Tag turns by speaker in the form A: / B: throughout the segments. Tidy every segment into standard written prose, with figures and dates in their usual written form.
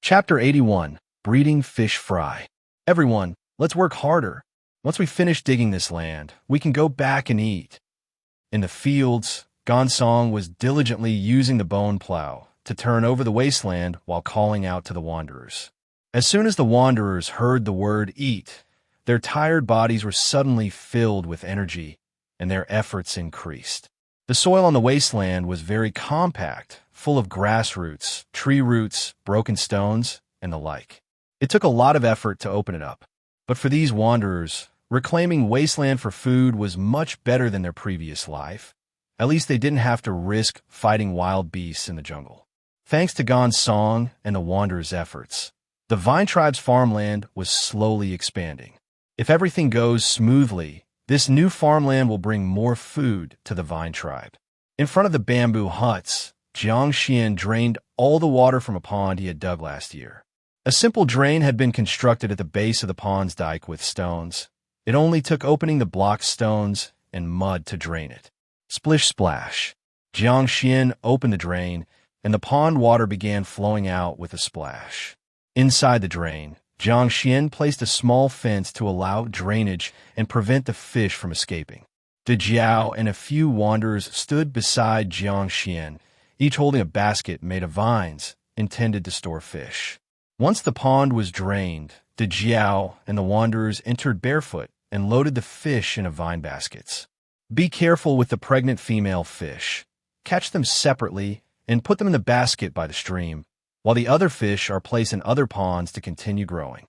A: Chapter 81. Breeding Fish Fry. Everyone, let's work harder. Once we finish digging this land, we can go back and eat. In the fields, Jiang Xuan was diligently using the bone plow to turn over the wasteland while calling out to the wanderers. As soon as the wanderers heard the word eat, their tired bodies were suddenly filled with energy, and their efforts increased. The soil on the wasteland was very compact, full of grass roots, tree roots, broken stones, and the like. It took a lot of effort to open it up. But for these wanderers, reclaiming wasteland for food was much better than their previous life. At least they didn't have to risk fighting wild beasts in the jungle. Thanks to Jiang Xuan and the wanderers' efforts, the Vine Tribe's farmland was slowly expanding. If everything goes smoothly, this new farmland will bring more food to the Vine Tribe. In front of the bamboo huts, Jiang Xuan drained all the water from a pond he had dug last year. A simple drain had been constructed at the base of the pond's dike with stones. It only took opening the block stones and mud to drain it. Splish splash. Jiang Xuan opened the drain, and the pond water began flowing out with a splash. Inside the drain, Jiang Xuan placed a small fence to allow drainage and prevent the fish from escaping. Jiao and a few wanderers stood beside Jiang Xuan, each holding a basket made of vines intended to store fish. Once the pond was drained, Jiao and the wanderers entered barefoot and loaded the fish into vine baskets. Be careful with the pregnant female fish. Catch them separately and put them in the basket by the stream, while the other fish are placed in other ponds to continue growing.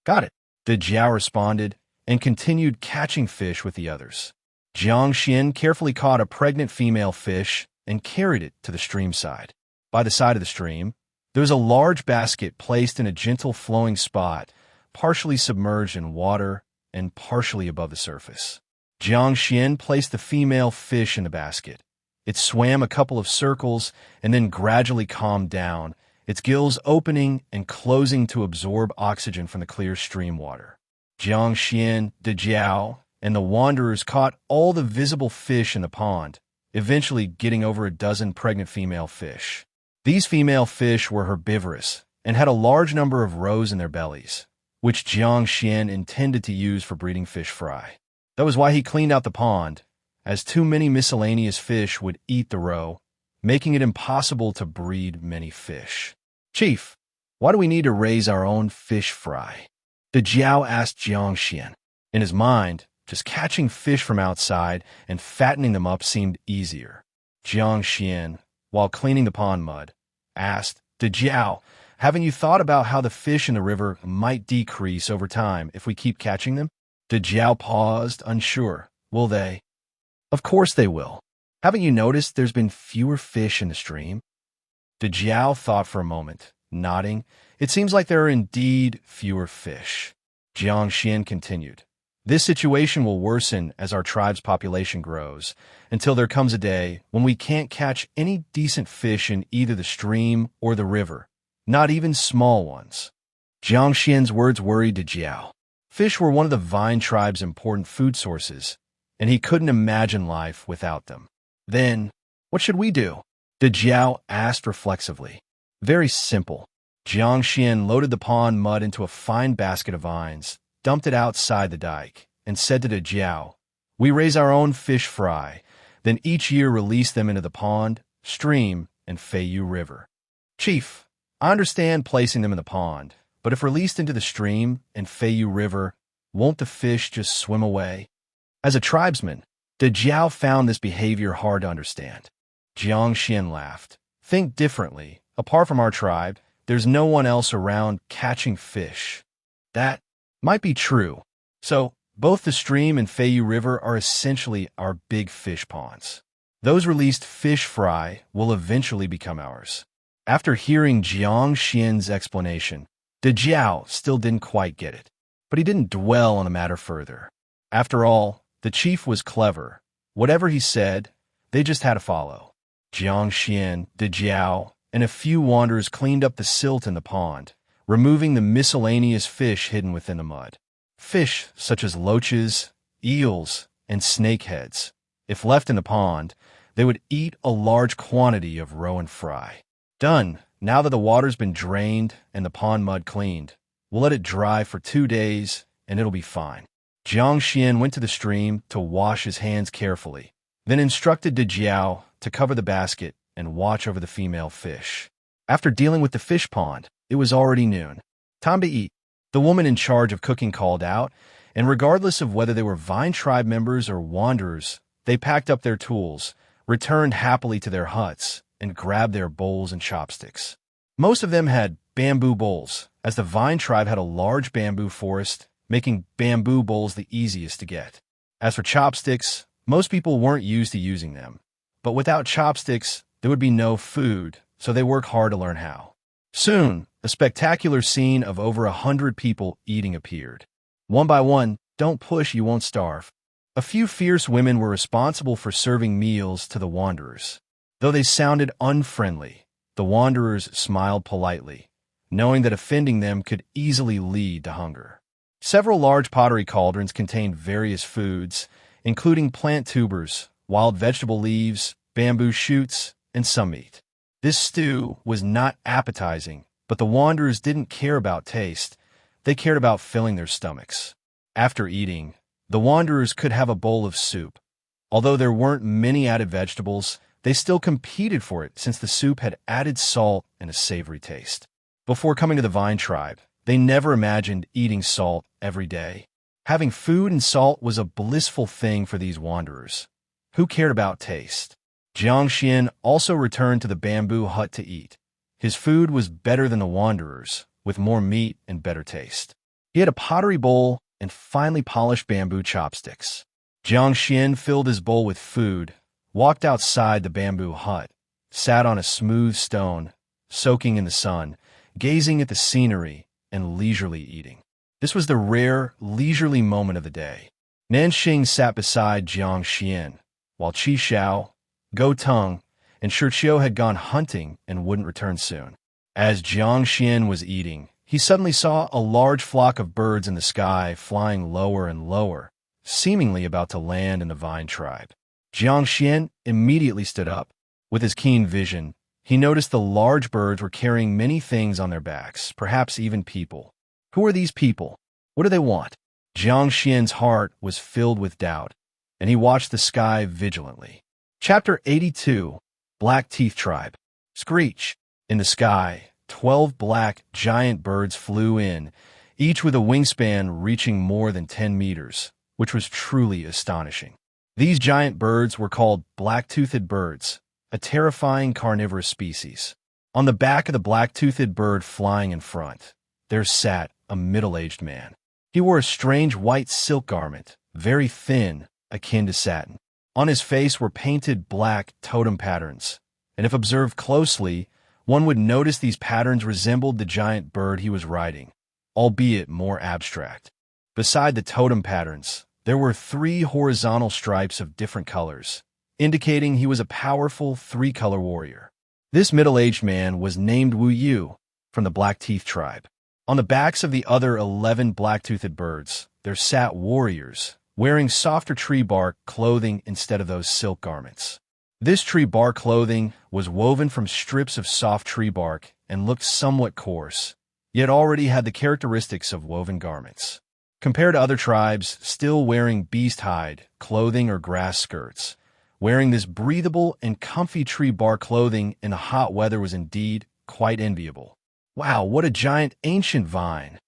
A: Got it, Jiao responded and continued catching fish with the others. Jiang Xuan carefully caught a pregnant female fish and carried it to the stream side. By the side of the stream, there was a large basket placed in a gentle flowing spot, partially submerged in water and partially above the surface. Jiang Xuan placed the female fish in the basket. It swam a couple of circles and then gradually calmed down, its gills opening and closing to absorb oxygen from the clear stream water. Jiang Xuan, Jiao, and the wanderers caught all the visible fish in the pond, eventually getting over a dozen pregnant female fish. These female fish were herbivorous and had a large number of roes in their bellies, which Jiang Xuan intended to use for breeding fish fry. That was why he cleaned out the pond, as too many miscellaneous fish would eat the roe, making it impossible to breed many fish. Chief, why do we need to raise our own fish fry? Jiao asked Jiang Xuan. In his mind, just catching fish from outside and fattening them up seemed easier. Jiang Xuan, while cleaning the pond mud, asked, Jiao, haven't you thought about how the fish in the river might decrease over time if we keep catching them? Jiao paused, unsure. Will they? Of course they will. Haven't you noticed there's been fewer fish in the stream? Jiao thought for a moment, nodding. It seems like there are indeed fewer fish. Jiang Xuan continued. This situation will worsen as our tribe's population grows, until there comes a day when we can't catch any decent fish in either the stream or the river, not even small ones. Jiang Xuan's words worried Jiao. Fish were one of the Vine Tribe's important food sources, and he couldn't imagine life without them. Then, what should we do? Jiao asked reflexively. Very simple. Jiang Xuan loaded the pond mud into a fine basket of vines, dumped it outside the dike, and said to Jiao, we raise our own fish fry, then each year release them into the pond, stream, and Feiyu River. Chief, I understand placing them in the pond, but if released into the stream and Feiyu River, won't the fish just swim away? As a tribesman, Jiao found this behavior hard to understand. Jiang Xuan laughed. Think differently. Apart from our tribe, there's no one else around catching fish. That might be true. So, both the stream and Feiyu River are essentially our big fish ponds. Those released fish fry will eventually become ours. After hearing Jiang Xuan's explanation, Jiao still didn't quite get it, but he didn't dwell on the matter further. After all, the chief was clever. Whatever he said, they just had to follow. Jiang Xuan, Jiao, and a few wanderers cleaned up the silt in the pond, removing the miscellaneous fish hidden within the mud. Fish such as loaches, eels, and snakeheads. If left in the pond, they would eat a large quantity of roe and fry. Done, Now that the water's been drained and the pond mud cleaned, we'll let it dry for 2 days and it'll be fine. Jiang Xuan went to the stream to wash his hands carefully, then instructed Jiao to cover the basket and watch over the female fish. After dealing with the fish pond, it was already noon. Time to eat. The woman in charge of cooking called out, and regardless of whether they were Vine Tribe members or wanderers, they packed up their tools, returned happily to their huts, and grabbed their bowls and chopsticks. Most of them had bamboo bowls, as the Vine Tribe had a large bamboo forest, making bamboo bowls the easiest to get. As for chopsticks, most people weren't used to using them. But without chopsticks, there would be no food, so they worked hard to learn how. Soon, a spectacular scene of over 100 people eating appeared. One by one, don't push, you won't starve. A few fierce women were responsible for serving meals to the wanderers. Though they sounded unfriendly, the wanderers smiled politely, knowing that offending them could easily lead to hunger. Several large pottery cauldrons contained various foods, including plant tubers, wild vegetable leaves, bamboo shoots, and some meat. This stew was not appetizing, but the wanderers didn't care about taste. They cared about filling their stomachs. After eating, the wanderers could have a bowl of soup. Although there weren't many added vegetables, they still competed for it since the soup had added salt and a savory taste. Before coming to the Vine Tribe, they never imagined eating salt every day. Having food and salt was a blissful thing for these wanderers. Who cared about taste? Jiang Xuan also returned to the bamboo hut to eat. His food was better than the wanderers, with more meat and better taste. He had a pottery bowl and finely polished bamboo chopsticks. Jiang Xuan filled his bowl with food, walked outside the bamboo hut, sat on a smooth stone, soaking in the sun, gazing at the scenery, and leisurely eating. This was the rare, leisurely moment of the day. Nanxing sat beside Jiang Xuan, while Qi Xiao, Go Tung, and Shiqiu had gone hunting and wouldn't return soon. As Jiang Xuan was eating, he suddenly saw a large flock of birds in the sky flying lower and lower, seemingly about to land in the Vine Tribe. Jiang Xuan immediately stood up. With his keen vision, he noticed the large birds were carrying many things on their backs, perhaps even people. Who are these people? What do they want? Jiang Xuan's heart was filled with doubt, and he watched the sky vigilantly. Chapter 82, Black Teeth Tribe. Screech. In the sky, 12 black giant birds flew in, each with a wingspan reaching more than 10 meters, which was truly astonishing. These giant birds were called black-toothed birds, a terrifying carnivorous species. On the back of the black-toothed bird flying in front, there sat a middle-aged man. He wore a strange white silk garment, very thin, akin to satin. On his face were painted black totem patterns, and if observed closely, one would notice these patterns resembled the giant bird he was riding, albeit more abstract. Beside the totem patterns, there were 3 horizontal stripes of different colors, indicating he was a powerful 3-color warrior. This middle-aged man was named Wu Yu, from the Black Teeth Tribe. On the backs of the other 11 black-toothed birds, there sat warriors, wearing softer tree bark clothing instead of those silk garments. This tree bark clothing was woven from strips of soft tree bark and looked somewhat coarse, yet already had the characteristics of woven garments. Compared to other tribes still wearing beast hide, clothing, or grass skirts, wearing this breathable and comfy tree bark clothing in the hot weather was indeed quite enviable. Wow, what a giant ancient vine!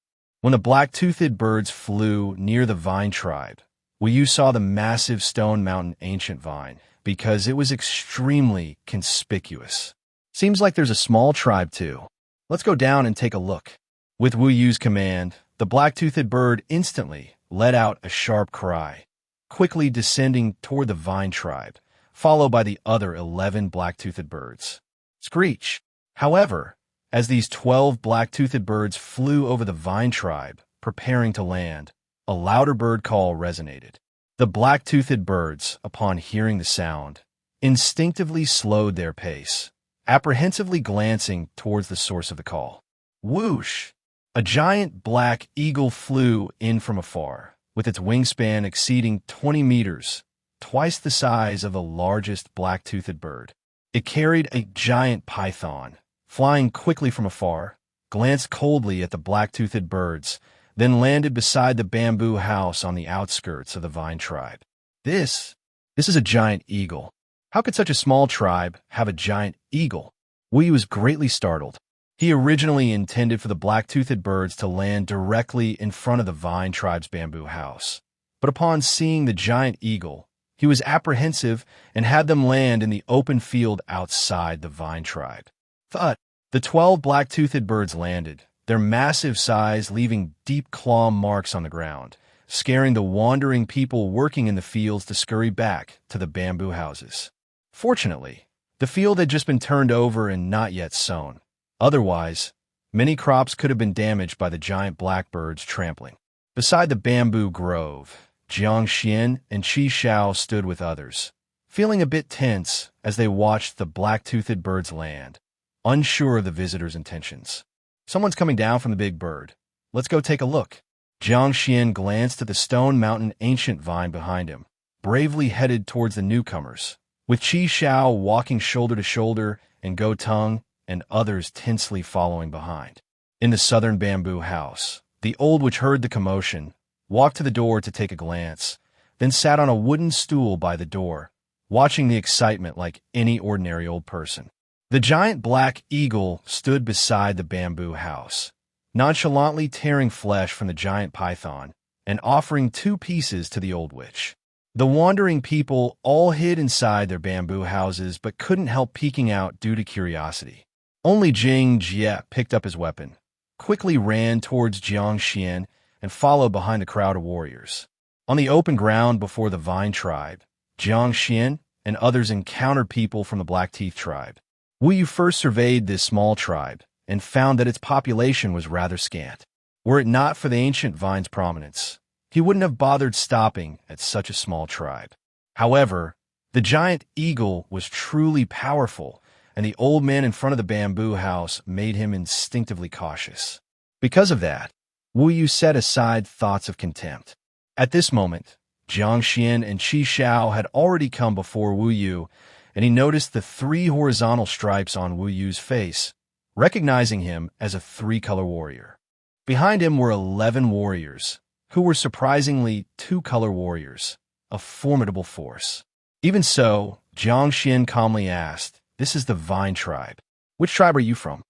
A: When the black-toothed birds flew near the Vine Tribe, you saw the massive Stone Mountain ancient vine because it was extremely conspicuous. Seems like there's a small tribe too. Let's go down and take a look. With Wu Yu's command, the black-toothed bird instantly let out a sharp cry, quickly descending toward the Vine Tribe, followed by the other 11 black-toothed birds. Screech! However, as these 12 black-toothed birds flew over the Vine Tribe, preparing to land, a louder bird call resonated. The black-toothed birds, upon hearing the sound, instinctively slowed their pace, apprehensively glancing towards the source of the call. Whoosh! A giant black eagle flew in from afar, with its wingspan exceeding 20 meters, twice the size of the largest black-toothed bird. It carried a giant python, flying quickly from afar, glanced coldly at the black-toothed birds, then landed beside the bamboo house on the outskirts of the vine tribe. This is a giant eagle. How could such a small tribe have a giant eagle? Wu was greatly startled. He originally intended for the black-toothed birds to land directly in front of the vine tribe's bamboo house. But upon seeing the giant eagle, he was apprehensive and had them land in the open field outside the vine tribe. Thud! The 12 black-toothed birds landed, their massive size leaving deep claw marks on the ground, scaring the wandering people working in the fields to scurry back to the bamboo houses. Fortunately, the field had just been turned over and not yet sown. Otherwise, many crops could have been damaged by the giant blackbirds trampling. Beside the bamboo grove, Jiang Xuan and Qi Xiao stood with others, feeling a bit tense as they watched the black-toothed birds land, unsure of the visitors' intentions. Someone's coming down from the big bird. Let's go take a look. Jiang Xuan glanced at the stone mountain ancient vine behind him, bravely headed towards the newcomers, with Qi Xiao walking shoulder to shoulder and Go Tung and others tensely following behind. In the southern bamboo house, the old witch heard the commotion, walked to the door to take a glance, then sat on a wooden stool by the door, watching the excitement like any ordinary old person. The giant black eagle stood beside the bamboo house, nonchalantly tearing flesh from the giant python and offering 2 pieces to the old witch. The wandering people all hid inside their bamboo houses but couldn't help peeking out due to curiosity. Only Jiang Jie picked up his weapon, quickly ran towards Jiang Xuan, and followed behind the crowd of warriors. On the open ground before the vine tribe, Jiang Xuan and others encountered people from the Black-Teeth tribe. Wu first surveyed this small tribe and found that its population was rather scant. Were it not for the ancient vine's prominence, he wouldn't have bothered stopping at such a small tribe. However, the giant eagle was truly powerful, and the old man in front of the bamboo house made him instinctively cautious. Because of that, Wu set aside thoughts of contempt. At this moment, Jiang Xuan and Qi Xiao had already come before Wu, and he noticed the 3 horizontal stripes on Wu's face, recognizing him as a 3-color warrior. Behind him were 11 warriors, who were surprisingly 2-color warriors, a formidable force. Even so, Jiang Xuan calmly asked, "This is the Vine tribe. Which tribe are you from?"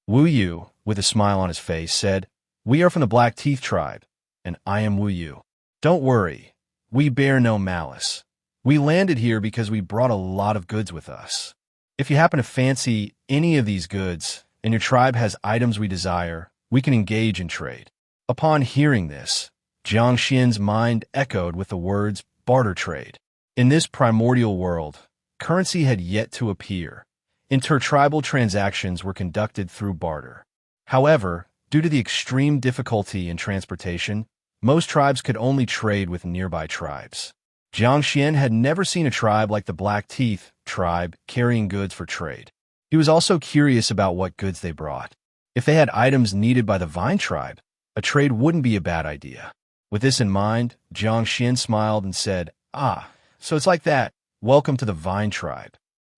A: Wu, with a smile on his face, said, "We are from the Black-Teeth tribe, and I am Wu. Don't worry, we bear no malice. We landed here because we brought a lot of goods with us. If you happen to fancy any of these goods, and your tribe has items we desire, we can engage in trade." Upon hearing this, Jiang Xuan's mind echoed with the words barter trade. In this primordial world, currency had yet to appear. Intertribal transactions were conducted through barter. However, due to the extreme difficulty in transportation, most tribes could only trade with nearby tribes. Jiang Xuan had never seen a tribe like the Black-Teeth tribe carrying goods for trade. He was also curious about what goods they brought. If they had items needed by the Vine tribe, a trade wouldn't be a bad idea. With this in mind, Jiang Xuan smiled and said, "Ah, so it's like that. Welcome to the Vine tribe."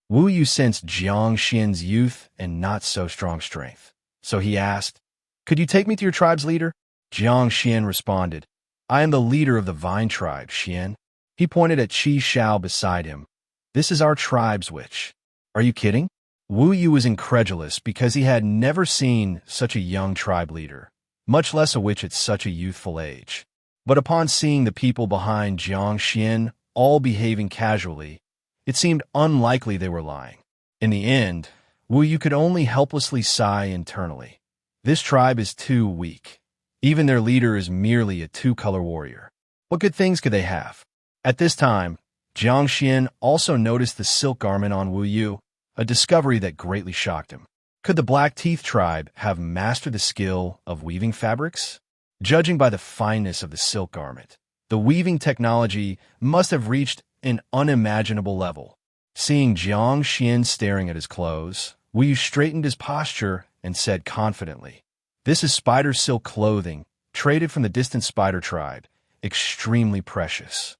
A: Wu sensed Jiang Xuan's youth and not-so-strong strength. So he asked, "Could you take me to your tribe's leader?" Jiang Xuan responded, "I am the leader of the Vine tribe, Xuan." He pointed at Qi Xiao beside him. "This is our tribe's witch." "Are you kidding?" Wu was incredulous because he had never seen such a young tribe leader, much less a witch at such a youthful age. But upon seeing the people behind Jiang Xuan all behaving casually, it seemed unlikely they were lying. In the end, Wu could only helplessly sigh internally. This tribe is too weak. Even their leader is merely a 2-color warrior. What good things could they have? At this time, Jiang Xuan also noticed the silk garment on Wu, a discovery that greatly shocked him. Could the Black-Teeth tribe have mastered the skill of weaving fabrics? Judging by the fineness of the silk garment, the weaving technology must have reached an unimaginable level. Seeing Jiang Xuan staring at his clothes, Wu straightened his posture and said confidently, "This is spider silk clothing, traded from the distant spider tribe, extremely precious.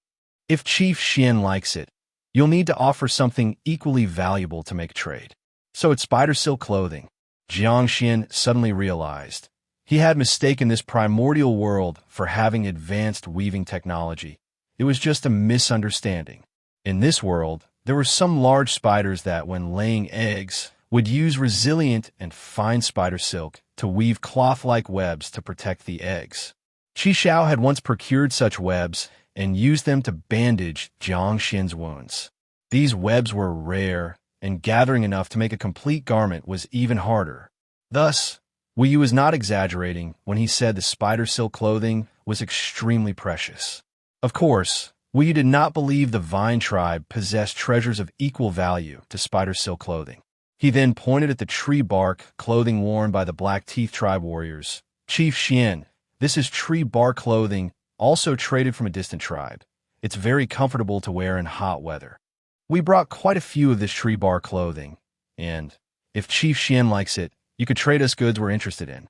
A: If Chief Xian likes it, you'll need to offer something equally valuable to make trade. So it's spider silk clothing. Jiang Xuan suddenly realized he had mistaken this primordial world for having advanced weaving technology. It was just a misunderstanding. In this world, there were some large spiders that, when laying eggs, would use resilient and fine spider silk to weave cloth-like webs to protect the eggs. Qi Xiao had once procured such webs and used them to bandage Jiang Xuan's wounds. These webs were rare, and gathering enough to make a complete garment was even harder. Thus, Wu Yu was not exaggerating when he said the spider silk clothing was extremely precious. Of course, Wu Yu did not believe the Vine tribe possessed treasures of equal value to spider silk clothing. He then pointed at the tree bark clothing worn by the Black Teeth tribe warriors. Chief Xian, this is tree bark clothing, also traded from a distant tribe. It's very comfortable to wear in hot weather. We brought quite a few of this tree bark clothing, and if Chief Xian likes it, you could trade us goods we're interested in.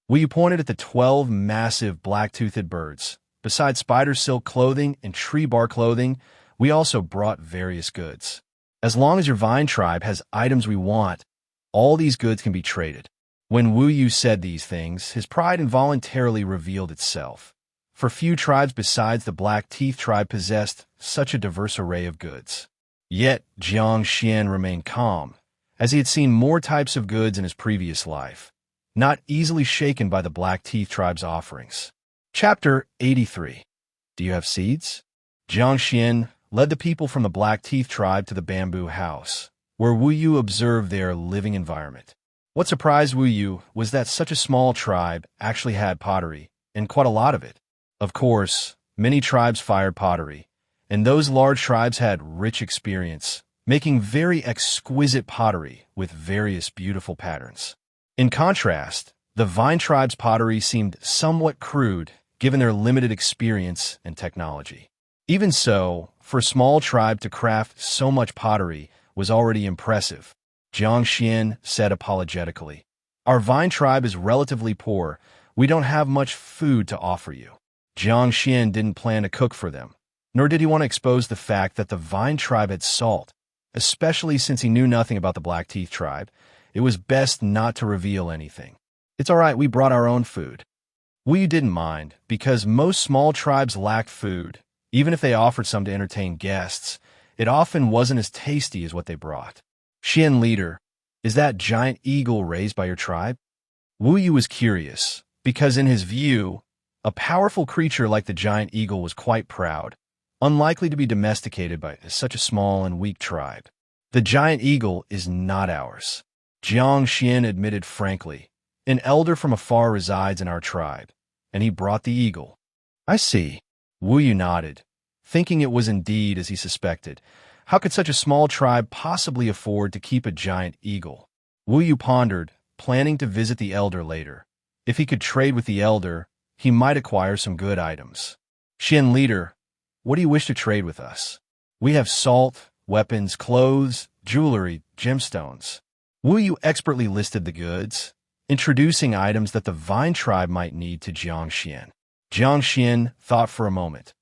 A: Wu Yu pointed at the 12 massive black-toothed birds. Besides spider silk clothing and tree bark clothing, we also brought various goods. As long as your Vine tribe has items we want, all these goods can be traded. When Wu Yu said these things, his pride involuntarily revealed itself. For few tribes besides the Black Teeth tribe possessed such a diverse array of goods. Yet Jiang Xuan remained calm, as he had seen more types of goods in his previous life, not easily shaken by the Black Teeth tribe's offerings. Chapter 83. Do you have seeds? Jiang Xuan led the people from the Black Teeth tribe to the bamboo house, where Wu Yu observed their living environment. What surprised Wu Yu was that such a small tribe actually had pottery, and quite a lot of it. Of course, many tribes fired pottery, and those large tribes had rich experience, making very exquisite pottery with various beautiful patterns. In contrast, the Vine tribe's pottery seemed somewhat crude, given their limited experience and technology. Even so, for a small tribe to craft so much pottery was already impressive. Jiang Xuan said apologetically, "Our Vine tribe is relatively poor. We don't have much food to offer you." Jiang Xuan didn't plan to cook for them, nor did he want to expose the fact that the Vine tribe had salt, especially since he knew nothing about the Black Teeth tribe. It was best not to reveal anything. "It's all right, we brought our own food." Wu Yu didn't mind, because most small tribes lacked food. Even if they offered some to entertain guests, it often wasn't as tasty as what they brought. "Xian leader, is that giant eagle raised by your tribe?" Wu Yu was curious, because in his view, a powerful creature like the giant eagle was quite proud, unlikely to be domesticated by such a small and weak tribe. "The giant eagle is not ours," Jiang Xuan admitted frankly. "An elder from afar resides in our tribe, and he brought the eagle." "I see." Wu Yu nodded, thinking it was indeed as he suspected. How could such a small tribe possibly afford to keep a giant eagle? Wu Yu pondered, planning to visit the elder later. If he could trade with the elder, he might acquire some good items. "Xian leader, what do you wish to trade with us?" "We have salt, weapons, clothes, jewelry, gemstones." Wu Yu expertly listed the goods, introducing items that the Vine tribe might need to Jiang Xuan. Jiang Xuan thought for a moment.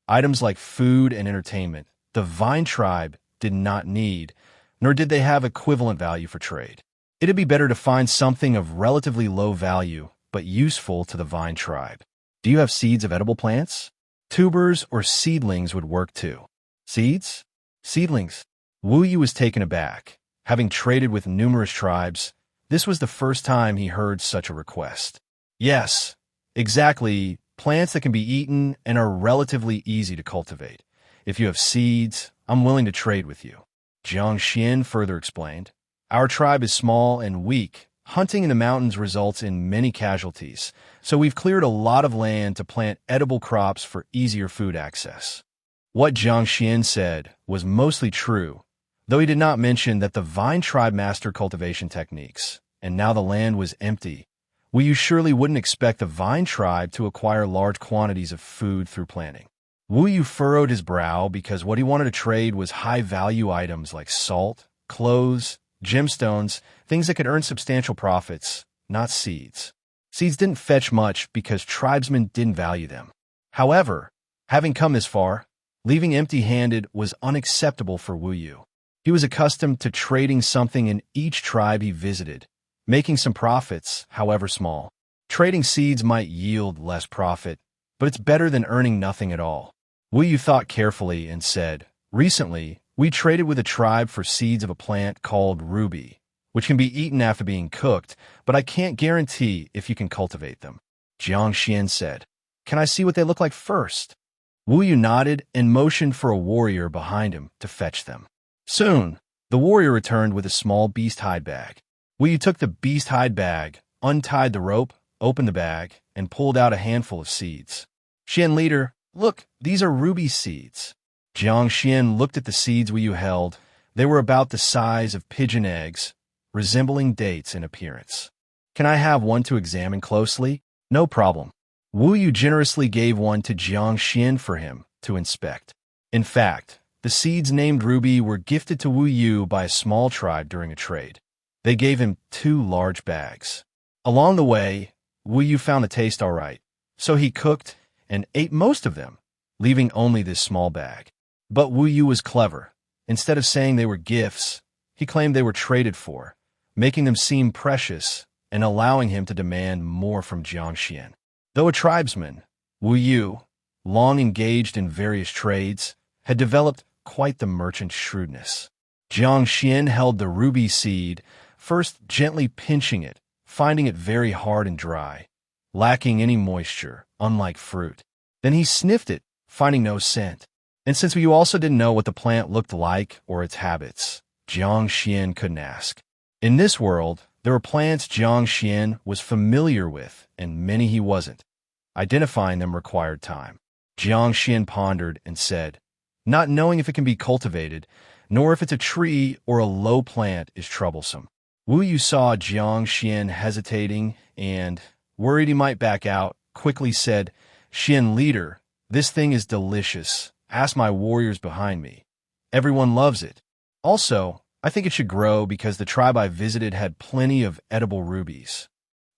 A: Items like food and entertainment, the Vine tribe did not need, nor did they have equivalent value for trade. It'd be better to find something of relatively low value, but useful to the Vine tribe. "Do you have seeds of edible plants?" "Tubers or seedlings would work too." "Seeds? Seedlings?" Wu Yu was taken aback. Having traded with numerous tribes, this was the first time he heard such a request. "Yes, exactly, plants that can be eaten and are relatively easy to cultivate. If you have seeds, I'm willing to trade with you." Jiang Xuan further explained, "Our tribe is small and weak. Hunting in the mountains results in many casualties, so we've cleared a lot of land to plant edible crops for easier food access." What Jiang Xuan said was mostly true, though he did not mention that the Vine tribe mastered cultivation techniques, and now the land was empty. Well, you surely wouldn't expect the Vine tribe to acquire large quantities of food through planting. Wu Yu furrowed his brow because what he wanted to trade was high-value items like salt, clothes, gemstones, things that could earn substantial profits, not seeds. Seeds didn't fetch much because tribesmen didn't value them. However, having come this far, leaving empty-handed was unacceptable for Wu Yu. He was accustomed to trading something in each tribe he visited, making some profits, however small. Trading seeds might yield less profit, but it's better than earning nothing at all. Wu Yu thought carefully and said, "Recently, we traded with a tribe for seeds of a plant called ruby, which can be eaten after being cooked, but I can't guarantee if you can cultivate them." Jiang Xuan said, "Can I see what they look like first?" Wu Yu nodded and motioned for a warrior behind him to fetch them. Soon, the warrior returned with a small beast hide bag. Wu Yu took the beast hide bag, untied the rope, opened the bag, and pulled out a handful of seeds. "Xian leader, look, these are ruby seeds." Jiang Xuan looked at the seeds Wu Yu held. They were about the size of pigeon eggs, resembling dates in appearance. "Can I have one to examine closely?" "No problem." Wu Yu generously gave one to Jiang Xuan for him to inspect. In fact, the seeds named ruby were gifted to Wu Yu by a small tribe during a trade. They gave him 2 large bags. Along the way, Wu Yu found the taste all right, so he cooked and ate most of them, leaving only this small bag. But Wu Yu was clever. Instead of saying they were gifts, he claimed they were traded for, making them seem precious and allowing him to demand more from Jiang Xuan. Though a tribesman, Wu Yu, long engaged in various trades, had developed quite the merchant shrewdness. Jiang Xuan held the ruby seed, first gently pinching it, finding it very hard and dry, lacking any moisture, unlike fruit. Then he sniffed it, finding no scent. And since Wu Yu also didn't know what the plant looked like or its habits, Jiang Xuan couldn't ask. In this world, there were plants Jiang Xuan was familiar with, and many he wasn't. Identifying them required time. Jiang Xuan pondered and said, "Not knowing if it can be cultivated, nor if it's a tree or a low plant is troublesome." Wu Yu saw Jiang Xuan hesitating and, worried he might back out, quickly said, "Xian leader, this thing is delicious. Ask my warriors behind me. Everyone loves it. Also, I think it should grow because the tribe I visited had plenty of edible rubies."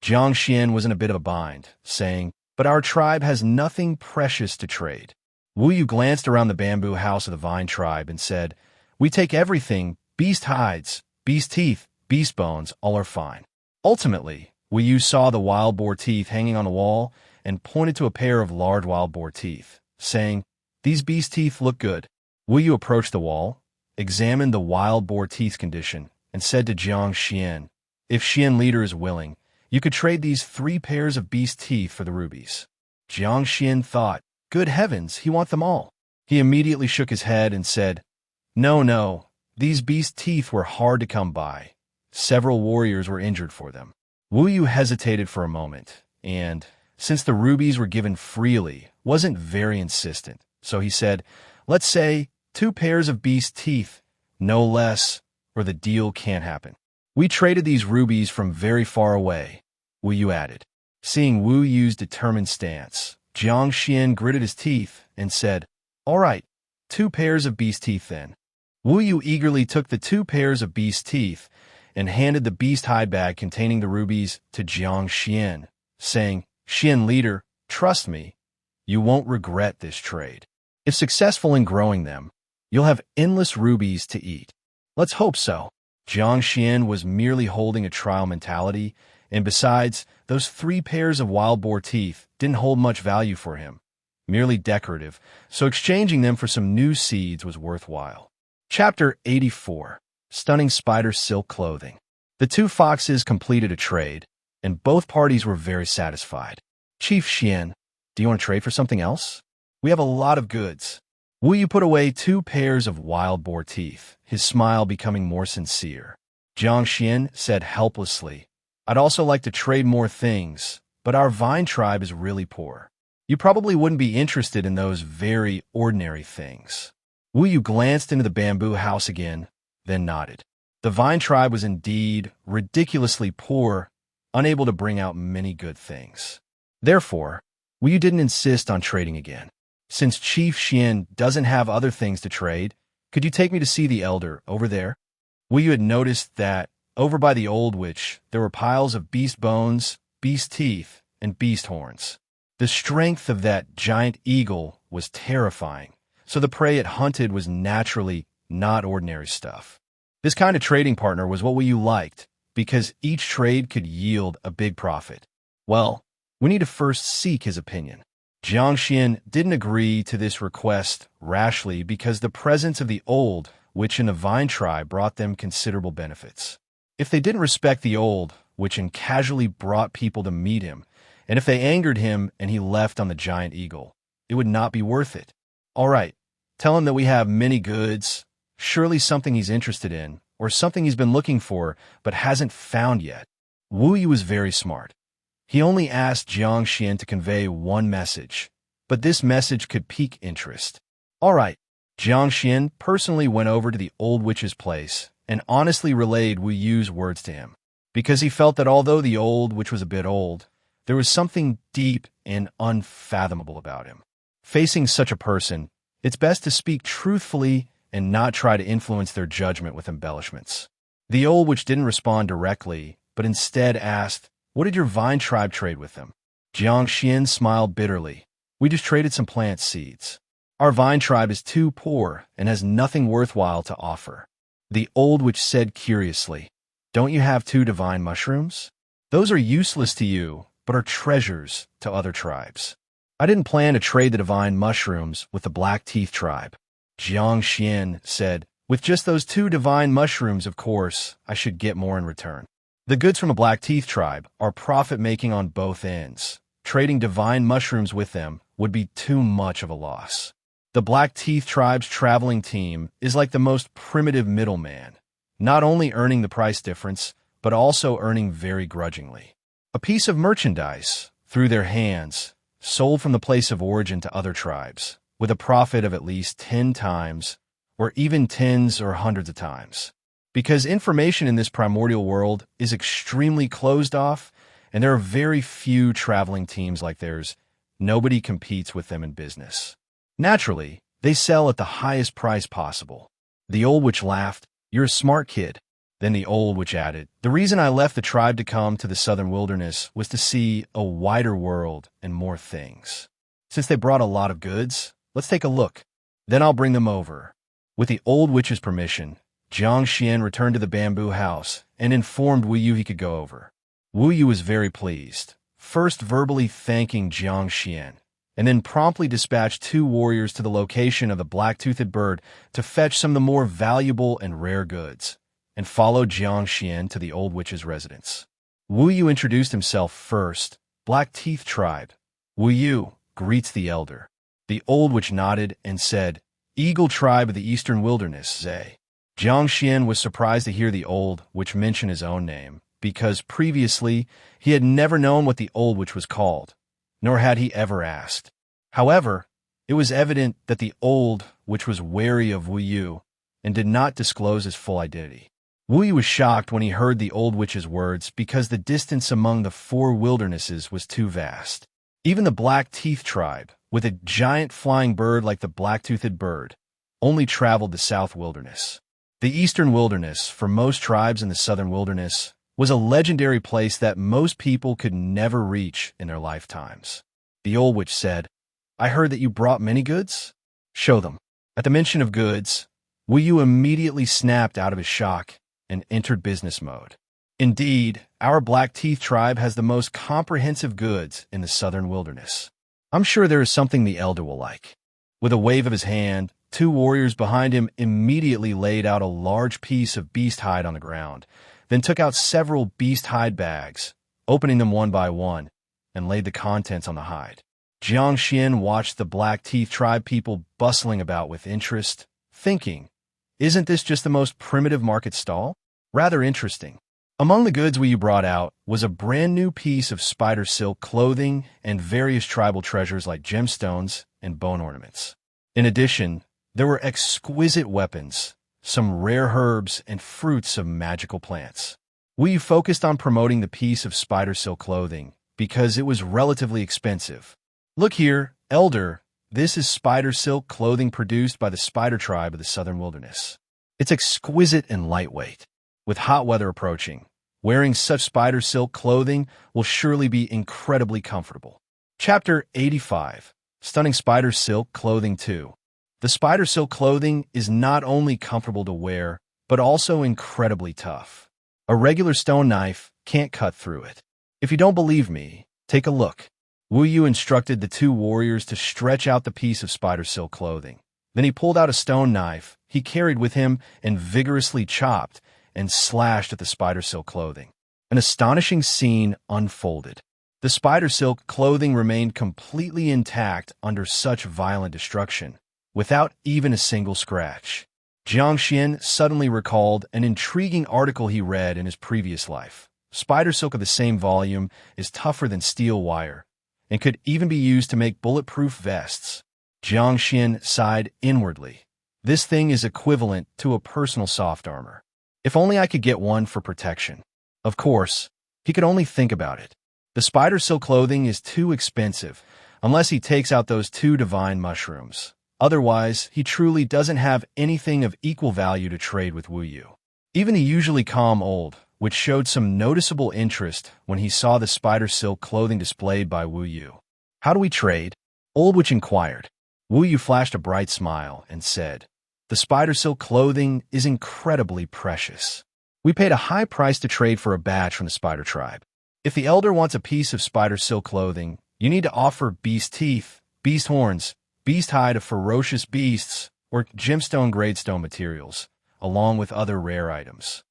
A: Jiang Xuan was in a bit of a bind, saying, "But our tribe has nothing precious to trade." Wu Yu glanced around the bamboo house of the vine tribe and said, "We take everything, beast hides, beast teeth, beast bones, all are fine." Ultimately, Wu Yu saw the wild boar teeth hanging on the wall and pointed to a pair of large wild boar teeth, saying, "These beast teeth look good." Wu Yu approached the wall, examined the wild boar teeth condition, and said to Jiang Xuan, "If Xian leader is willing, you could trade these 3 pairs of beast teeth for the rubies." Jiang Xuan thought, "Good heavens, he wants them all." He immediately shook his head and said, No, these beast teeth were hard to come by. Several warriors were injured for them." Wu Yu hesitated for a moment, and, since the rubies were given freely, wasn't very insistent, so he said, "Let's say 2 pairs of beast teeth, no less, or the deal can't happen." "We traded these rubies from very far away," Wu Yu added. Seeing Wu Yu's determined stance, Jiang Xuan gritted his teeth and said, "All right, 2 pairs of beast teeth then." Wu Yu eagerly took the 2 pairs of beast teeth and handed the beast hide bag containing the rubies to Jiang Xuan, saying, "Xian leader, trust me, you won't regret this trade. If successful in growing them, you'll have endless rubies to eat." "Let's hope so." Jiang Xuan was merely holding a trial mentality, and besides, those 3 pairs of wild boar teeth didn't hold much value for him, merely decorative, so exchanging them for some new seeds was worthwhile. Chapter 84. Stunning Spider Silk Clothing. The 2 foxes completed a trade, and both parties were very satisfied. "Chief Xian, do you want to trade for something else? We have a lot of goods." Wu Yu put away 2 pairs of wild boar teeth, his smile becoming more sincere. Jiang Xuan said helplessly, "I'd also like to trade more things, but our vine tribe is really poor. You probably wouldn't be interested in those very ordinary things." Wu Yu glanced into the bamboo house again, then nodded. The vine tribe was indeed ridiculously poor, unable to bring out many good things. Therefore, Wu Yu didn't insist on trading again. "Since Chief Xian doesn't have other things to trade, could you take me to see the elder over there?" Wu Yu had noticed that, over by the old witch, there were piles of beast bones, beast teeth, and beast horns. The strength of that giant eagle was terrifying, so the prey it hunted was naturally not ordinary stuff. This kind of trading partner was what Wu Yu liked, because each trade could yield a big profit. Well, we need to first seek his opinion. Jiang Xuan didn't agree to this request rashly because the presence of the old witch in the vine tribe brought them considerable benefits. If they didn't respect the old witch and casually brought people to meet him, and if they angered him and he left on the giant eagle, it would not be worth it. All right, tell him that we have many goods, surely something he's interested in, or something he's been looking for but hasn't found yet. Wu Yu was very smart. He only asked Jiang Xuan to convey one message, but this message could pique interest. All right, Jiang Xuan personally went over to the old witch's place and honestly relayed Wu Yu's words to him, because he felt that although the old witch was a bit old, there was something deep and unfathomable about him. Facing such a person, it's best to speak truthfully and not try to influence their judgment with embellishments. The old witch didn't respond directly, but instead asked, "What did your vine tribe trade with them?" Jiang Xuan smiled bitterly. "We just traded some plant seeds. Our vine tribe is too poor and has nothing worthwhile to offer." The old witch said curiously, "Don't you have 2 divine mushrooms? Those are useless to you, but are treasures to other tribes." "I didn't plan to trade the divine mushrooms with the Black Teeth tribe," Jiang Xuan said. "With just those 2 divine mushrooms, of course, I should get more in return. The goods from the Black Teeth tribe are profit-making on both ends. Trading divine mushrooms with them would be too much of a loss. The Black Teeth tribe's traveling team is like the most primitive middleman, not only earning the price difference, but also earning very grudgingly. A piece of merchandise, through their hands, sold from the place of origin to other tribes, with a profit of at least 10 times, or even tens or hundreds of times. Because information in this primordial world is extremely closed off, and there are very few traveling teams like theirs, nobody competes with them in business. Naturally, they sell at the highest price possible." The old witch laughed. "You're a smart kid." Then the old witch added, "The reason I left the tribe to come to the southern wilderness was to see a wider world and more things. Since they brought a lot of goods, let's take a look. Then I'll bring them over." With the old witch's permission, Jiang Xuan returned to the bamboo house and informed Wu Yu he could go over. Wu Yu was very pleased, first verbally thanking Jiang Xuan, and then promptly dispatched 2 warriors to the location of the black-toothed bird to fetch some of the more valuable and rare goods, and followed Jiang Xuan to the old witch's residence. Wu Yu introduced himself first. "Black Teeth tribe. Wu Yu greets the elder." The old witch nodded and said, "Eagle tribe of the eastern wilderness, Zay." Jiang Xuan was surprised to hear the old witch mention his own name, because previously he had never known what the old witch was called, nor had he ever asked. However, it was evident that the old witch was wary of Wu Yu and did not disclose his full identity. Wu Yu was shocked when he heard the old witch's words because the distance among the 4 wildernesses was too vast. Even the Black Teeth tribe, with a giant flying bird like the black-toothed bird, only traveled the south wilderness. The eastern wilderness, for most tribes in the southern wilderness, was a legendary place that most people could never reach in their lifetimes. The old witch said, "I heard that you brought many goods? Show them." At the mention of goods, Wu Yu immediately snapped out of his shock and entered business mode. "Indeed, our Black Teeth tribe has the most comprehensive goods in the southern wilderness. I'm sure there is something the elder will like." With a wave of his hand, 2 warriors behind him immediately laid out a large piece of beast hide on the ground, then took out several beast hide bags, opening them one by one, and laid the contents on the hide. Jiang Xuan watched the Black Teeth tribe people bustling about with interest, thinking, "Isn't this just the most primitive market stall? Rather interesting." Among the goods Wu brought out was a brand new piece of spider silk clothing and various tribal treasures like gemstones and bone ornaments. In addition, there were exquisite weapons, some rare herbs, and fruits of magical plants. Wu focused on promoting the piece of spider silk clothing because it was relatively expensive. "Look here, elder, this is spider silk clothing produced by the spider tribe of the southern wilderness. It's exquisite and lightweight. With hot weather approaching, wearing such spider silk clothing will surely be incredibly comfortable." Chapter 85. Stunning Spider Silk Clothing 2. The spider silk clothing is not only comfortable to wear, but also incredibly tough. A regular stone knife can't cut through it. If you don't believe me, take a look. Wu Yu instructed the two warriors to stretch out the piece of spider silk clothing. Then he pulled out a stone knife he carried with him and vigorously chopped and slashed at the spider silk clothing. An astonishing scene unfolded. The spider silk clothing remained completely intact under such violent destruction, without even a single scratch. Jiang Xuan suddenly recalled an intriguing article he read in his previous life. Spider silk of the same volume is tougher than steel wire, and could even be used to make bulletproof vests. Jiang Xuan sighed inwardly. This thing is equivalent to a personal soft armor. If only I could get one for protection. Of course, he could only think about it. The spider silk clothing is too expensive, unless he takes out those two divine mushrooms. Otherwise, he truly doesn't have anything of equal value to trade with Wu Yu. Even the usually calm old, which showed some noticeable interest when he saw the spider silk clothing displayed by Wu Yu. How do we trade? Old Witch inquired. Wu Yu flashed a bright smile and said, the spider silk clothing is incredibly precious. We paid a high price to trade for a badge from the spider tribe. If the elder wants a piece of spider silk clothing, you need to offer beast teeth, beast horns, beast hide of ferocious beasts, or gemstone grade stone materials, along with other rare items.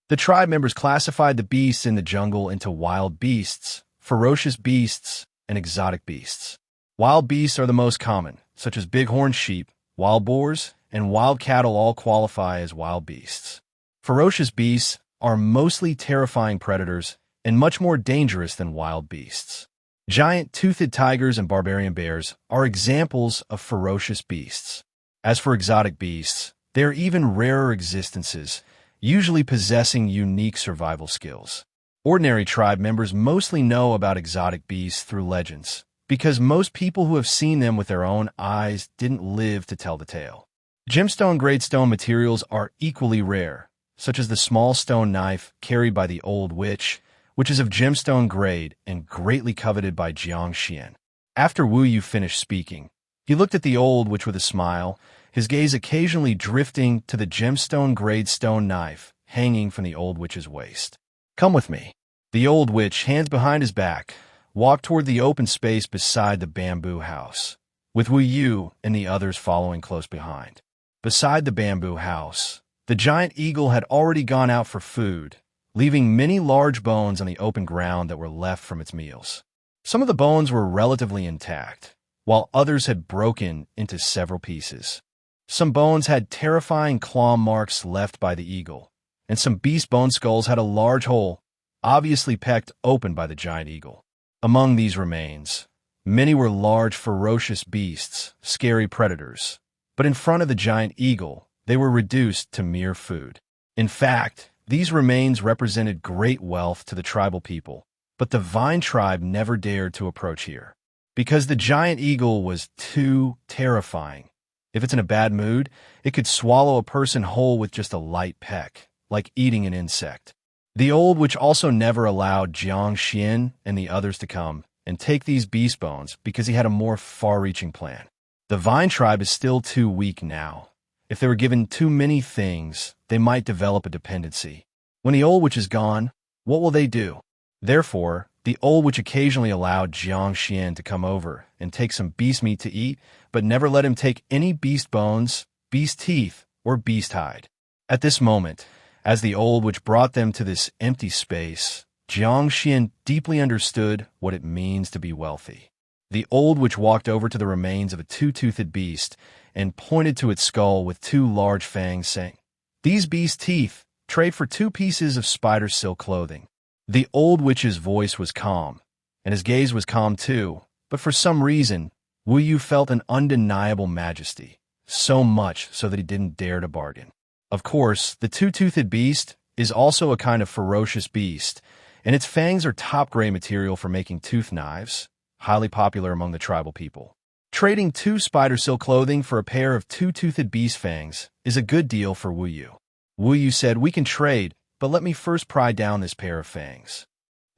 A: The tribe members classified the beasts in the jungle into wild beasts, ferocious beasts, and exotic beasts. Wild beasts are the most common, such as bighorn sheep, wild boars, and wild cattle all qualify as wild beasts. Ferocious beasts are mostly terrifying predators and much more dangerous than wild beasts. Giant toothed tigers and barbarian bears are examples of ferocious beasts. As for exotic beasts, they are even rarer existences, usually possessing unique survival skills. Ordinary tribe members mostly know about exotic beasts through legends, because most people who have seen them with their own eyes didn't live to tell the tale. Gemstone-grade stone materials are equally rare, such as the small stone knife carried by the old witch, which is of gemstone grade and greatly coveted by Jiang Xuan. After Wu Yu finished speaking, he looked at the old witch with a smile, his gaze occasionally drifting to the gemstone-grade stone knife hanging from the old witch's waist. Come with me. The old witch, hands behind his back, walked toward the open space beside the bamboo house, with Wu Yu and the others following close behind. Beside the bamboo house, the giant eagle had already gone out for food, leaving many large bones on the open ground that were left from its meals. Some of the bones were relatively intact, while others had broken into several pieces. Some bones had terrifying claw marks left by the eagle, and some beast bone skulls had a large hole, obviously pecked open by the giant eagle. Among these remains, many were large ferocious beasts, scary predators, but in front of the giant eagle, they were reduced to mere food. In fact, these remains represented great wealth to the tribal people, but the Vine tribe never dared to approach here, because the giant eagle was too terrifying. If it's in a bad mood, it could swallow a person whole with just a light peck, like eating an insect. The old witch also never allowed Jiang Xuan and the others to come and take these beast bones because he had a more far-reaching plan. The Vine tribe is still too weak now. If they were given too many things, they might develop a dependency. When the old witch is gone, what will they do? Therefore, the old witch occasionally allowed Jiang Xuan to come over and take some beast meat to eat, but never let him take any beast bones, beast teeth, or beast hide. At this moment, as the old witch brought them to this empty space, Jiang Xuan deeply understood what it means to be wealthy. The old witch walked over to the remains of a two-toothed beast and pointed to its skull with two large fangs, saying, "These beast teeth trade for 2 pieces of spider silk clothing." The old witch's voice was calm, and his gaze was calm too, but for some reason, Wu Yu felt an undeniable majesty, so much so that he didn't dare to bargain. Of course, the two-toothed beast is also a kind of ferocious beast, and its fangs are top-grade material for making tooth knives, highly popular among the tribal people. Trading 2 spider silk clothing for a pair of two-toothed beast fangs is a good deal for Wu Yu. Wu Yu said, "We can trade, but let me first pry down this pair of fangs."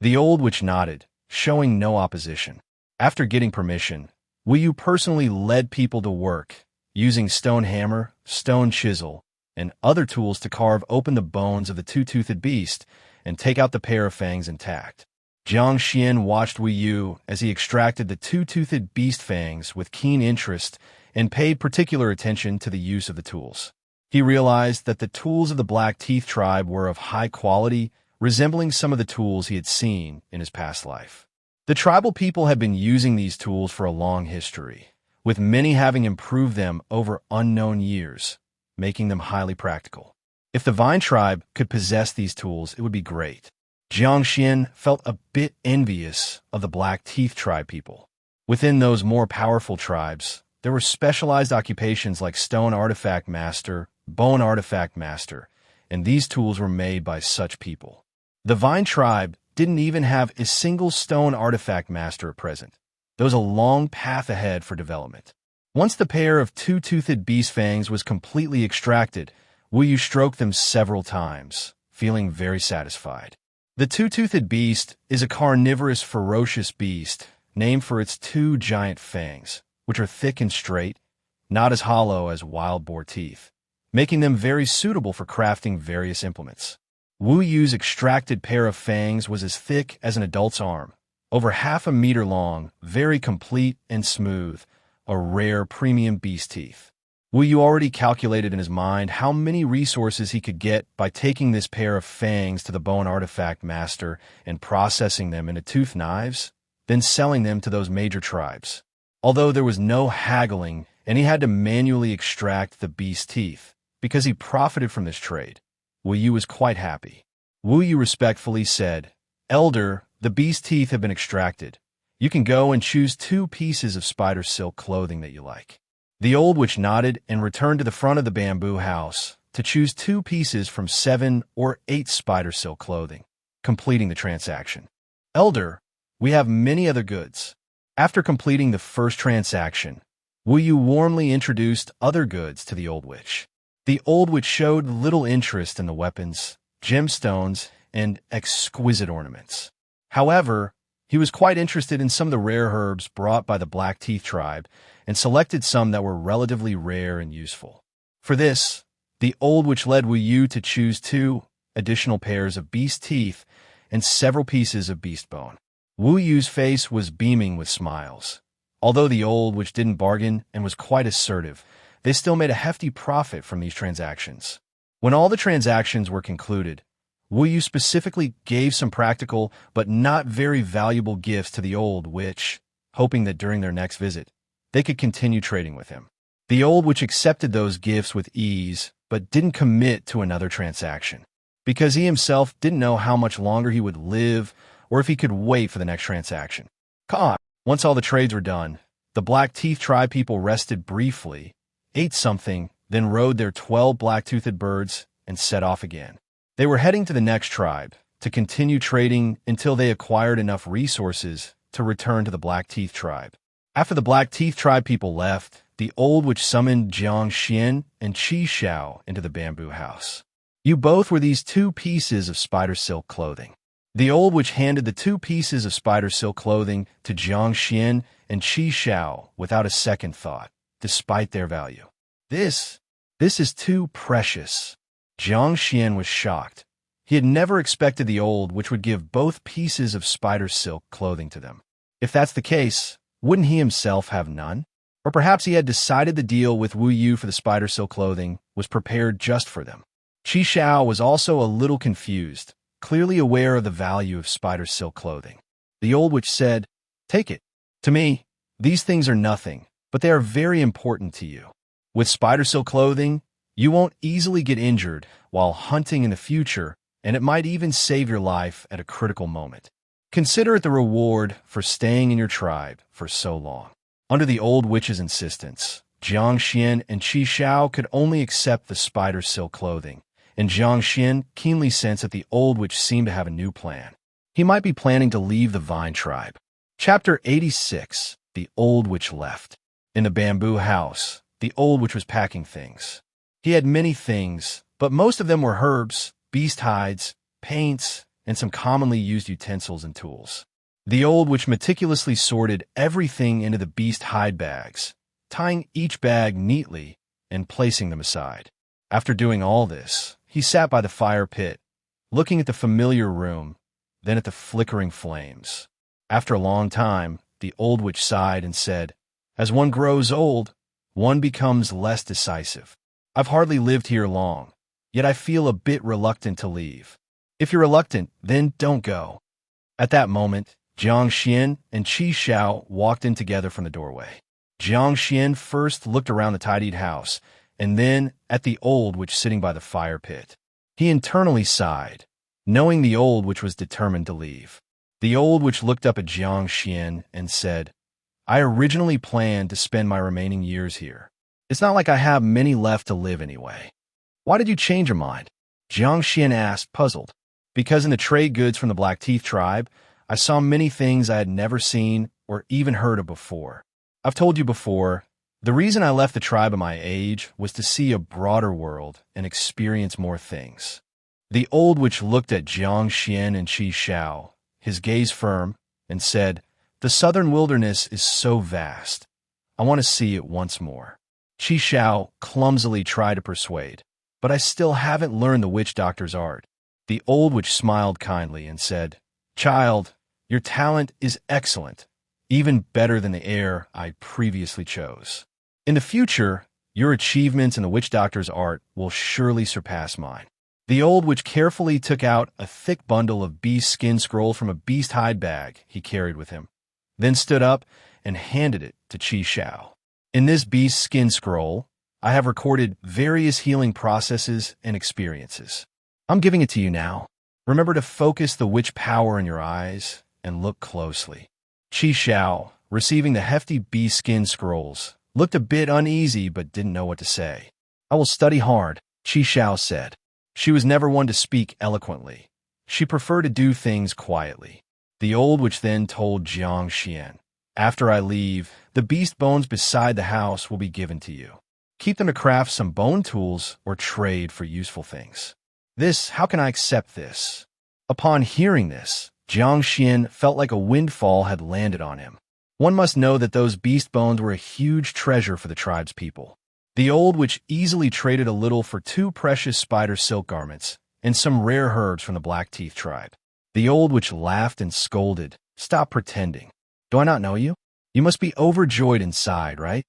A: The old witch nodded, showing no opposition. After getting permission, Wu Yu personally led people to work, using stone hammer, stone chisel, and other tools to carve open the bones of the two-toothed beast and take out the pair of fangs intact. Jiang Xuan watched Wu Yu as he extracted the two-toothed beast fangs with keen interest and paid particular attention to the use of the tools. He realized that the tools of the Black Teeth tribe were of high quality, resembling some of the tools he had seen in his past life. The tribal people had been using these tools for a long history, with many having improved them over unknown years, making them highly practical. If the Vine tribe could possess these tools, it would be great. Jiang Xuan felt a bit envious of the Black Teeth tribe people. Within those more powerful tribes, there were specialized occupations like stone artifact master, bone artifact master, and these tools were made by such people. The Vine tribe didn't even have a single stone artifact master at present. There was a long path ahead for development. Once the pair of two-toothed beast fangs was completely extracted, Wu Yu stroked them several times, feeling very satisfied. The two-toothed beast is a carnivorous, ferocious beast, named for its two giant fangs, which are thick and straight, not as hollow as wild boar teeth, making them very suitable for crafting various implements. Wu Yu's extracted pair of fangs was as thick as an adult's arm, over half a meter long, very complete and smooth, a rare premium beast teeth. Wu Yu already calculated in his mind how many resources he could get by taking this pair of fangs to the bone artifact master and processing them into tooth knives, then selling them to those major tribes. Although there was no haggling and he had to manually extract the beast teeth, because he profited from this trade, Wu Yu was quite happy. Wu Yu respectfully said, "Elder, the beast teeth have been extracted. You can go and choose 2 pieces of spider silk clothing that you like." The old witch nodded and returned to the front of the bamboo house to choose 2 pieces from 7 or 8 spider silk clothing, completing the transaction. "Elder, we have many other goods." After completing the first transaction, Wu Yu warmly introduced other goods to the old witch. The old witch showed little interest in the weapons, gemstones, and exquisite ornaments. However, he was quite interested in some of the rare herbs brought by the Black Teeth tribe and selected some that were relatively rare and useful. For this, the old witch led Wu Yu to choose 2 additional pairs of beast teeth and several pieces of beast bone. Wu Yu's face was beaming with smiles. Although the old witch didn't bargain and was quite assertive, they still made a hefty profit from these transactions. When all the transactions were concluded, Wu Yu specifically gave some practical but not very valuable gifts to the old witch, hoping that during their next visit, they could continue trading with him. The old witch accepted those gifts with ease, but didn't commit to another transaction, because he himself didn't know how much longer he would live or if he could wait for the next transaction. Once all the trades were done, the Black Teeth tribe people rested briefly, ate something, then rode their 12 black-toothed birds and set off again. They were heading to the next tribe to continue trading until they acquired enough resources to return to the Black Teeth tribe. After the Black Teeth tribe people left, the old witch summoned Jiang Xuan and Qi Xiao into the bamboo house. "You both were these 2 pieces of spider silk clothing." The old witch handed the 2 pieces of spider silk clothing to Jiang Xuan and Qi Xiao without a second thought, despite their value. This is too precious." Jiang Xuan was shocked. He had never expected the old witch would give both pieces of spider silk clothing to them. If that's the case, wouldn't he himself have none? Or perhaps he had decided the deal with Wu Yu for the spider silk clothing was prepared just for them. Qi Xiao was also a little confused, clearly aware of the value of spider silk clothing. The old witch said, "Take it. To me, these things are nothing, but they are very important to you. With spider silk clothing, you won't easily get injured while hunting in the future, and it might even save your life at a critical moment. Consider it the reward for staying in your tribe for so long." Under the old witch's insistence, Jiang Xuan and Qi Xiao could only accept the spider silk clothing, and Jiang Xuan keenly sensed that the old witch seemed to have a new plan. He might be planning to leave the Vine tribe. Chapter 86. The old witch left. In the bamboo house, the old witch was packing things. He had many things, but most of them were herbs, beast hides, paints, and some commonly used utensils and tools. The old witch meticulously sorted everything into the beast hide bags, tying each bag neatly and placing them aside. After doing all this, he sat by the fire pit, looking at the familiar room, then at the flickering flames. After a long time, the old witch sighed and said, "As one grows old, one becomes less decisive. I've hardly lived here long, yet I feel a bit reluctant to leave. If you're reluctant, then don't go." At that moment, Jiang Xuan and Qi Xiao walked in together from the doorway. Jiang Xuan first looked around the tidied house, and then at the old witch sitting by the fire pit. He internally sighed, knowing the old witch was determined to leave. The old witch looked up at Jiang Xuan and said, "I originally planned to spend my remaining years here. It's not like I have many left to live anyway." "Why did you change your mind?" Jiang Xuan asked, puzzled. "Because in the trade goods from the Black Teeth tribe, I saw many things I had never seen or even heard of before. I've told you before, the reason I left the tribe at my age was to see a broader world and experience more things." The old witch looked at Jiang Xuan and Qi Xiao, his gaze firm, and said, "The southern wilderness is so vast. I want to see it once more." Qi Xiao clumsily tried to persuade, "But I still haven't learned the witch doctor's art." The old witch smiled kindly and said, "Child, your talent is excellent, even better than the heir I previously chose. In the future, your achievements in the witch doctor's art will surely surpass mine." The old witch carefully took out a thick bundle of beast skin scrolls from a beast hide bag he carried with him, then stood up and handed it to Qi Xiao. "In this beast skin scroll, I have recorded various healing processes and experiences. I'm giving it to you now. Remember to focus the witch power in your eyes and look closely." Qi Xiao, receiving the hefty beast skin scrolls, looked a bit uneasy but didn't know what to say. "I will study hard," Qi Xiao said. She was never one to speak eloquently. She preferred to do things quietly. The old witch then told Jiang Xuan, "After I leave, the beast bones beside the house will be given to you. Keep them to craft some bone tools or trade for useful things." How can I accept this?" Upon hearing this, Jiang Xuan felt like a windfall had landed on him. One must know that those beast bones were a huge treasure for the tribe's people. The old witch easily traded a little for 2 precious spider silk garments and some rare herbs from the Black Teeth tribe. The old witch laughed and scolded, "Stop pretending. Do I not know you? You must be overjoyed inside, right?"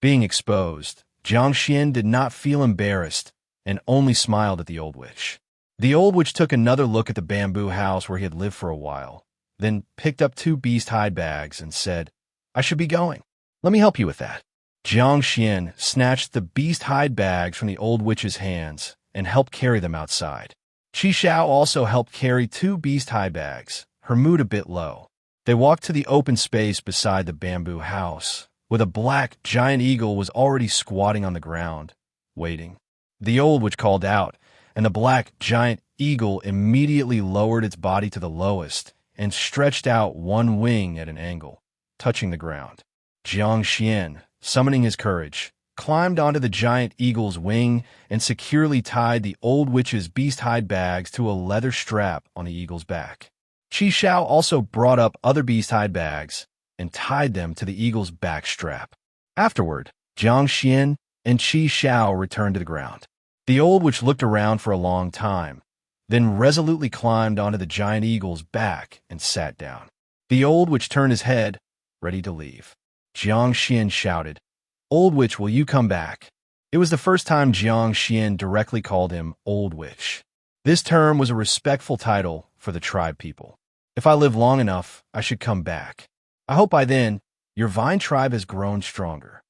A: Being exposed, Jiang Xuan did not feel embarrassed and only smiled at the old witch. The old witch took another look at the bamboo house where he had lived for a while, then picked up 2 beast hide bags and said, "I should be going. Let me help you with that." Jiang Xuan snatched the beast hide bags from the old witch's hands and helped carry them outside. Qi Xiao also helped carry 2 beast hide bags, her mood a bit low. They walked to the open space beside the bamboo house, where the black giant eagle was already squatting on the ground, waiting. The old witch called out, and the black giant eagle immediately lowered its body to the lowest and stretched out one wing at an angle, touching the ground. Jiang Xuan, summoning his courage, climbed onto the giant eagle's wing and securely tied the old witch's beast hide bags to a leather strap on the eagle's back. Qi Xiao also brought up other beast hide bags and tied them to the eagle's back strap. Afterward, Jiang Xuan and Qi Xiao returned to the ground. The old witch looked around for a long time, then resolutely climbed onto the giant eagle's back and sat down. The old witch turned his head, ready to leave. Jiang Xuan shouted, "Old witch, will you come back?" It was the first time Jiang Xuan directly called him Old Witch. This term was a respectful title for the tribe people. "If I live long enough, I should come back. I hope by then, your vine tribe has grown stronger."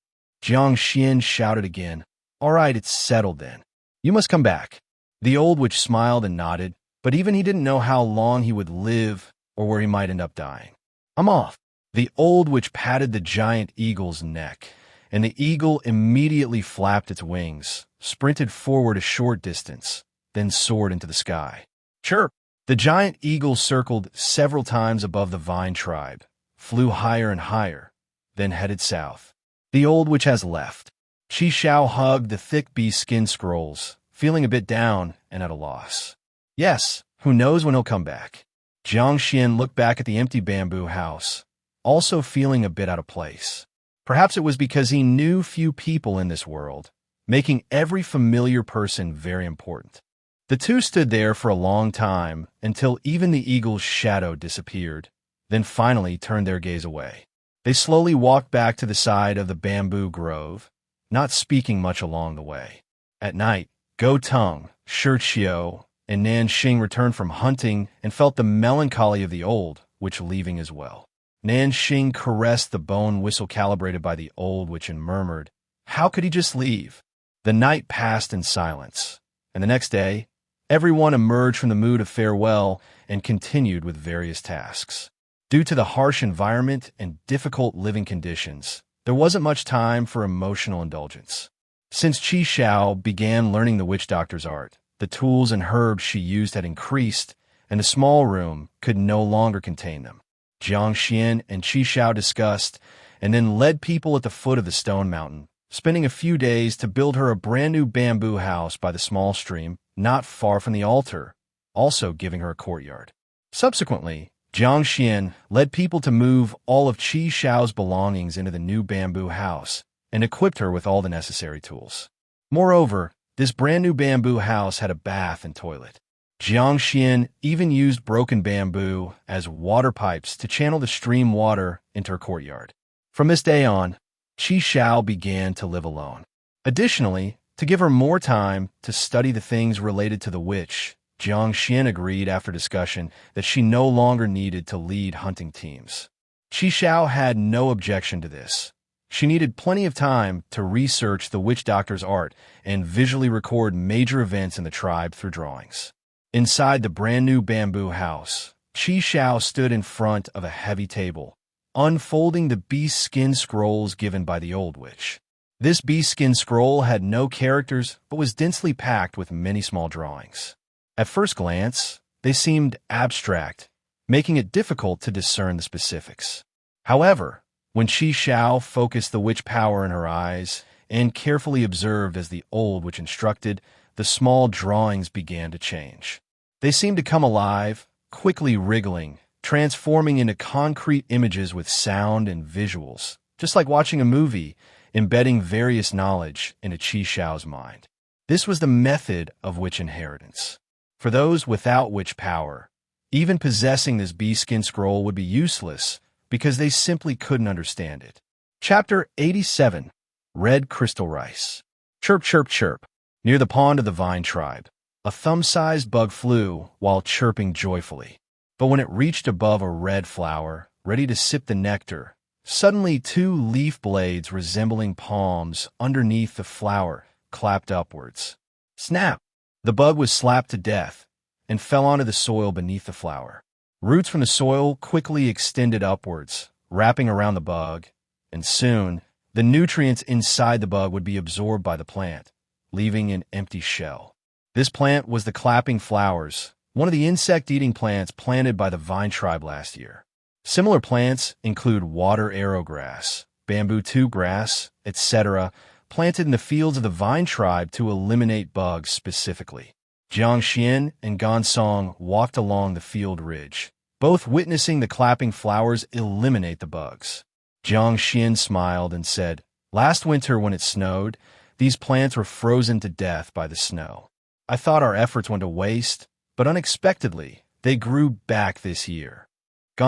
A: Jiang Xuan shouted again, "All right, it's settled then. You must come back." The old witch smiled and nodded, but even he didn't know how long he would live or where he might end up dying. "I'm off." The old witch patted the giant eagle's neck, and the eagle immediately flapped its wings, sprinted forward a short distance, then soared into the sky. Chirp! The giant eagle circled several times above the vine tribe, flew higher and higher, then headed south. The old witch has left. Qi Xiao hugged the thick beast skin scrolls, feeling a bit down and at a loss. Yes, who knows when he'll come back. Jiang Xuan looked back at the empty bamboo house, also feeling a bit out of place. Perhaps it was because he knew few people in this world, making every familiar person very important. The two stood there for a long time until even the eagle's shadow disappeared, then finally turned their gaze away. They slowly walked back to the side of the bamboo grove, not speaking much along the way. At night, Go Tung, Shi Qiu, and Nan Xing returned from hunting and felt the melancholy of the old witch leaving as well. Nan Xing caressed the bone whistle calibrated by the old witch and murmured, "How could he just leave?" The night passed in silence, and the next day, everyone emerged from the mood of farewell and continued with various tasks. Due to the harsh environment and difficult living conditions, there wasn't much time for emotional indulgence. Since Qi Xiao began learning the witch doctor's art, the tools and herbs she used had increased, and the small room could no longer contain them. Jiang Xuan and Qi Xiao discussed, and then led people at the foot of the stone mountain, spending a few days to build her a brand new bamboo house by the small stream, not far from the altar, also giving her a courtyard. Subsequently, Jiang Xuan led people to move all of Qi Xiao's belongings into the new bamboo house and equipped her with all the necessary tools. Moreover, this brand new bamboo house had a bath and toilet. Jiang Xuan even used broken bamboo as water pipes to channel the stream water into her courtyard. From this day on, Qi Xiao began to live alone. Additionally, to give her more time to study the things related to the witch, Jiang Xuan agreed after discussion that she no longer needed to lead hunting teams. Qi Xiao had no objection to this. She needed plenty of time to research the witch doctor's art and visually record major events in the tribe through drawings. Inside the brand new bamboo house, Qi Xiao stood in front of a heavy table, unfolding the beast skin scrolls given by the old witch. This beast skin scroll had no characters but was densely packed with many small drawings. At first glance, they seemed abstract, making it difficult to discern the specifics. However, when Qi Xiao focused the witch power in her eyes and carefully observed as the old witch instructed, the small drawings began to change. They seemed to come alive, quickly wriggling, transforming into concrete images with sound and visuals, just like watching a movie, embedding various knowledge into Qi Xiao's mind. This was the method of witch inheritance. For those without witch power, even possessing this beast skin scroll would be useless because they simply couldn't understand it. Chapter 87. Red Crystal Rice. Chirp, chirp, chirp. Near the pond of the vine tribe, a thumb-sized bug flew while chirping joyfully. But when it reached above a red flower, ready to sip the nectar, suddenly two leaf blades resembling palms underneath the flower clapped upwards. Snap! The bug was slapped to death and fell onto the soil beneath the flower. Roots from the soil quickly extended upwards, wrapping around the bug, and soon the nutrients inside the bug would be absorbed by the plant, leaving an empty shell. This plant was the clapping flowers, one of the insect-eating plants planted by the vine tribe last year. Similar plants include water arrowgrass, bamboo tube-grass, etc., planted in the fields of the vine tribe to eliminate bugs specifically. Jiang Xuan and Song walked along the field ridge, both witnessing the clapping flowers eliminate the bugs. Jiang Xuan smiled and said, "Last winter when it snowed, these plants were frozen to death by the snow. I thought our efforts went to waste, but unexpectedly, they grew back this year."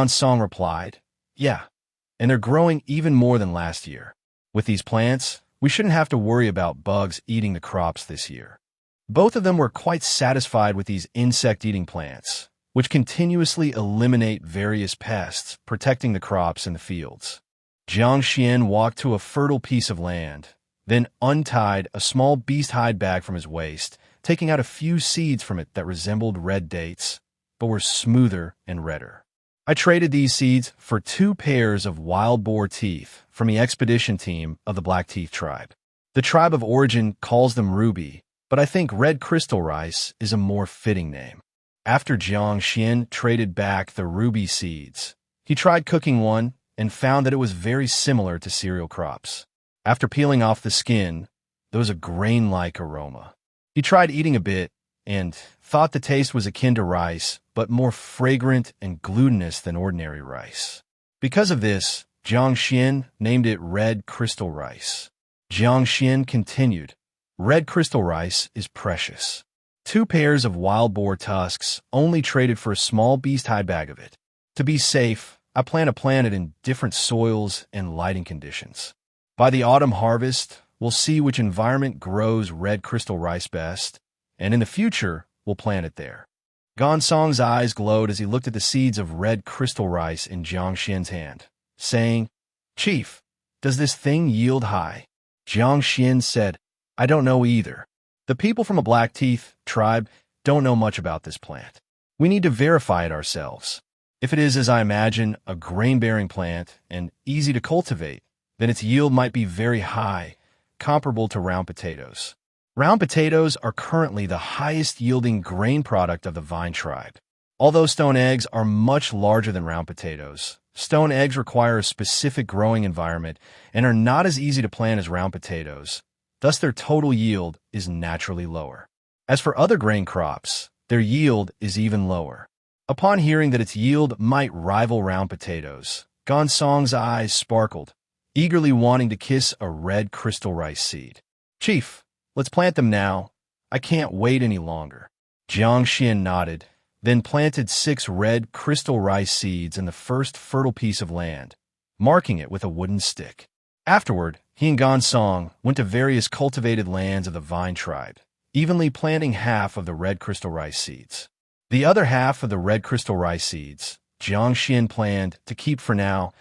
A: Song replied, "Yeah, and they're growing even more than last year. With these plants, we shouldn't have to worry about bugs eating the crops this year." Both of them were quite satisfied with these insect-eating plants, which continuously eliminate various pests, protecting the crops in the fields. Jiang Xuan walked to a fertile piece of land, then untied a small beast hide bag from his waist, taking out a few seeds from it that resembled red dates, but were smoother and redder. "I traded these seeds for 2 pairs of wild boar teeth from the expedition team of the Black-Teeth tribe. The tribe of origin calls them ruby, but I think red crystal rice is a more fitting name." After Jiang Xuan traded back the ruby seeds, he tried cooking one and found that it was very similar to cereal crops. After peeling off the skin, there was a grain-like aroma. He tried eating a bit and thought the taste was akin to rice, but more fragrant and glutinous than ordinary rice. Because of this, Jiang Xuan named it red crystal rice. Jiang Xuan continued, "Red crystal rice is precious. 2 pairs of wild boar tusks, only traded for a small beast hide bag of it. To be safe, I plan to plant it in different soils and lighting conditions. By the autumn harvest, we'll see which environment grows red crystal rice best, and in the future, we'll plant it there. Gonsong's eyes glowed as he looked at the seeds of red crystal rice in Jiang Xuan's hand, saying, "Chief, does this thing yield high?" Jiang Xuan said, "I don't know either. The people from a Black-Teeth tribe don't know much about this plant. We need to verify it ourselves. If it is, as I imagine, a grain-bearing plant and easy to cultivate, then its yield might be very high, comparable to round potatoes. Round potatoes are currently the highest-yielding grain product of the vine tribe. Although stone eggs are much larger than round potatoes, stone eggs require a specific growing environment and are not as easy to plant as round potatoes. Thus, their total yield is naturally lower. As for other grain crops, their yield is even lower." Upon hearing that its yield might rival round potatoes, Gonsong's eyes sparkled, eagerly wanting to kiss a red crystal rice seed. "Chief, let's plant them now. I can't wait any longer." Jiang Xuan nodded, then planted 6 red crystal rice seeds in the first fertile piece of land, marking it with a wooden stick. Afterward, he and Gonsong went to various cultivated lands of the vine tribe, evenly planting half of the red crystal rice seeds. The other half of the red crystal rice seeds, Jiang Xuan planned to keep for now.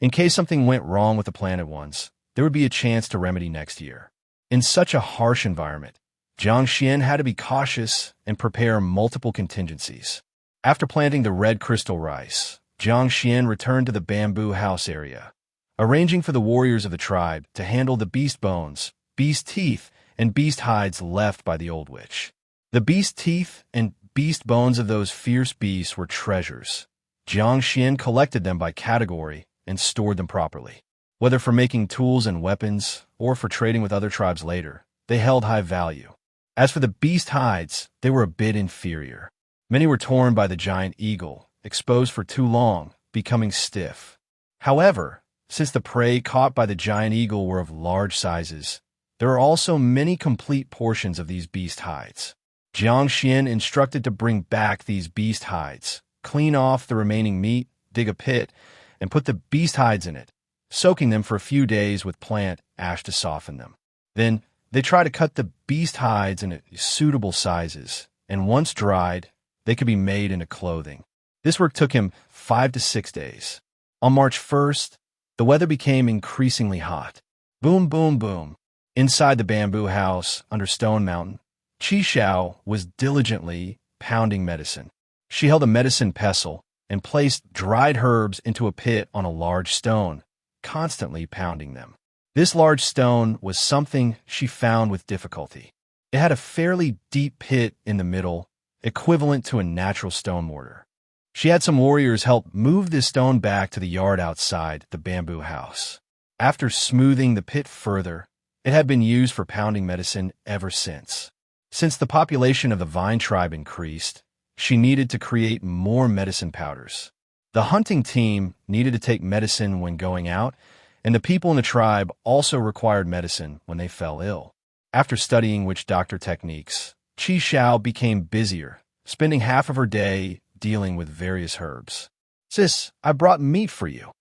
A: In case something went wrong with the planted ones, there would be a chance to remedy next year. In such a harsh environment, Jiang Xuan had to be cautious and prepare multiple contingencies. After planting the red crystal rice, Jiang Xuan returned to the bamboo house area, arranging for the warriors of the tribe to handle the beast bones, beast teeth, and beast hides left by the old witch. The beast teeth and beast bones of those fierce beasts were treasures. Jiang Xuan collected them by category and stored them properly. Whether for making tools and weapons or for trading with other tribes later, they held high value. As for the beast hides, they were a bit inferior. Many were torn by the giant eagle, exposed for too long, becoming stiff. However, since the prey caught by the giant eagle were of large sizes, there are also many complete portions of these beast hides. Jiang Xuan instructed to bring back these beast hides, clean off the remaining meat, dig a pit, and put the beast hides in it, soaking them for a few days with plant ash to soften them. Then, they try to cut the beast hides into suitable sizes, and once dried, they could be made into clothing. This work took him 5 to 6 days. On March 1st, the weather became increasingly hot. Boom, boom, boom. Inside the bamboo house under Stone Mountain, Qi Xiao was diligently pounding medicine. She held a medicine pestle and placed dried herbs into a pit on a large stone, constantly pounding them. This large stone was something she found with difficulty. It had a fairly deep pit in the middle, equivalent to a natural stone mortar. She had some warriors help move this stone back to the yard outside the bamboo house. After smoothing the pit further, it had been used for pounding medicine ever since. Since the population of the vine tribe increased, she needed to create more medicine powders. The hunting team needed to take medicine when going out, and the people in the tribe also required medicine when they fell ill. After studying witch doctor techniques, Qi Xiao became busier, spending half of her day dealing with various herbs. "Sis, I brought meat for you."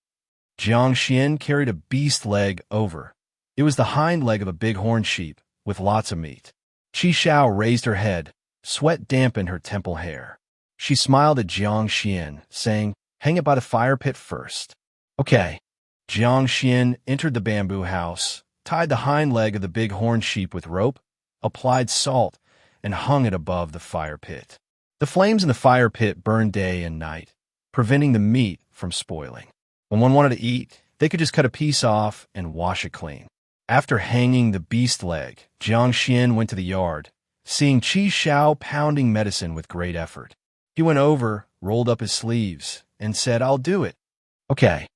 A: Jiang Xuan carried a beast leg over. It was the hind leg of a bighorn sheep, with lots of meat. Qi Xiao raised her head. Sweat dampened her temple hair. She smiled at Jiang Xuan, saying, "Hang it by the fire pit first." "Okay." Jiang Xuan entered the bamboo house, tied the hind leg of the bighorn sheep with rope, applied salt, and hung it above the fire pit. The flames in the fire pit burned day and night, preventing the meat from spoiling. When one wanted to eat, they could just cut a piece off and wash it clean. After hanging the beast leg, Jiang Xuan went to the yard, seeing Qi Xiao pounding medicine with great effort. He went over, rolled up his sleeves, and said, "I'll do it." "Okay."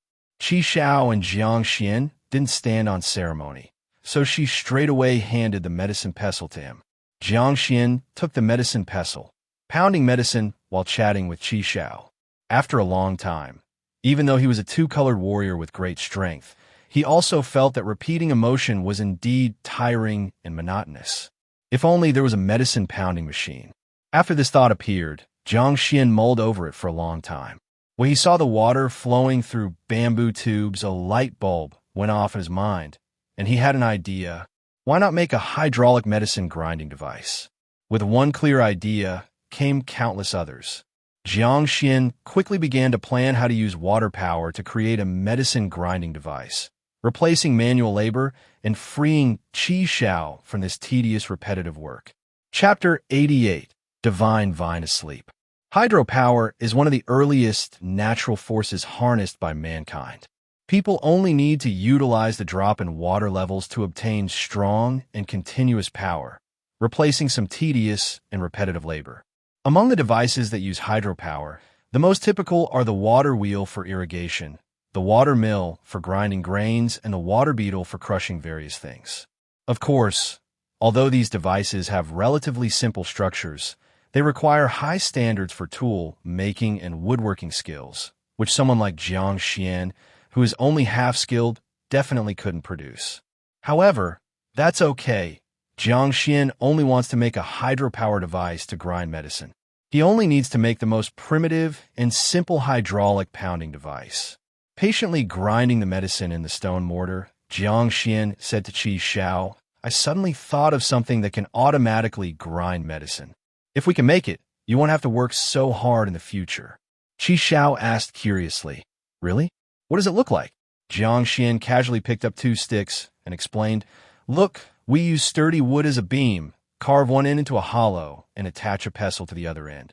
A: Qi Xiao and Jiang Xuan didn't stand on ceremony, so she straightaway handed the medicine pestle to him. Jiang Xuan took the medicine pestle, pounding medicine while chatting with Qi Xiao. After a long time, even though he was a two-colored warrior with great strength, he also felt that repeating a motion was indeed tiring and monotonous. If only there was a medicine pounding machine. After this thought appeared, Jiang Xuan mulled over it for a long time. When he saw the water flowing through bamboo tubes, a light bulb went off in his mind, and he had an idea. Why not make a hydraulic medicine grinding device? With one clear idea came countless others. Jiang Xuan quickly began to plan how to use water power to create a medicine grinding device, replacing manual labor and freeing Qi Xiao from this tedious, repetitive work. Chapter 88. Divine Vine Asleep. Hydropower is one of the earliest natural forces harnessed by mankind. People only need to utilize the drop in water levels to obtain strong and continuous power, replacing some tedious and repetitive labor. Among the devices that use hydropower, the most typical are the water wheel for irrigation, the water mill for grinding grains, and the water beetle for crushing various things. Of course, although these devices have relatively simple structures, they require high standards for tool making and woodworking skills, which someone like Jiang Xuan, who is only half-skilled, definitely couldn't produce. However, that's okay. Jiang Xuan only wants to make a hydropower device to grind medicine. He only needs to make the most primitive and simple hydraulic pounding device. Patiently grinding the medicine in the stone mortar, Jiang Xuan said to Qi Xiao, "I suddenly thought of something that can automatically grind medicine. If we can make it, you won't have to work so hard in the future." Qi Xiao asked curiously, "Really? What does it look like?" Jiang Xuan casually picked up 2 sticks and explained, "Look, we use sturdy wood as a beam, carve one end into a hollow, and attach a pestle to the other end.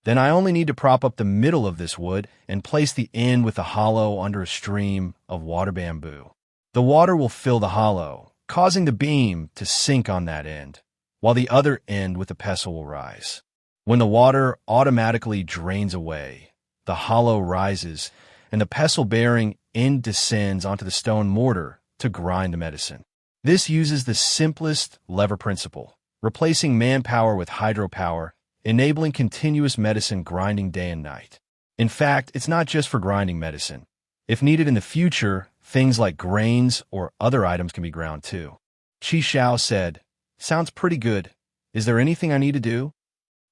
A: Then I only need to prop up the middle of this wood and place the end with the hollow under a stream of water bamboo. The water will fill the hollow, causing the beam to sink on that end, while the other end with the pestle will rise. When the water automatically drains away, the hollow rises, and the pestle-bearing end descends onto the stone mortar to grind the medicine. This uses the simplest lever principle, replacing manpower with hydropower, enabling continuous medicine grinding day and night. In fact, it's not just for grinding medicine. If needed in the future, things like grains or other items can be ground too." Qi Xiao said, "Sounds pretty good. Is there anything I need to do?"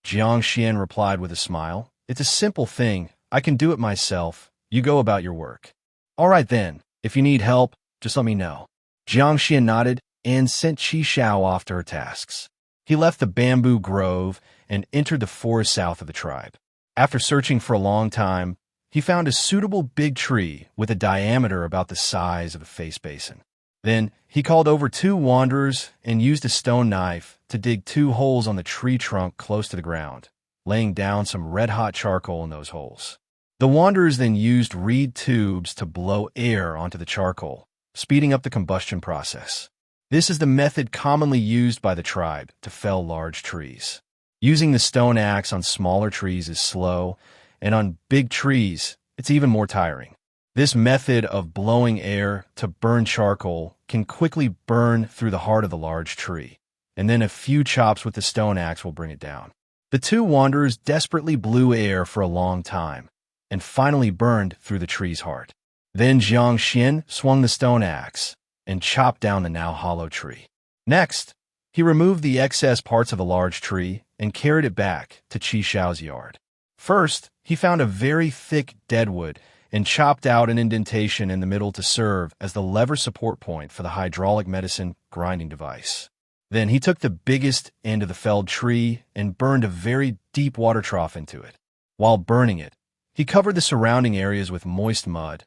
A: Jiang Xuan replied with a smile, "It's a simple thing. I can do it myself. You go about your work." "All right then. If you need help, just let me know." Jiang Xuan nodded and sent Qi Xiao off to her tasks. He left the bamboo grove and entered the forest south of the tribe. After searching for a long time, he found a suitable big tree with a diameter about the size of a face basin. Then he called over 2 wanderers and used a stone knife to dig 2 holes on the tree trunk close to the ground, laying down some red-hot charcoal in those holes. The wanderers then used reed tubes to blow air onto the charcoal, speeding up the combustion process. This is the method commonly used by the tribe to fell large trees. Using the stone axe on smaller trees is slow, and on big trees, it's even more tiring. This method of blowing air to burn charcoal can quickly burn through the heart of the large tree, and then a few chops with the stone axe will bring it down. The 2 wanderers desperately blew air for a long time, and finally burned through the tree's heart. Then Jiang Xuan swung the stone axe and chopped down the now hollow tree. Next, he removed the excess parts of the large tree and carried it back to Qi Xiao's yard. First, he found a very thick deadwood and chopped out an indentation in the middle to serve as the lever support point for the hydraulic medicine grinding device. Then he took the biggest end of the felled tree and burned a very deep water trough into it. While burning it, he covered the surrounding areas with moist mud,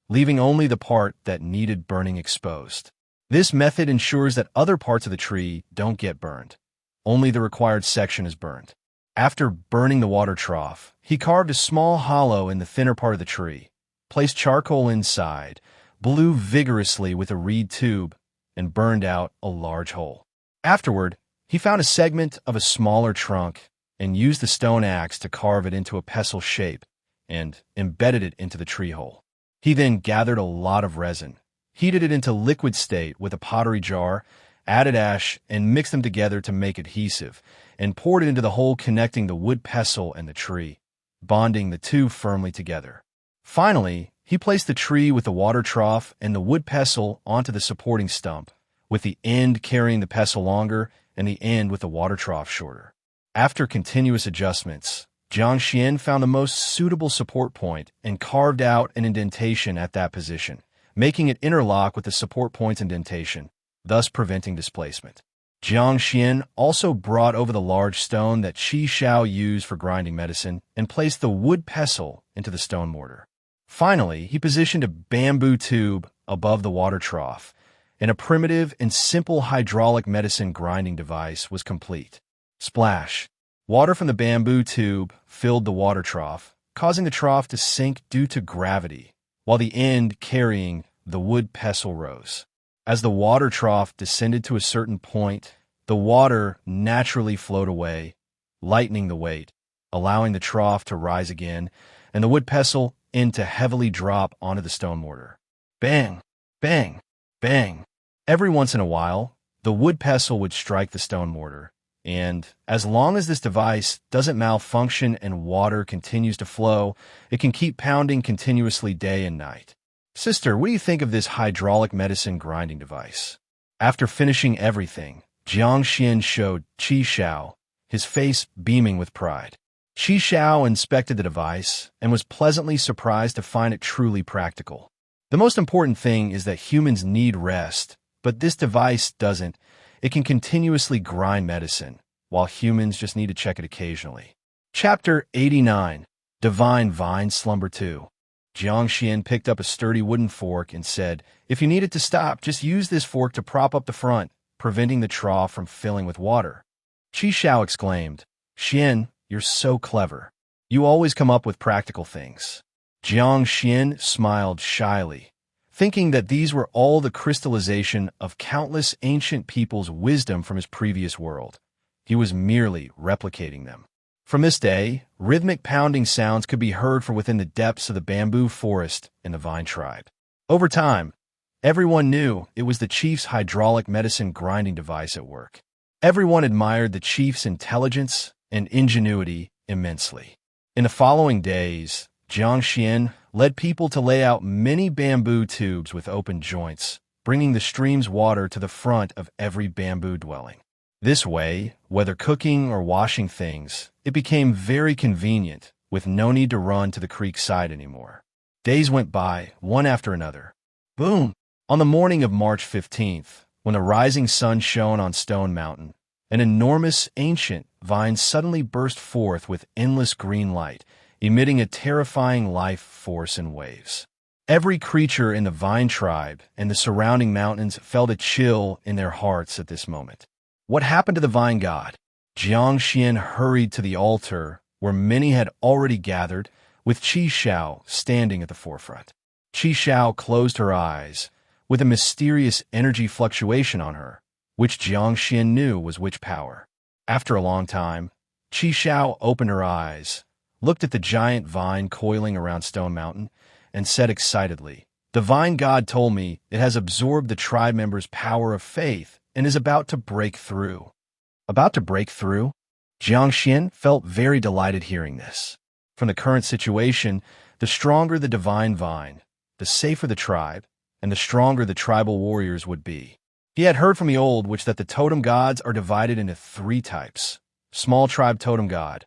A: leaving only the part that needed burning exposed. This method ensures that other parts of the tree don't get burned. Only the required section is burned. After burning the water trough, he carved a small hollow in the thinner part of the tree, placed charcoal inside, blew vigorously with a reed tube, and burned out a large hole. Afterward, he found a segment of a smaller trunk and used the stone axe to carve it into a pestle shape and embedded it into the tree hole. He then gathered a lot of resin, heated it into liquid state with a pottery jar, added ash, and mixed them together to make adhesive, and poured it into the hole connecting the wood pestle and the tree, bonding the 2 firmly together. Finally, he placed the tree with the water trough and the wood pestle onto the supporting stump, with the end carrying the pestle longer and the end with the water trough shorter. After continuous adjustments, Jiang Xuan found the most suitable support point and carved out an indentation at that position, making it interlock with the support point's indentation, thus preventing displacement. Jiang Xuan also brought over the large stone that Qi Xiao used for grinding medicine and placed the wood pestle into the stone mortar. Finally, he positioned a bamboo tube above the water trough, and a primitive and simple hydraulic medicine grinding device was complete. Splash! Water from the bamboo tube filled the water trough, causing the trough to sink due to gravity, while the end carrying the wood pestle rose. As the water trough descended to a certain point, the water naturally flowed away, lightening the weight, allowing the trough to rise again, and the wood pestle end to heavily drop onto the stone mortar. Bang! Bang! Bang! Every once in a while, the wood pestle would strike the stone mortar, and as long as this device doesn't malfunction and water continues to flow, it can keep pounding continuously day and night. Sister, what do you think of this hydraulic medicine grinding device? After finishing everything, Jiang Xuan showed Qi Xiao, his face beaming with pride. Qi Xiao inspected the device and was pleasantly surprised to find it truly practical. The most important thing is that humans need rest, but this device doesn't. It can continuously grind medicine, while humans just need to check it occasionally. Chapter 89, Divine Vine Slumber 2. Jiang Xuan picked up a sturdy wooden fork and said, "If you need it to stop, just use this fork to prop up the front, preventing the trough from filling with water." Qi Xiao exclaimed, "Xuan, you're so clever. You always come up with practical things." Jiang Xuan smiled shyly, thinking that these were all the crystallization of countless ancient people's wisdom from his previous world. He was merely replicating them. From this day, rhythmic pounding sounds could be heard from within the depths of the bamboo forest in the Vine tribe. Over time, everyone knew it was the chief's hydraulic medicine grinding device at work. Everyone admired the chief's intelligence and ingenuity immensely. In the following days, Jiang Xuan led people to lay out many bamboo tubes with open joints, bringing the stream's water to the front of every bamboo dwelling. This way, whether cooking or washing things, it became very convenient, with no need to run to the creek side anymore. Days went by, one after another. Boom! On the morning of March 15th, when the rising sun shone on Stone Mountain, an enormous ancient vine suddenly burst forth with endless green light, emitting a terrifying life force in waves. Every creature in the Vine tribe and the surrounding mountains felt a chill in their hearts at this moment. What happened to the Vine God? Jiang Xuan hurried to the altar, where many had already gathered, with Qi Xiao standing at the forefront. Qi Xiao closed her eyes, with a mysterious energy fluctuation on her, which Jiang Xuan knew was witch power. After a long time, Qi Xiao opened her eyes, looked at the giant vine coiling around Stone Mountain, and said excitedly, "The Vine God told me it has absorbed the tribe members' power of faith and is about to break through." About to break through? Jiang Xuan felt very delighted hearing this. From the current situation, the stronger the divine vine, the safer the tribe, and the stronger the tribal warriors would be. He had heard from the old which that the totem gods are divided into 3 types: small tribe totem god,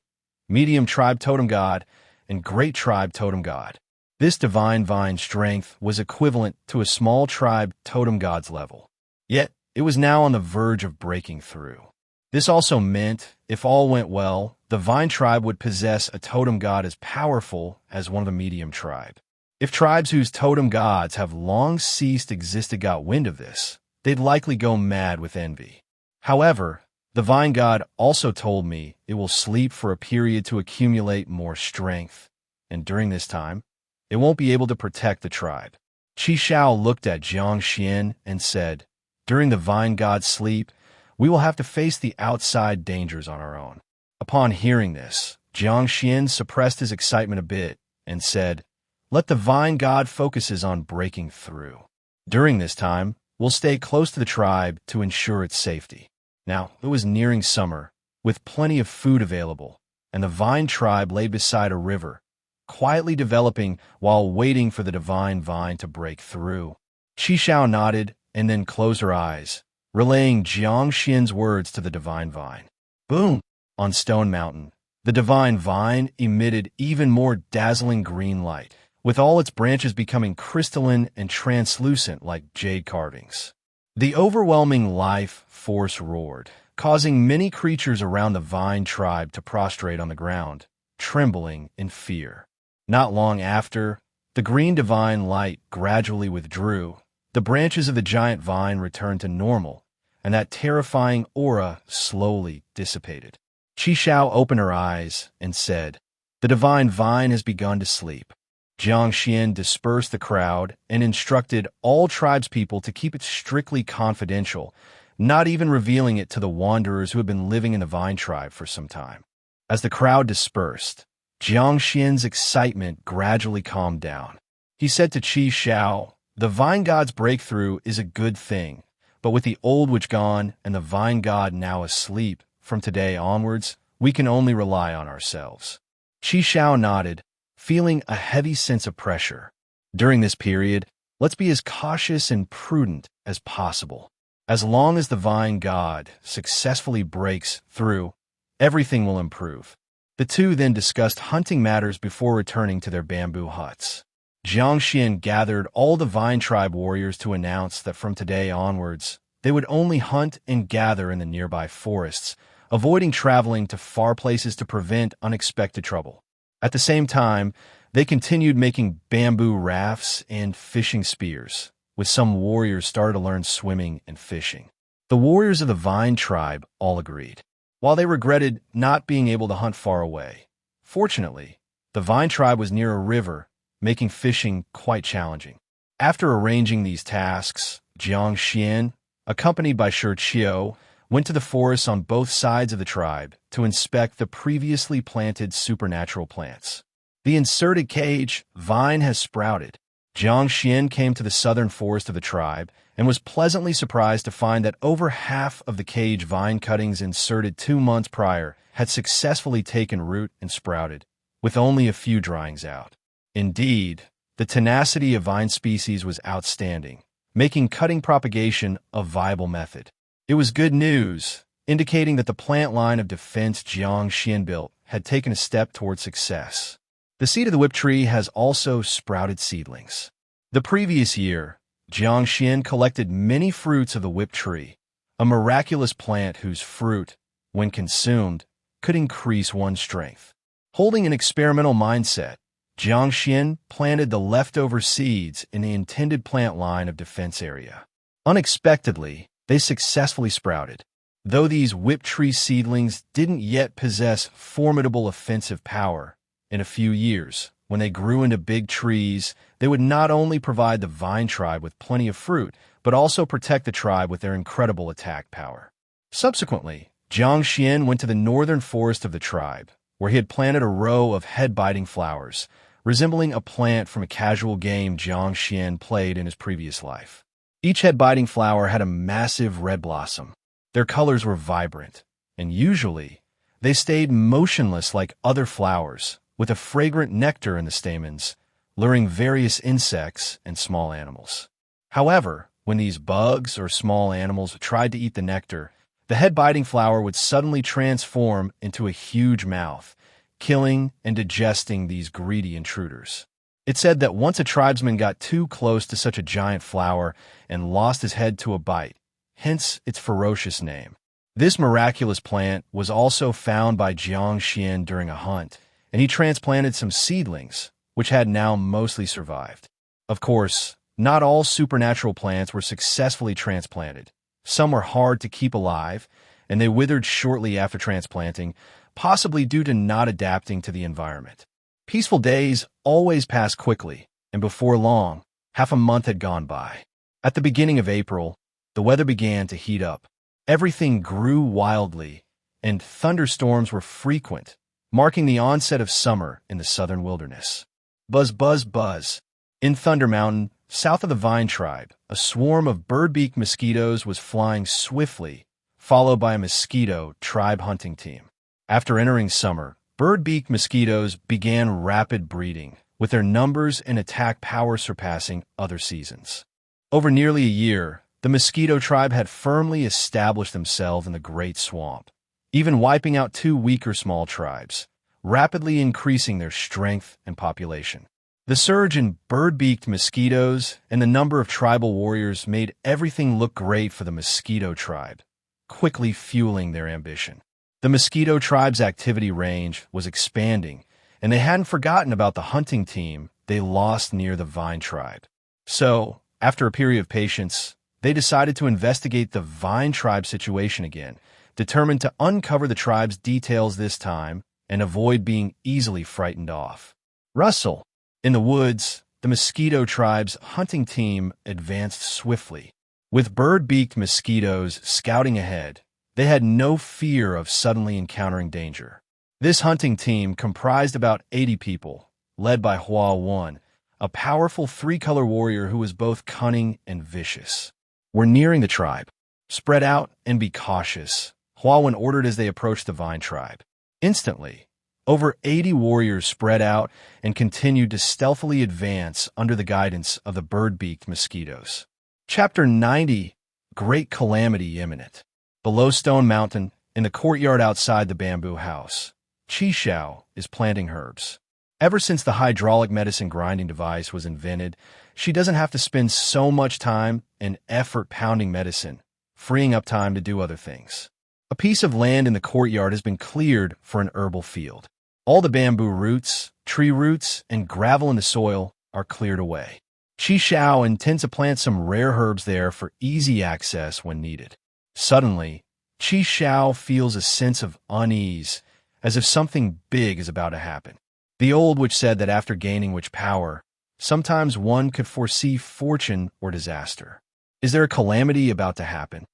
A: medium tribe totem god, and great tribe totem god. This divine vine strength was equivalent to a small tribe totem god's level. Yet, it was now on the verge of breaking through. This also meant, if all went well, the Vine tribe would possess a totem god as powerful as one of the medium tribe. If tribes whose totem gods have long ceased existed got wind of this, they'd likely go mad with envy. However, the Vine god also told me it will sleep for a period to accumulate more strength, and during this time, it won't be able to protect the tribe. Qi Xiao looked at Jiang Xuan and said, "During the Vine god's sleep, we will have to face the outside dangers on our own." Upon hearing this, Jiang Xuan suppressed his excitement a bit and said, "Let the Vine god focuses on breaking through. During this time, we'll stay close to the tribe to ensure its safety." Now, it was nearing summer, with plenty of food available, and the Vine tribe lay beside a river, quietly developing while waiting for the divine vine to break through. Qi Xiao nodded and then closed her eyes, relaying Jiang Xuan's words to the divine vine. Boom! On Stone Mountain, the divine vine emitted even more dazzling green light, with all its branches becoming crystalline and translucent like jade carvings. The overwhelming life force roared, causing many creatures around the vine tribe to prostrate on the ground, trembling in fear. Not long after, the green divine light gradually withdrew, the branches of the giant vine returned to normal, and that terrifying aura slowly dissipated. Qi Shao opened her eyes and said, "The divine vine has begun to sleep." Jiang Xuan dispersed the crowd and instructed all tribespeople to keep it strictly confidential, not even revealing it to the wanderers who had been living in the vine tribe for some time. As the crowd dispersed, Jiang Xuan's excitement gradually calmed down. He said to Qi Shao, "The vine god's breakthrough is a good thing, but with the old witch gone and the vine god now asleep, from today onwards, we can only rely on ourselves." Qi Shao nodded, feeling a heavy sense of pressure. During this period, let's be as cautious and prudent as possible. As long as the vine god successfully breaks through, everything will improve. The two then discussed hunting matters before returning to their bamboo huts. Jiang Xuan gathered all the vine tribe warriors to announce that from today onwards, they would only hunt and gather in the nearby forests, avoiding traveling to far places to prevent unexpected trouble. At the same time, they continued making bamboo rafts and fishing spears, with some warriors started to learn swimming and fishing. The warriors of the vine tribe all agreed, while they regretted not being able to hunt far away. Fortunately, the vine tribe was near a river, making fishing quite challenging. After arranging these tasks, Jiang Xuan, accompanied by Shi Qiu, went to the forests on both sides of the tribe to inspect the previously planted supernatural plants. The inserted cage vine has sprouted. Jiang Xuan came to the southern forest of the tribe and was pleasantly surprised to find that over half of the cage vine cuttings inserted 2 months prior had successfully taken root and sprouted, with only a few dryings out. Indeed, the tenacity of vine species was outstanding, making cutting propagation a viable method. It was good news, indicating that the plant line of defense Jiang Xuan built had taken a step toward success. The seed of the whip tree has also sprouted seedlings. The previous year, Jiang Xuan collected many fruits of the whip tree, a miraculous plant whose fruit, when consumed, could increase one's strength. Holding an experimental mindset, Jiang Xuan planted the leftover seeds in the intended plant line of defense area. Unexpectedly, they successfully sprouted. Though these whip tree seedlings didn't yet possess formidable offensive power, in a few years, when they grew into big trees, they would not only provide the vine tribe with plenty of fruit, but also protect the tribe with their incredible attack power. Subsequently, Jiang Xuan went to the northern forest of the tribe, where he had planted a row of head-biting flowers, resembling a plant from a casual game Jiang Xuan played in his previous life. Each head-biting flower had a massive red blossom. Their colors were vibrant, and usually, they stayed motionless like other flowers, with a fragrant nectar in the stamens, luring various insects and small animals. However, when these bugs or small animals tried to eat the nectar, the head-biting flower would suddenly transform into a huge mouth, killing and digesting these greedy intruders. It said that once a tribesman got too close to such a giant flower and lost his head to a bite, hence its ferocious name. This miraculous plant was also found by Jiang Xuan during a hunt, and he transplanted some seedlings, which had now mostly survived. Of course, not all supernatural plants were successfully transplanted. Some were hard to keep alive, and they withered shortly after transplanting, possibly due to not adapting to the environment. Peaceful days always pass quickly, and before long, half a month had gone by. At the beginning of April, the weather began to heat up. Everything grew wildly, and thunderstorms were frequent, marking the onset of summer in the southern wilderness. Buzz, buzz, buzz. In Thunder Mountain, south of the Vine Tribe, a swarm of bird-beaked mosquitoes was flying swiftly, followed by a mosquito tribe hunting team. After entering summer, bird-beaked mosquitoes began rapid breeding, with their numbers and attack power surpassing other seasons. Over nearly a year, the mosquito tribe had firmly established themselves in the Great Swamp. even wiping out two weaker small tribes, rapidly increasing their strength and population. The surge in bird-beaked mosquitoes and the number of tribal warriors made everything look great for the mosquito tribe, quickly fueling their ambition. The mosquito tribe's activity range was expanding, and they hadn't forgotten about the hunting team they lost near the vine tribe. So, after a period of patience, they decided to investigate the vine tribe situation again, determined to uncover the tribe's details this time and avoid being easily frightened off. Rustle. In the woods, the mosquito tribe's hunting team advanced swiftly. With bird-beaked mosquitoes scouting ahead, they had no fear of suddenly encountering danger. This hunting team comprised about 80 people, led by Hua Wan, a powerful three-color warrior who was both cunning and vicious. "We're nearing the tribe. Spread out and be cautious," Hua Wan ordered as they approached the vine tribe. Instantly, over 80 warriors spread out and continued to stealthily advance under the guidance of the bird-beaked mosquitoes. Chapter 90, Great Calamity Imminent. Below Stone Mountain, in the courtyard outside the bamboo house, Qi Xiao is planting herbs. Ever since the hydraulic medicine grinding device was invented, she doesn't have to spend so much time and effort pounding medicine, freeing up time to do other things. A piece of land in the courtyard has been cleared for an herbal field. All the bamboo roots, tree roots, and gravel in the soil are cleared away. Qi Xiao intends to plant some rare herbs there for easy access when needed. Suddenly, Qi Xiao feels a sense of unease, as if something big is about to happen. The old witch said that after gaining witch power, sometimes one could foresee fortune or disaster. Is there a calamity about to happen?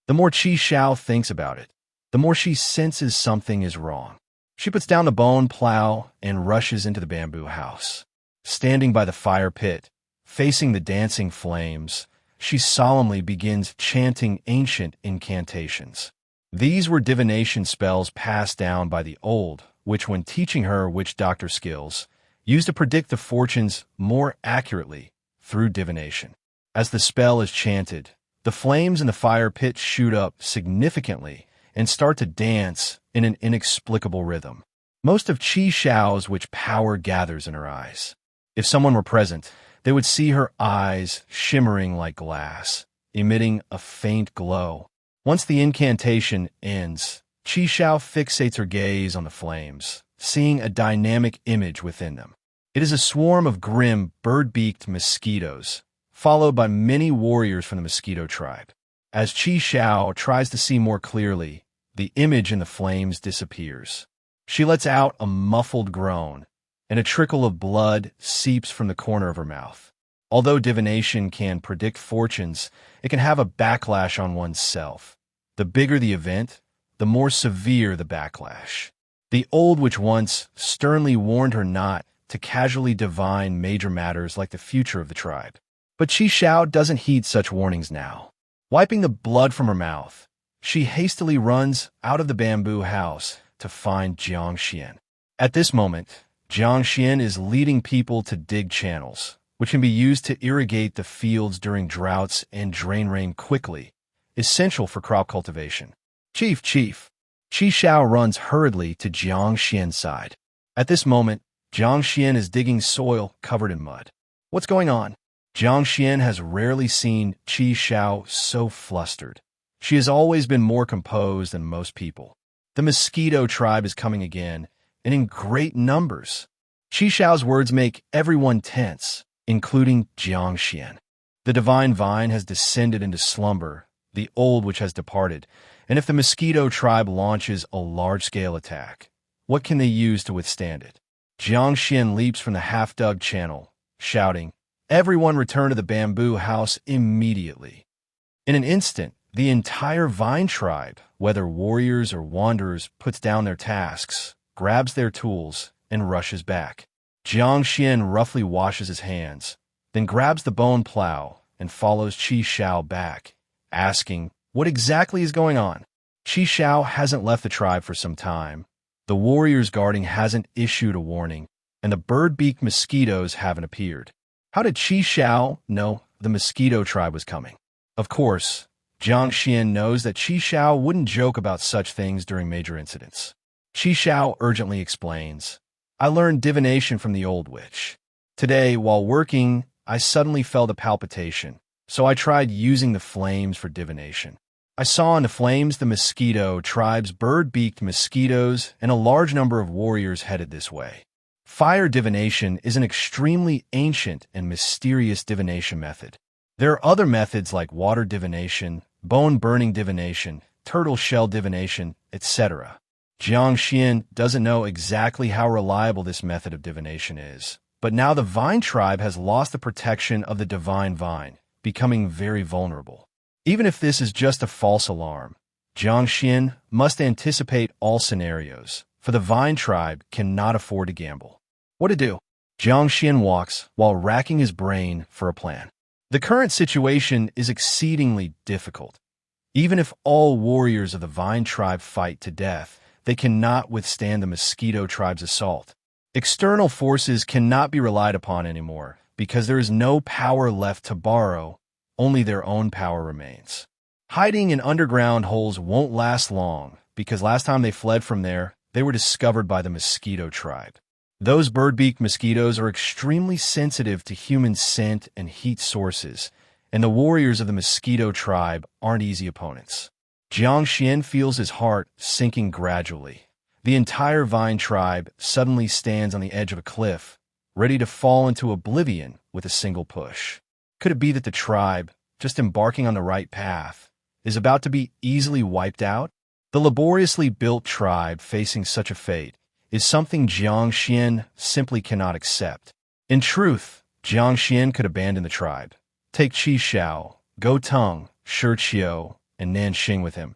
A: The more Qi Xiao thinks about it, the more she senses something is wrong. She puts down the bone plow and rushes into the bamboo house. Standing by the fire pit, facing the dancing flames, she solemnly begins chanting ancient incantations. These were divination spells passed down by the old, which when teaching her witch doctor skills, used to predict the fortunes more accurately through divination. As the spell is chanted, the flames in the fire pit shoot up significantly and start to dance in an inexplicable rhythm. Most of Qi Xiao's witch power gathers in her eyes. If someone were present, they would see her eyes shimmering like glass, emitting a faint glow. Once the incantation ends, Qi Xiao fixates her gaze on the flames, seeing a dynamic image within them. It is a swarm of grim, bird-beaked mosquitoes, followed by many warriors from the mosquito tribe. As Qi Xiao tries to see more clearly, the image in the flames disappears. She lets out a muffled groan, and a trickle of blood seeps from the corner of her mouth. Although divination can predict fortunes, it can have a backlash on oneself. The bigger the event, the more severe the backlash. The old witch once sternly warned her not to casually divine major matters like the future of the tribe. But Qi Xiao doesn't heed such warnings now. Wiping the blood from her mouth, she hastily runs out of the bamboo house to find Jiang Xuan. At this moment, Jiang Xuan is leading people to dig channels, which can be used to irrigate the fields during droughts and drain rain quickly, essential for crop cultivation. Chief, Qi Xiao runs hurriedly to Jiang Xuan's side. At this moment, Jiang Xuan is digging soil covered in mud. What's going on? Jiang Xuan has rarely seen Qi Xiao so flustered. She has always been more composed than most people. The mosquito tribe is coming again, and in great numbers. Qi Xiao's words make everyone tense, including Jiang Xuan. The divine vine has descended into slumber, the old witch has departed, and if the mosquito tribe launches a large-scale attack, what can they use to withstand it? Jiang Xuan leaps from the half-dug channel, shouting, "Everyone return to the bamboo house immediately." In an instant, the entire vine tribe, whether warriors or wanderers, puts down their tasks, grabs their tools, and rushes back. Jiang Xuan roughly washes his hands, then grabs the bone plow and follows Qi Xiao back, asking, "What exactly is going on?" Qi Xiao hasn't left the tribe for some time. The warriors guarding hasn't issued a warning, and the bird-beaked mosquitoes haven't appeared. How did Qi Xiao know the mosquito tribe was coming? Of course, Jiang Xuan knows that Qi Xiao wouldn't joke about such things during major incidents. Qi Xiao urgently explains, I learned divination from the old witch. Today, while working, I suddenly felt a palpitation, so I tried using the flames for divination. I saw in the flames the mosquito tribe's bird-beaked mosquitoes and a large number of warriors headed this way. Fire divination is an extremely ancient and mysterious divination method. There are other methods like water divination, bone-burning divination, turtle shell divination, etc. Jiang Xuan doesn't know exactly how reliable this method of divination is, but now the vine tribe has lost the protection of the divine vine, becoming very vulnerable. Even if this is just a false alarm, Jiang Xuan must anticipate all scenarios, for the vine tribe cannot afford to gamble. What to do? Jiang Xuan walks while racking his brain for a plan. The current situation is exceedingly difficult. Even if all warriors of the vine tribe fight to death, they cannot withstand the mosquito tribe's assault. External forces cannot be relied upon anymore because there is no power left to borrow, only their own power remains. Hiding in underground holes won't last long because last time they fled from there, they were discovered by the mosquito tribe. Those bird-beaked mosquitoes are extremely sensitive to human scent and heat sources, and the warriors of the mosquito tribe aren't easy opponents. Jiang Xuan feels his heart sinking gradually. The entire vine tribe suddenly stands on the edge of a cliff, ready to fall into oblivion with a single push. Could it be that the tribe, just embarking on the right path, is about to be easily wiped out? The laboriously built tribe facing such a fate is something Jiang Xuan simply cannot accept. In truth, Jiang Xuan could abandon the tribe, take Qi Xiao, Go Tung, Shi Qiu, and Nanxing with him,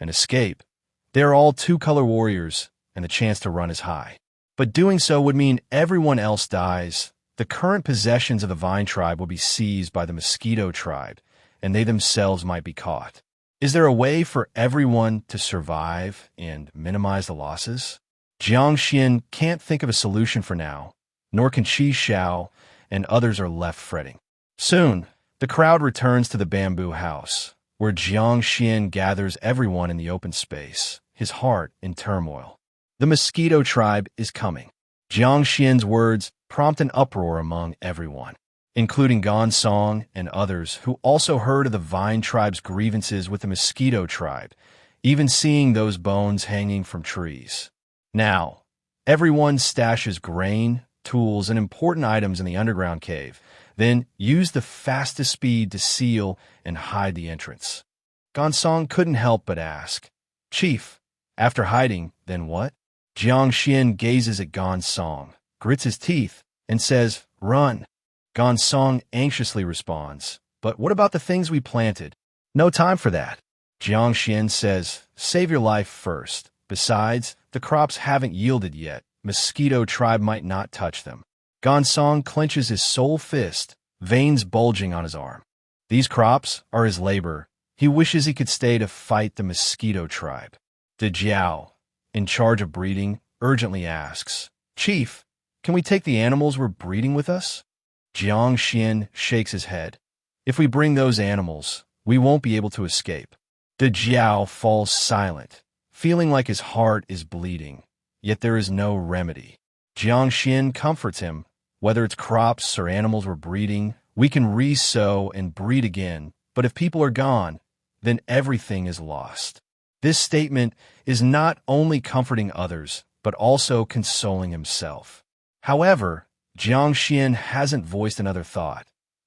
A: and escape. They are all two-color warriors, and the chance to run is high. But doing so would mean everyone else dies. The current possessions of the vine tribe will be seized by the mosquito tribe, and they themselves might be caught. Is there a way for everyone to survive and minimize the losses? Jiang Xuan can't think of a solution for now, nor can Qi Xiao, and others are left fretting. Soon, the crowd returns to the bamboo house, where Jiang Xuan gathers everyone in the open space, his heart in turmoil. The mosquito tribe is coming. Jiang Xuan's words prompt an uproar among everyone, including Song and others who also heard of the vine tribe's grievances with the mosquito tribe, even seeing those bones hanging from trees. Now, everyone stashes grain, tools, and important items in the underground cave, then use the fastest speed to seal and hide the entrance. Song couldn't help but ask, Chief, after hiding, then what? Jiang Xuan gazes at Song, grits his teeth, and says, Run. Song anxiously responds, But what about the things we planted? No time for that. Jiang Xuan says, Save your life first. Besides, the crops haven't yielded yet. Mosquito tribe might not touch them. Song clenches his sole fist, veins bulging on his arm. These crops are his labor. He wishes he could stay to fight the mosquito tribe. De Jiao, in charge of breeding, urgently asks, Chief, can we take the animals we're breeding with us? Jiang Xuan shakes his head. If we bring those animals, we won't be able to escape. De Jiao falls silent, feeling like his heart is bleeding, yet there is no remedy. Jiang Xuan comforts him. Whether it's crops or animals we're breeding, we can re-sow and breed again, but if people are gone, then everything is lost. This statement is not only comforting others, but also consoling himself. However, Jiang Xuan hasn't voiced another thought.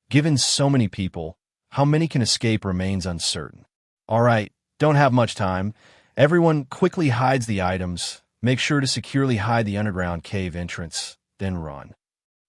A: Given so many people, how many can escape remains uncertain. All right, don't have much time. Everyone quickly hides the items. Make sure to securely hide the underground cave entrance, then run.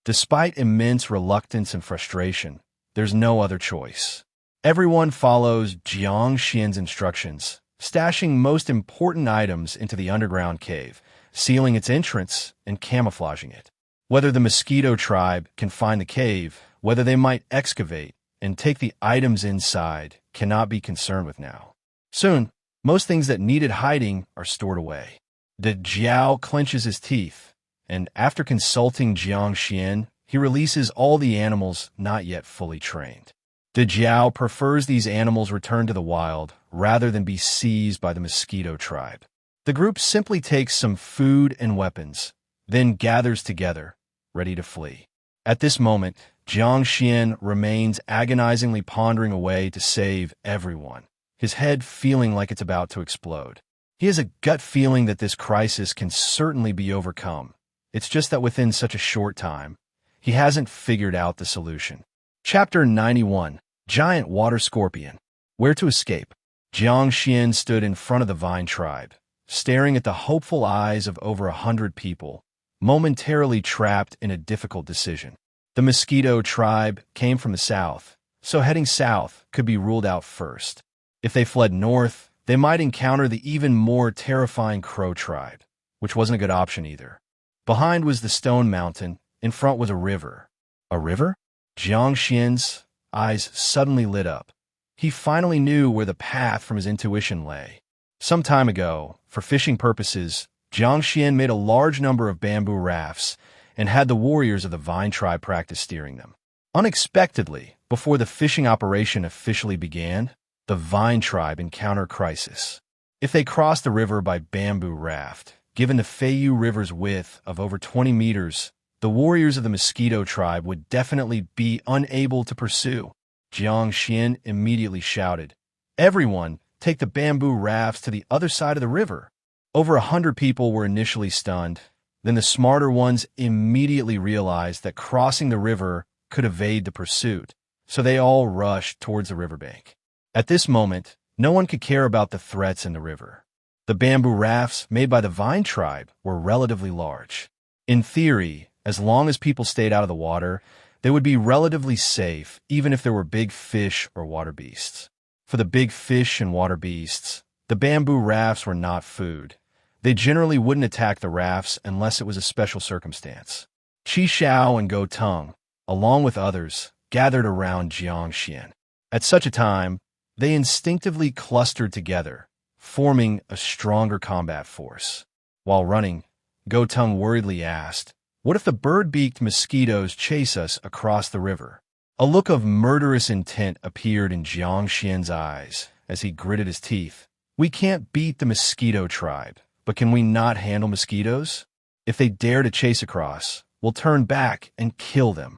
A: Despite immense reluctance and frustration, there's no other choice. Everyone follows Jiang Xuan's instructions, stashing most important items into the underground cave, sealing its entrance and camouflaging it. Whether the mosquito tribe can find the cave, whether they might excavate and take the items inside, cannot be concerned with now. Soon, most things that needed hiding are stored away. De Jiao clenches his teeth, and after consulting Jiang Xuan, he releases all the animals not yet fully trained. De Jiao prefers these animals return to the wild rather than be seized by the mosquito tribe. The group simply takes some food and weapons, then gathers together, ready to flee. At this moment, Jiang Xuan remains agonizingly pondering a way to save everyone, his head feeling like it's about to explode. He has a gut feeling that this crisis can certainly be overcome. It's just that within such a short time, he hasn't figured out the solution. Chapter 91. Giant Water Scorpion. Where to escape? Jiang Xuan stood in front of the Vine tribe, staring at the hopeful eyes of over 100 people, momentarily trapped in a difficult decision. The mosquito tribe came from the south, so heading south could be ruled out first. If they fled north, they might encounter the even more terrifying Crow tribe, which wasn't a good option either. Behind was the Stone Mountain, in front was a river. A river? Jiang Xuan's eyes suddenly lit up. He finally knew where the path from his intuition lay. Some time ago, for fishing purposes, Jiang Xuan made a large number of bamboo rafts and had the warriors of the Vine tribe practice steering them. Unexpectedly, before the fishing operation officially began, the Vine tribe encountered crisis. If they crossed the river by bamboo raft, given the Feiyu River's width of over 20 meters, the warriors of the mosquito tribe would definitely be unable to pursue. Jiang Xuan immediately shouted, "Everyone, take the bamboo rafts to the other side of the river." Over 100 people were initially stunned. Then the smarter ones immediately realized that crossing the river could evade the pursuit, so they all rushed towards the riverbank. At this moment, no one could care about the threats in the river. The bamboo rafts made by the Vine tribe were relatively large. In theory, as long as people stayed out of the water, they would be relatively safe, even if there were big fish or water beasts. For the big fish and water beasts, the bamboo rafts were not food. They generally wouldn't attack the rafts unless it was a special circumstance. Qi Xiao and Go Tung, along with others, gathered around Jiang Xuan. At such a time, they instinctively clustered together, forming a stronger combat force. While running, Go Tung worriedly asked, "What if the bird-beaked mosquitoes chase us across the river?" A look of murderous intent appeared in Jiang Xuan's eyes as he gritted his teeth. "We can't beat the mosquito tribe, but can we not handle mosquitoes? If they dare to chase across, we'll turn back and kill them."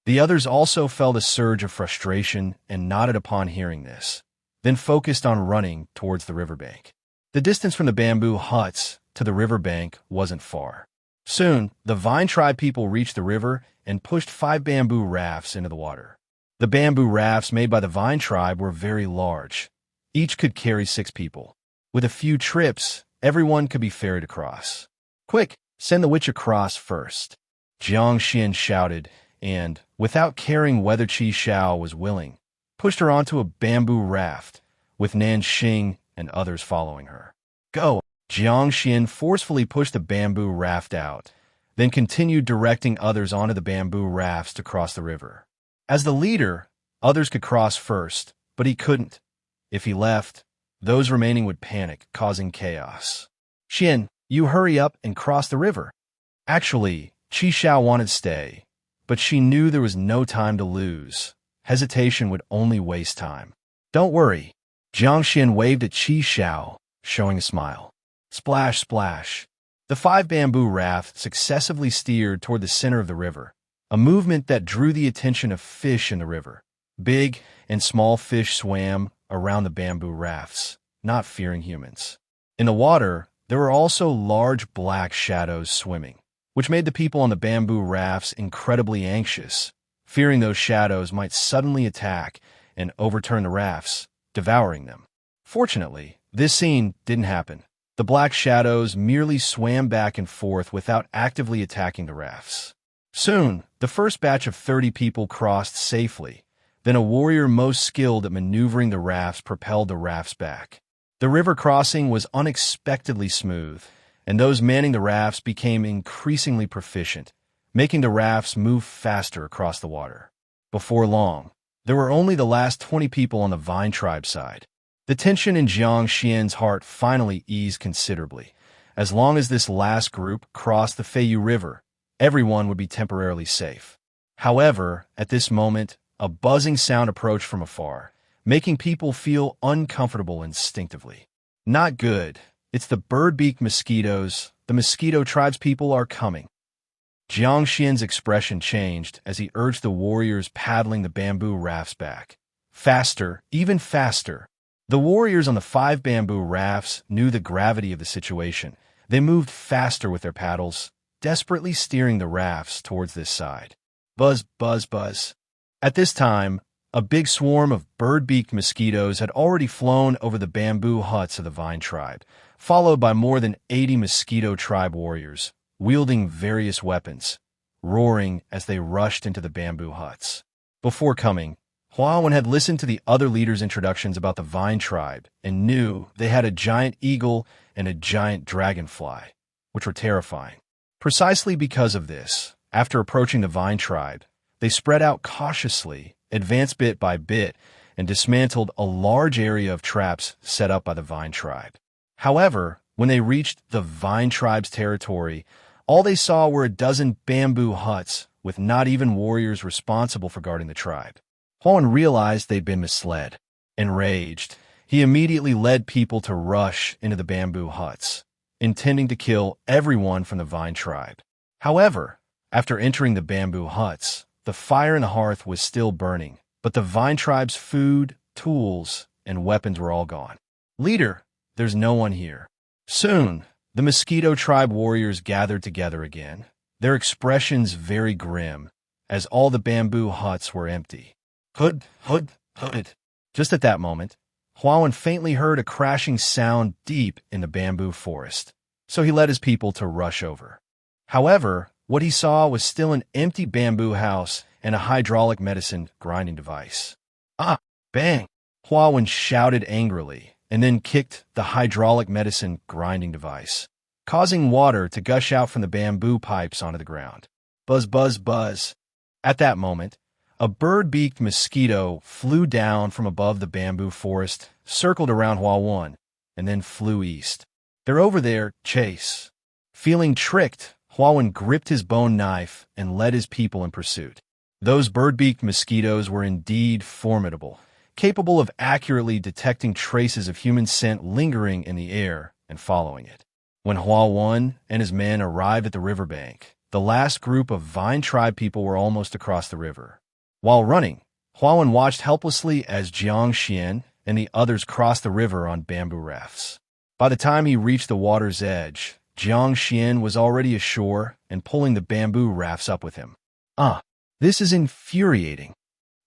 A: The others also felt a surge of frustration and nodded upon hearing this, then focused on running towards the riverbank. The distance from the bamboo huts to the riverbank wasn't far. Soon, the Vine tribe people reached the river and pushed 5 bamboo rafts into the water. The bamboo rafts made by the Vine tribe were very large. Each could carry 6 people. With a few trips, everyone could be ferried across. "Quick, send the witch across first," Jiang Xuan shouted, and, without caring whether Qi Xiao was willing, pushed her onto a bamboo raft, with Nanxing and others following her. "Go!" Jiang Xuan forcefully pushed the bamboo raft out, then continued directing others onto the bamboo rafts to cross the river. As the leader, others could cross first, but he couldn't. If he left, those remaining would panic, causing chaos. "Xuan, you hurry up and cross the river." Actually, Qi Xiao wanted to stay, but she knew there was no time to lose. Hesitation would only waste time. "Don't worry." Jiang Xuan waved at Qi Xiao, showing a smile. Splash, splash. The 5 bamboo rafts successively steered toward the center of the river, a movement that drew the attention of fish in the river. Big and small fish swam around the bamboo rafts, not fearing humans. In the water, there were also large black shadows swimming, which made the people on the bamboo rafts incredibly anxious, fearing those shadows might suddenly attack and overturn the rafts, devouring them. Fortunately, this scene didn't happen. The black shadows merely swam back and forth without actively attacking the rafts. Soon, the first batch of 30 people crossed safely. Then a warrior most skilled at maneuvering the rafts propelled the rafts back. The river crossing was unexpectedly smooth, and those manning the rafts became increasingly proficient, making the rafts move faster across the water. Before long, there were only the last 20 people on the Vine tribe side. The tension in Jiang Xuan's heart finally eased considerably. As long as this last group crossed the Feiyu River, everyone would be temporarily safe. However, at this moment, a buzzing sound approached from afar, making people feel uncomfortable instinctively. Not good. It's the bird-beaked mosquitoes. The mosquito tribespeople are coming. Jiang Xuan's expression changed as he urged the warriors paddling the bamboo rafts back. Faster, even faster. The warriors on the 5 bamboo rafts knew the gravity of the situation. They moved faster with their paddles, desperately steering the rafts towards this side. Buzz, buzz, buzz. At this time, a big swarm of bird-beaked mosquitoes had already flown over the bamboo huts of the Vine tribe, followed by more than 80 mosquito tribe warriors, wielding various weapons, roaring as they rushed into the bamboo huts. Before coming, Huan had listened to the other leaders' introductions about the Vine tribe and knew they had a giant eagle and a giant dragonfly, which were terrifying. Precisely because of this, after approaching the Vine tribe, they spread out cautiously, advanced bit by bit, and dismantled a large area of traps set up by the Vine tribe. However, when they reached the Vine tribe's territory, all they saw were a dozen bamboo huts with not even warriors responsible for guarding the tribe. Huan realized they'd been misled. Enraged, he immediately led people to rush into the bamboo huts, intending to kill everyone from the Vine tribe. However, after entering the bamboo huts, the fire in the hearth was still burning, but the Vine tribe's food, tools, and weapons were all gone. Leader, there's no one here. Soon, the mosquito tribe warriors gathered together again, their expressions very grim, as all the bamboo huts were empty. Hood, hood, hood. Just at that moment, Huan faintly heard a crashing sound deep in the bamboo forest, so he led his people to rush over. However, what he saw was still an empty bamboo house and a hydraulic medicine grinding device. Ah, bang! Huan shouted angrily and then kicked the hydraulic medicine grinding device, causing water to gush out from the bamboo pipes onto the ground. Buzz, buzz, buzz. At that moment, a bird-beaked mosquito flew down from above the bamboo forest, circled around Huan, and then flew east. They're over there, chase. Feeling tricked, Huan gripped his bone knife and led his people in pursuit. Those bird-beaked mosquitoes were indeed formidable, capable of accurately detecting traces of human scent lingering in the air and following it. When Huan and his men arrived at the riverbank, the last group of Vine tribe people were almost across the river. While running, Huan watched helplessly as Jiang Xuan and the others crossed the river on bamboo rafts. By the time he reached the water's edge, Jiang Xuan was already ashore and pulling the bamboo rafts up with him. This is infuriating.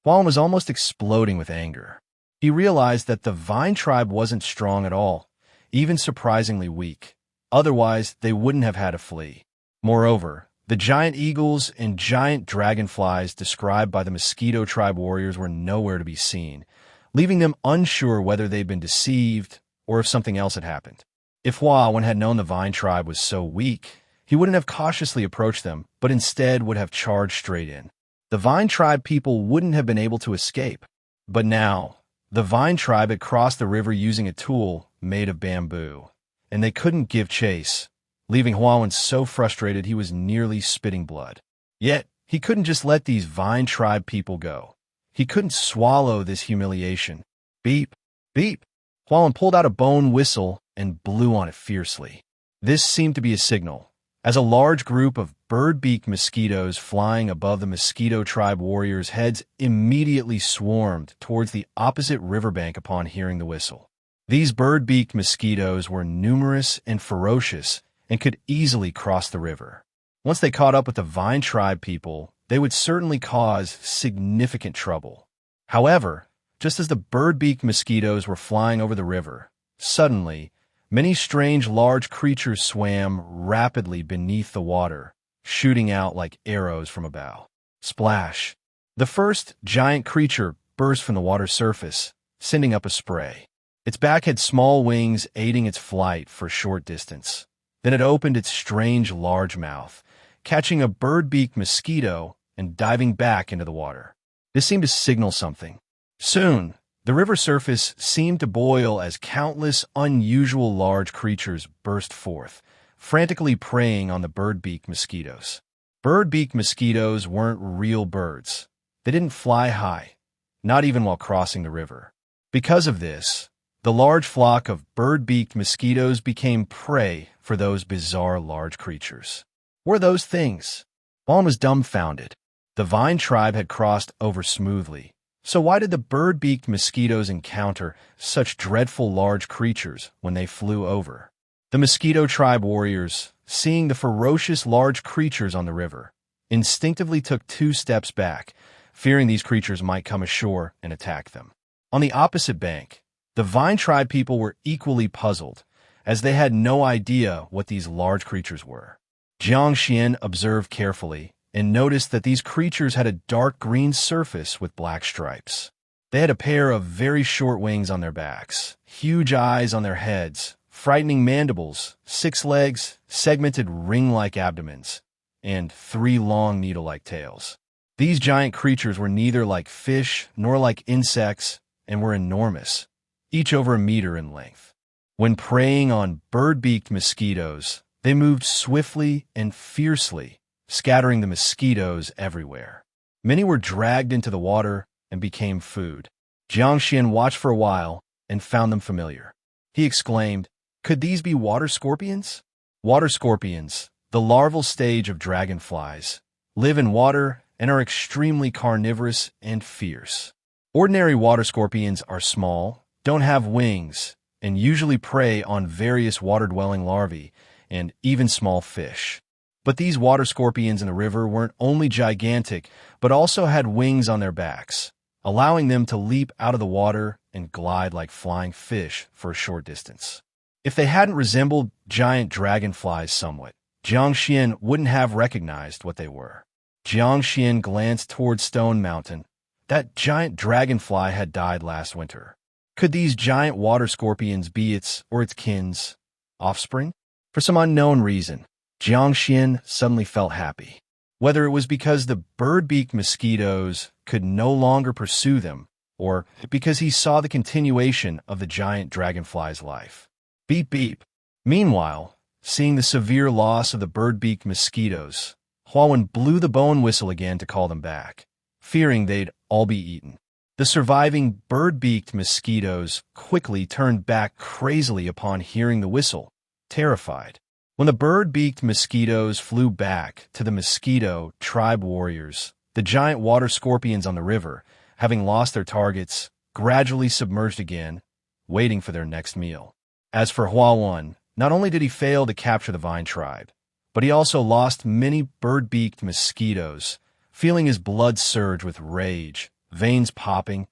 A: Huan was almost exploding with anger. He realized that the Vine tribe wasn't strong at all, even surprisingly weak. Otherwise, they wouldn't have had to flee. Moreover, the giant eagles and giant dragonflies described by the mosquito tribe warriors were nowhere to be seen, leaving them unsure whether they'd been deceived or if something else had happened. If Huan had known the Vine tribe was so weak, he wouldn't have cautiously approached them, but instead would have charged straight in. The Vine tribe people wouldn't have been able to escape. But now, the Vine tribe had crossed the river using a tool made of bamboo, and they couldn't give chase, leaving Huan so frustrated he was nearly spitting blood. Yet, he couldn't just let these Vine tribe people go. He couldn't swallow this humiliation. Beep, beep. Huan pulled out a bone whistle and blew on it fiercely. This seemed to be a signal, as a large group of bird-beaked mosquitoes flying above the mosquito tribe warriors' heads immediately swarmed towards the opposite riverbank upon hearing the whistle. These bird-beaked mosquitoes were numerous and ferocious and could easily cross the river. Once they caught up with the Vine tribe people, they would certainly cause significant trouble. However, just as the bird-beaked mosquitoes were flying over the river, suddenly, many strange large creatures swam rapidly beneath the water, shooting out like arrows from a bow. Splash! The first giant creature burst from the water's surface, sending up a spray. Its back had small wings aiding its flight for a short distance. Then it opened its strange large mouth, catching a bird-beaked mosquito and diving back into the water. This seemed to signal something. Soon, the river surface seemed to boil as countless unusual large creatures burst forth, frantically preying on the bird-beaked mosquitoes. Bird-beaked mosquitoes weren't real birds. They didn't fly high, not even while crossing the river. Because of this, the large flock of bird-beaked mosquitoes became prey for those bizarre large creatures. What were those things? Juan was dumbfounded. The vine tribe had crossed over smoothly. So why did the bird-beaked mosquitoes encounter such dreadful large creatures when they flew over? The mosquito tribe warriors, seeing the ferocious large creatures on the river, instinctively took 2 steps back, fearing these creatures might come ashore and attack them. On the opposite bank, the vine tribe people were equally puzzled, as they had no idea what these large creatures were. Jiang Xuan observed carefully and noticed that these creatures had a dark green surface with black stripes. They had a pair of very short wings on their backs, huge eyes on their heads, frightening mandibles, 6 legs, segmented ring-like abdomens, and 3 long needle-like tails. These giant creatures were neither like fish nor like insects and were enormous, each over a meter in length. When preying on bird-beaked mosquitoes, they moved swiftly and fiercely, scattering the mosquitoes everywhere. Many were dragged into the water and became food. Jiang Xuan watched for a while and found them familiar. He exclaimed, "Could these be water scorpions?" Water scorpions, the larval stage of dragonflies, live in water and are extremely carnivorous and fierce. Ordinary water scorpions are small, don't have wings, and usually prey on various water-dwelling larvae and even small fish. But these water scorpions in the river weren't only gigantic, but also had wings on their backs, allowing them to leap out of the water and glide like flying fish for a short distance. If they hadn't resembled giant dragonflies somewhat, Jiang Xuan wouldn't have recognized what they were. Jiang Xuan glanced toward Stone Mountain. That giant dragonfly had died last winter. Could these giant water scorpions be its or its kin's offspring? For some unknown reason, Jiang Xuan suddenly felt happy. Whether it was because the bird-beaked mosquitoes could no longer pursue them, or because he saw the continuation of the giant dragonfly's life. Beep beep. Meanwhile, seeing the severe loss of the bird-beaked mosquitoes, Huan blew the bone whistle again to call them back, fearing they'd all be eaten. The surviving bird-beaked mosquitoes quickly turned back crazily upon hearing the whistle, terrified. When the bird-beaked mosquitoes flew back to the mosquito tribe warriors, the giant water scorpions on the river, having lost their targets, gradually submerged again, waiting for their next meal. As for Huan, not only did he fail to capture the vine tribe, but he also lost many bird-beaked mosquitoes, feeling his blood surge with rage, veins popping,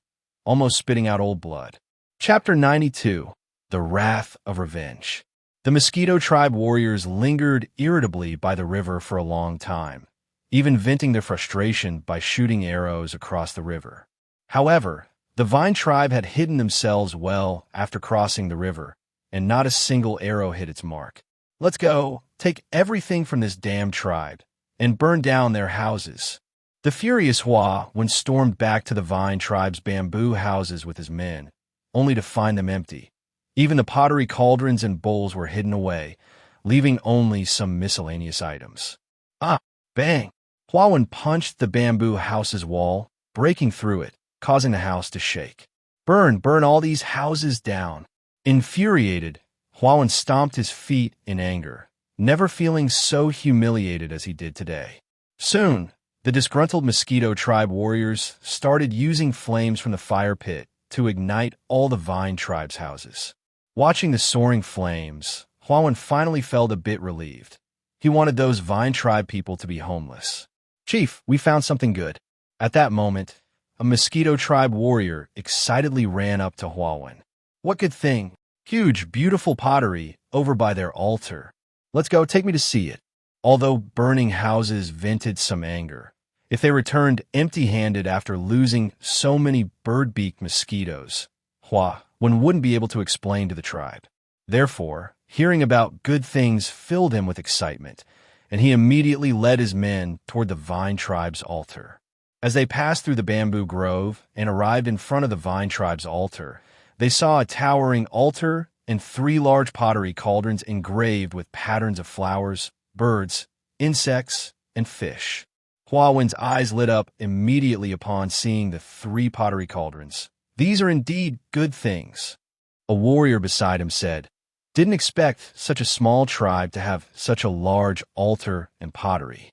A: almost spitting out old blood. Chapter 92. The Wrath of Revenge. The mosquito tribe warriors lingered irritably by the river for a long time, even venting their frustration by shooting arrows across the river. However, the vine tribe had hidden themselves well after crossing the river, and not a single arrow hit its mark. "Let's go, take everything from this damned tribe, and burn down their houses." The furious When stormed back to the vine tribe's bamboo houses with his men, only to find them empty. Even the pottery cauldrons and bowls were hidden away, leaving only some miscellaneous items. Bang! Huan punched the bamboo house's wall, breaking through it, causing the house to shake. Burn all these houses down." Infuriated, Huan stomped his feet in anger, never feeling so humiliated as he did today. Soon, the disgruntled mosquito tribe warriors started using flames from the fire pit to ignite all the vine tribe's houses. Watching the soaring flames, Huan finally felt a bit relieved. He wanted those vine tribe people to be homeless. "Chief, we found something good." At that moment, a mosquito tribe warrior excitedly ran up to Huan. "What good thing?" "Huge, beautiful pottery over by their altar." "Let's go, take me to see it." Although burning houses vented some anger, if they returned empty-handed after losing so many bird-beaked mosquitoes, Huan wouldn't be able to explain to the tribe. Therefore, hearing about good things filled him with excitement, and he immediately led his men toward the vine tribe's altar. As they passed through the bamboo grove and arrived in front of the vine tribe's altar, they saw a towering altar and 3 large pottery cauldrons engraved with patterns of flowers, birds, insects, and fish. Huawin's eyes lit up immediately upon seeing the 3 pottery cauldrons. These are indeed good things. A warrior beside him said, "Didn't expect such a small tribe to have such a large altar and pottery."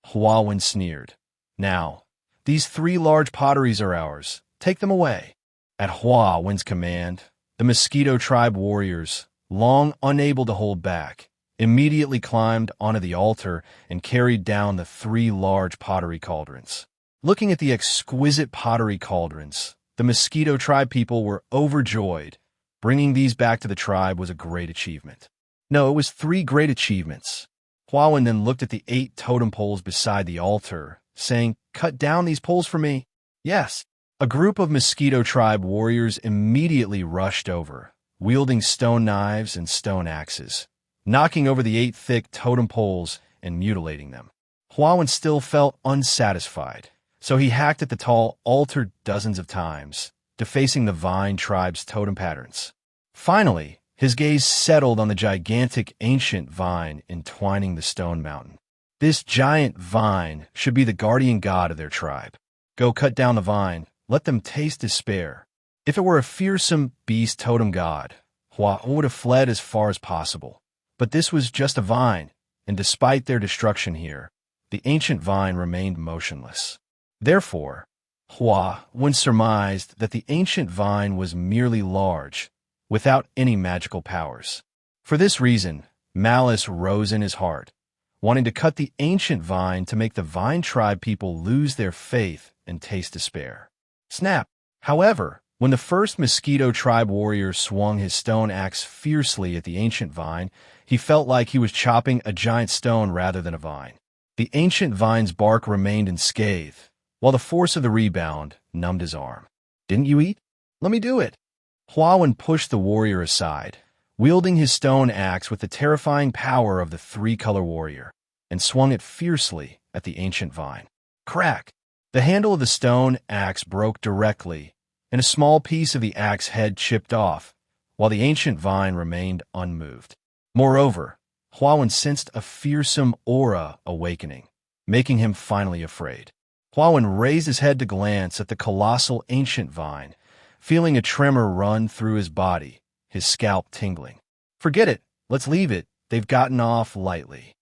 A: Huawin sneered. "Now, these 3 large potteries are ours. Take them away." At Huawin's command, the Mosquito tribe warriors, long unable to hold back, immediately climbed onto the altar and carried down the 3 large pottery cauldrons. Looking at the exquisite pottery cauldrons, the Mosquito tribe people were overjoyed. Bringing these back to the tribe was a great achievement. No, it was 3 great achievements. Huawin then looked at the 8 totem poles beside the altar, saying, "Cut down these poles for me." "Yes." A group of Mosquito tribe warriors immediately rushed over, wielding stone knives and stone axes, knocking over the 8 thick totem poles and mutilating them. Huawin still felt unsatisfied, so he hacked at the tall altar dozens of times, defacing the Vine tribe's totem patterns. Finally, his gaze settled on the gigantic ancient vine entwining the stone mountain. This giant vine should be the guardian god of their tribe. Go cut down the vine, let them taste despair. If it were a fearsome beast totem god, Hua would have fled as far as possible. But this was just a vine, and despite their destruction here, the ancient vine remained motionless. Therefore, Hua once surmised that the ancient vine was merely large, without any magical powers. For this reason, malice rose in his heart, wanting to cut the ancient vine to make the Vine tribe people lose their faith and taste despair. Snap! However, when the first Mosquito tribe warrior swung his stone axe fiercely at the ancient vine, he felt like he was chopping a giant stone rather than a vine. The ancient vine's bark remained unscathed, while the force of the rebound numbed his arm. "Didn't you eat? Let me do it." Huawin pushed the warrior aside, wielding his stone axe with the terrifying power of the 3-color warrior, and swung it fiercely at the ancient vine. Crack! The handle of the stone axe broke directly, and a small piece of the axe head chipped off, while the ancient vine remained unmoved. Moreover, Huawin sensed a fearsome aura awakening, making him finally afraid. Huawin raised his head to glance at the colossal ancient vine, feeling a tremor run through his body, his scalp tingling. "Forget it. Let's leave it. They've gotten off lightly."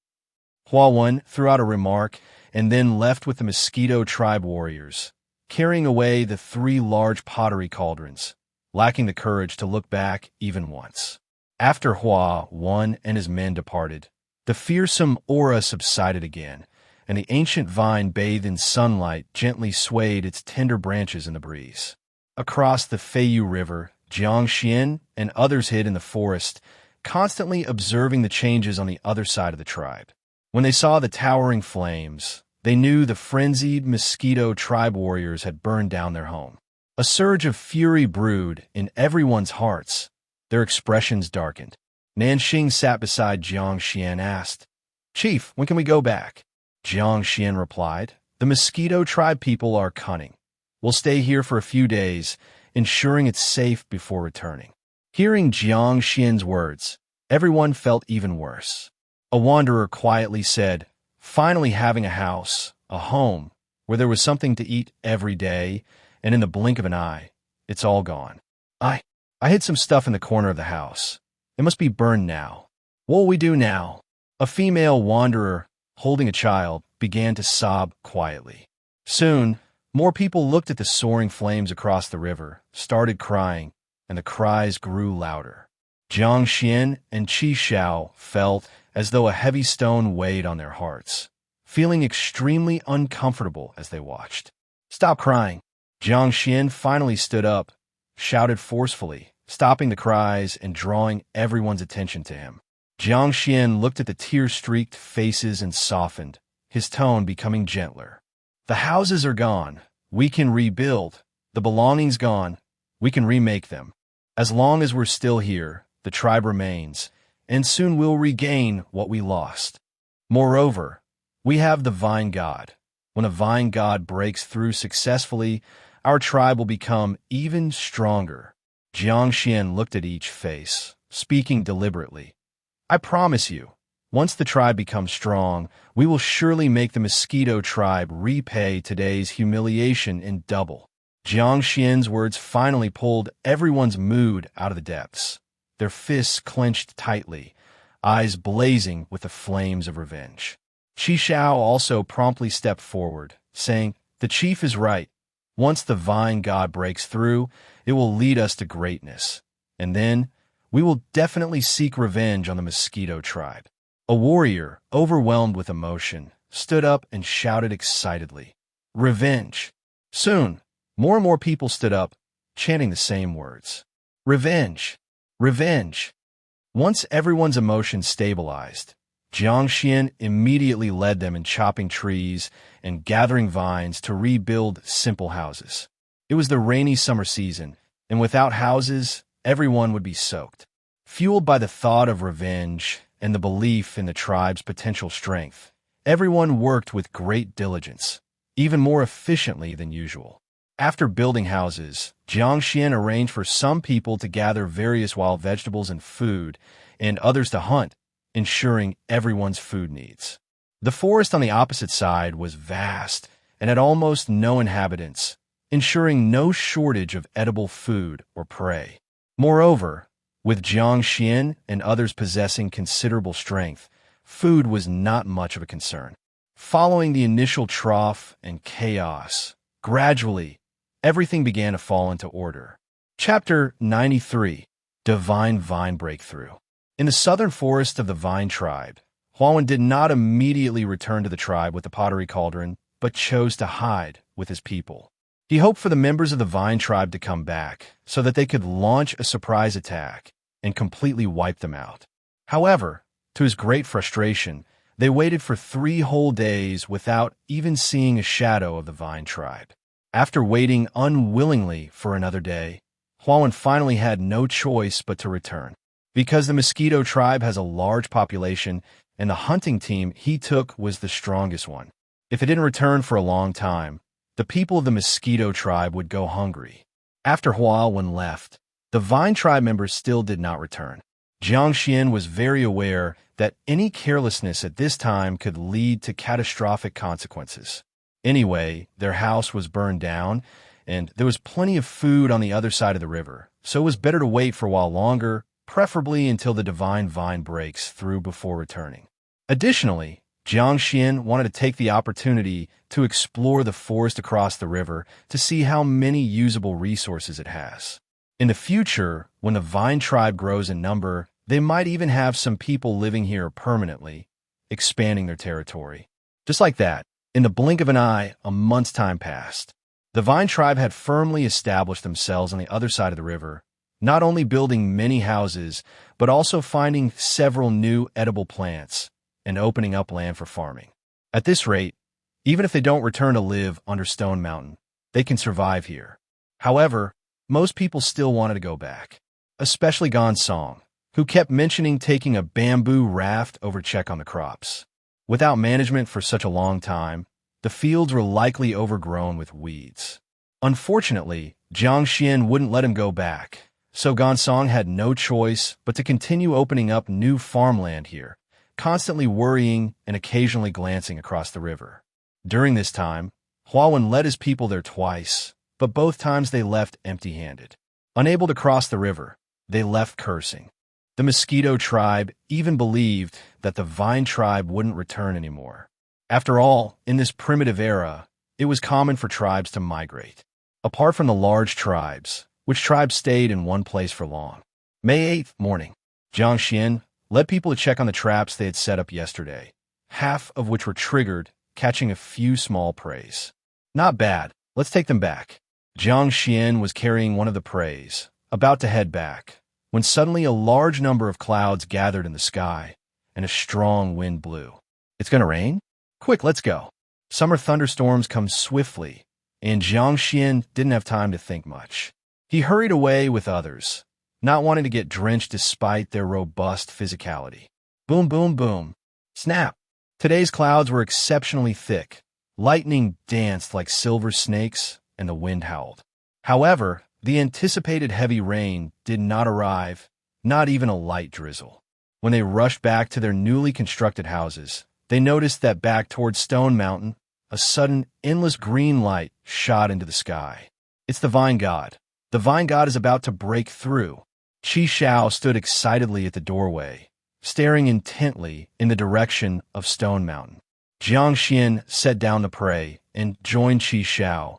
A: Huawin threw out a remark and then left with the Mosquito tribe warriors, carrying away the 3 large pottery cauldrons, lacking the courage to look back even once. After Huawin and his men departed, the fearsome aura subsided again, and the ancient vine bathed in sunlight gently swayed its tender branches in the breeze. Across the Feiyu River, Jiang Xuan and others hid in the forest, constantly observing the changes on the other side of the tribe. When they saw the towering flames, they knew the frenzied Mosquito tribe warriors had burned down their home. A surge of fury brewed in everyone's hearts. Their expressions darkened. Nanxing sat beside Jiang Xuan, asked, "Chief, when can we go back?" Jiang Xuan replied, "The Mosquito tribe people are cunning. We'll stay here for a few days, ensuring it's safe before returning." Hearing Jiang Xuan's words, everyone felt even worse. A wanderer quietly said, "Finally having a house, a home, where there was something to eat every day, and in the blink of an eye, it's all gone. I hid some stuff in the corner of the house. It must be burned now. What will we do now?" A female wanderer, holding a child, began to sob quietly. Soon, more people looked at the soaring flames across the river, started crying, and the cries grew louder. Jiang Xuan and Qi Xiao felt as though a heavy stone weighed on their hearts, feeling extremely uncomfortable as they watched. "Stop crying." Jiang Xuan finally stood up, shouted forcefully, stopping the cries and drawing everyone's attention to him. Jiang Xuan looked at the tear-streaked faces and softened, his tone becoming gentler. "The houses are gone. We can rebuild. The belongings gone. We can remake them. As long as we're still here, the tribe remains, and soon we'll regain what we lost. Moreover, we have the Vine God. When a Vine God breaks through successfully, our tribe will become even stronger." Jiang Xuan looked at each face, speaking deliberately. "I promise you, Once the tribe becomes strong, we will surely make the mosquito tribe repay today's humiliation in double. Jiang Xuan's words finally pulled everyone's mood out of the depths. Their fists clenched tightly, eyes blazing with the flames of revenge. Qi Shao also promptly stepped forward, saying, "The chief is right. Once the vine god breaks through, it will lead us to greatness. And then, we will definitely seek revenge on the mosquito tribe." A warrior, overwhelmed with emotion, stood up and shouted excitedly, "Revenge!" Soon, more and more people stood up, chanting the same words. Revenge! Revenge! Once everyone's emotions stabilized, Jiang Xuan immediately led them in chopping trees and gathering vines to rebuild simple houses. It was the rainy summer season, and without houses, everyone would be soaked. Fueled by the thought of revenge and the belief in the tribe's potential strength, everyone worked with great diligence, even more efficiently than usual. After building houses, Jiang Xuan arranged for some people to gather various wild vegetables and food, and others to hunt, ensuring everyone's food needs. The forest on the opposite side was vast and had almost no inhabitants, ensuring no shortage of edible food or prey. Moreover, with Jiang Xuan and others possessing considerable strength, food was not much of a concern. Following the initial trough and chaos, gradually, everything began to fall into order. Chapter 93, Divine Vine Breakthrough. In the southern forest of the Vine tribe, Huan did not immediately return to the tribe with the pottery cauldron, but chose to hide with his people. He hoped for the members of the Vine tribe to come back so that they could launch a surprise attack and completely wipe them out. However, to his great frustration, they waited for 3 whole days without even seeing a shadow of the Vine tribe. After waiting unwillingly for another day, Huan finally had no choice but to return. Because the mosquito tribe has a large population and the hunting team he took was the strongest one. If it didn't return for a long time, the people of the mosquito tribe would go hungry. After Huan left, the Vine tribe members still did not return. Jiang Xuan was very aware that any carelessness at this time could lead to catastrophic consequences. Anyway, their house was burned down, and there was plenty of food on the other side of the river, so it was better to wait for a while longer, preferably until the divine vine breaks through before returning. Additionally, Jiang Xuan wanted to take the opportunity to explore the forest across the river to see how many usable resources it has. In the future, when the Vine tribe grows in number, they might even have some people living here permanently, expanding their territory. Just like that, in the blink of an eye, a month's time passed. The Vine tribe had firmly established themselves on the other side of the river, not only building many houses, but also finding several new edible plants and opening up land for farming. At this rate, even if they don't return to live under Stone Mountain, they can survive here. However, most people still wanted to go back, especially Song, who kept mentioning taking a bamboo raft over to check on the crops. Without management for such a long time, the fields were likely overgrown with weeds. Unfortunately, Jiang Xuan wouldn't let him go back, so Song had no choice but to continue opening up new farmland here, constantly worrying and occasionally glancing across the river. During this time, Huan led his people there twice, but both times they left empty-handed. Unable to cross the river, they left cursing. The mosquito tribe even believed that the Vine tribe wouldn't return anymore. After all, in this primitive era, it was common for tribes to migrate. Apart from the large tribes, which tribes stayed in one place for long. May 8th morning, Jiang Xuan led people to check on the traps they had set up yesterday, half of which were triggered, catching a few small preys. Not bad, let's take them back. Jiang Xuan was carrying one of the preys, about to head back, when suddenly a large number of clouds gathered in the sky, and a strong wind blew. It's gonna rain? Quick, let's go. Summer thunderstorms come swiftly, and Jiang Xuan didn't have time to think much. He hurried away with others, not wanting to get drenched despite their robust physicality. Boom, boom, boom. Snap! Today's clouds were exceptionally thick. Lightning danced like silver snakes, and the wind howled. However, the anticipated heavy rain did not arrive, not even a light drizzle. When they rushed back to their newly constructed houses, they noticed that back towards Stone Mountain, a sudden, endless green light shot into the sky. It's the vine god. The vine god is about to break through. Qi Xiao stood excitedly at the doorway, staring intently in the direction of Stone Mountain. Jiang Xuan sat down to pray and joined Qi Xiao,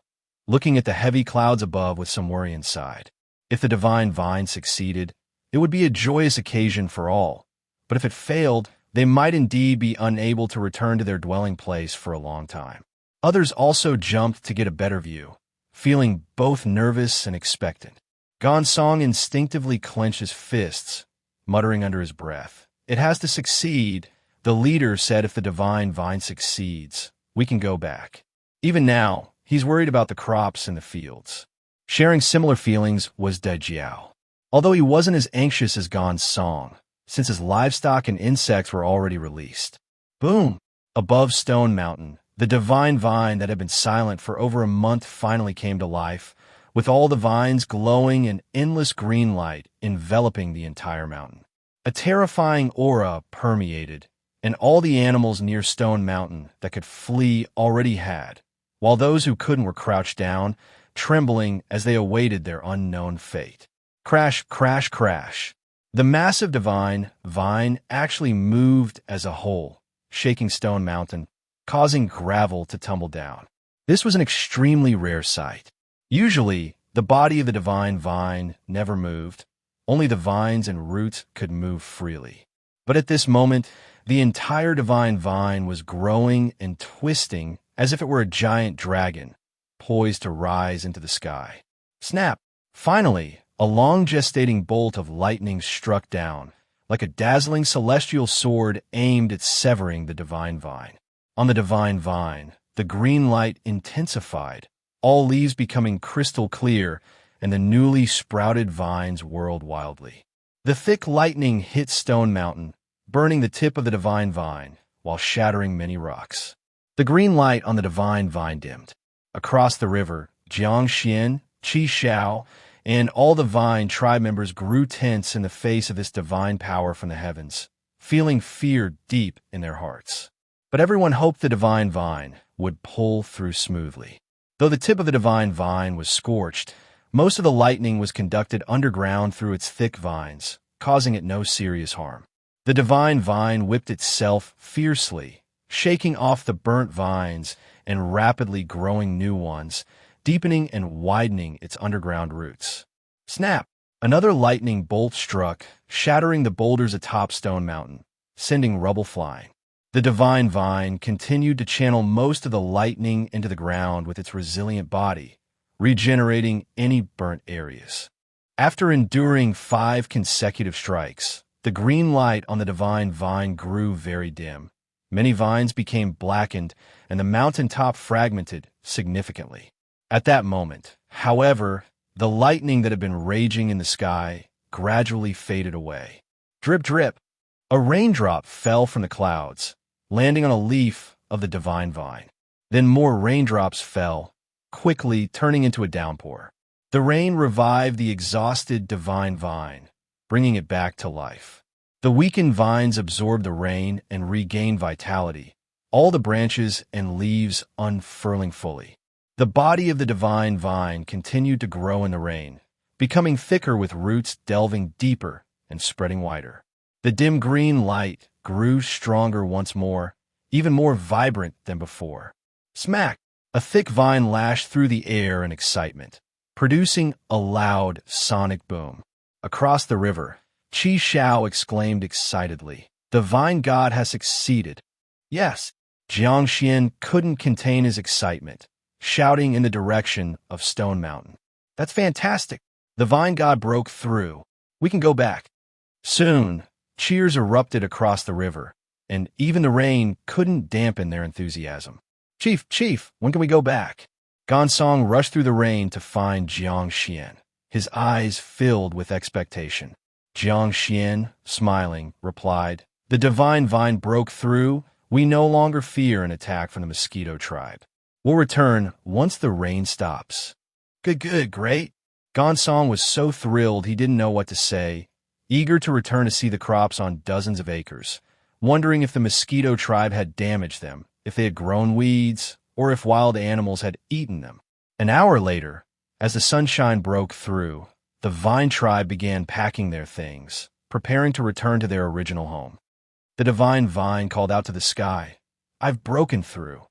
A: looking at the heavy clouds above with some worry inside. If the divine vine succeeded, it would be a joyous occasion for all. But if it failed, they might indeed be unable to return to their dwelling place for a long time. Others also jumped to get a better view, feeling both nervous and expectant. Gonsong instinctively clenched his fists, muttering under his breath. It has to succeed. The leader said if the divine vine succeeds, we can go back. Even now, he's worried about the crops in the fields. Sharing similar feelings was Dejiao. Although he wasn't as anxious as Gonsong, since his livestock and insects were already released. Boom! Above Stone Mountain, the divine vine that had been silent for over a month finally came to life, with all the vines glowing in endless green light enveloping the entire mountain. A terrifying aura permeated, and all the animals near Stone Mountain that could flee already had, while those who couldn't were crouched down, trembling as they awaited their unknown fate. Crash, crash, crash. The massive divine vine actually moved as a whole, shaking Stone Mountain, causing gravel to tumble down. This was an extremely rare sight. Usually, the body of the divine vine never moved. Only the vines and roots could move freely. But at this moment, the entire divine vine was growing and twisting as if it were a giant dragon, poised to rise into the sky. Snap! Finally, a long gestating bolt of lightning struck down, like a dazzling celestial sword aimed at severing the divine vine. On the divine vine, the green light intensified, all leaves becoming crystal clear, and the newly sprouted vines whirled wildly. The thick lightning hit Stone Mountain, burning the tip of the divine vine, while shattering many rocks. The green light on the divine vine dimmed. Across the river, Jiang Xuan, Qi Xiao, and all the vine tribe members grew tense in the face of this divine power from the heavens, feeling fear deep in their hearts. But everyone hoped the divine vine would pull through smoothly. Though the tip of the divine vine was scorched, most of the lightning was conducted underground through its thick vines, causing it no serious harm. The divine vine whipped itself fiercely, shaking off the burnt vines and rapidly growing new ones, deepening and widening its underground roots. Snap! Another lightning bolt struck, shattering the boulders atop Stone Mountain, sending rubble flying. The divine vine continued to channel most of the lightning into the ground with its resilient body, regenerating any burnt areas. After enduring 5 consecutive strikes, the green light on the divine vine grew very dim. Many vines became blackened, and the mountaintop fragmented significantly. At that moment, however, the lightning that had been raging in the sky gradually faded away. Drip, drip. A raindrop fell from the clouds, landing on a leaf of the divine vine. Then more raindrops fell, quickly turning into a downpour. The rain revived the exhausted divine vine, bringing it back to life. The weakened vines absorbed the rain and regained vitality, all the branches and leaves unfurling fully. The body of the divine vine continued to grow in the rain, becoming thicker with roots delving deeper and spreading wider. The dim green light grew stronger once more, even more vibrant than before. Smack! A thick vine lashed through the air in excitement, producing a loud sonic boom. Across the river, Qi Xiao exclaimed excitedly, "The vine god has succeeded." Yes, Jiang Xuan couldn't contain his excitement, shouting in the direction of Stone Mountain. "That's fantastic! The vine god broke through. We can go back." Soon, cheers erupted across the river, and even the rain couldn't dampen their enthusiasm. Chief, when can we go back?" Gonsong rushed through the rain to find Jiang Xuan, his eyes filled with expectation. Jiang Xuan, smiling, replied, "The divine vine broke through. We no longer fear an attack from the mosquito tribe. We'll return once the rain stops." Good, great. Gonsong was so thrilled he didn't know what to say. eager to return to see the crops on dozens of acres, wondering if the mosquito tribe had damaged them, if they had grown weeds, or if wild animals had eaten them. An hour later, as the sunshine broke through, the vine tribe began packing their things, preparing to return to their original home. The divine vine called out to the sky, "I've broken through.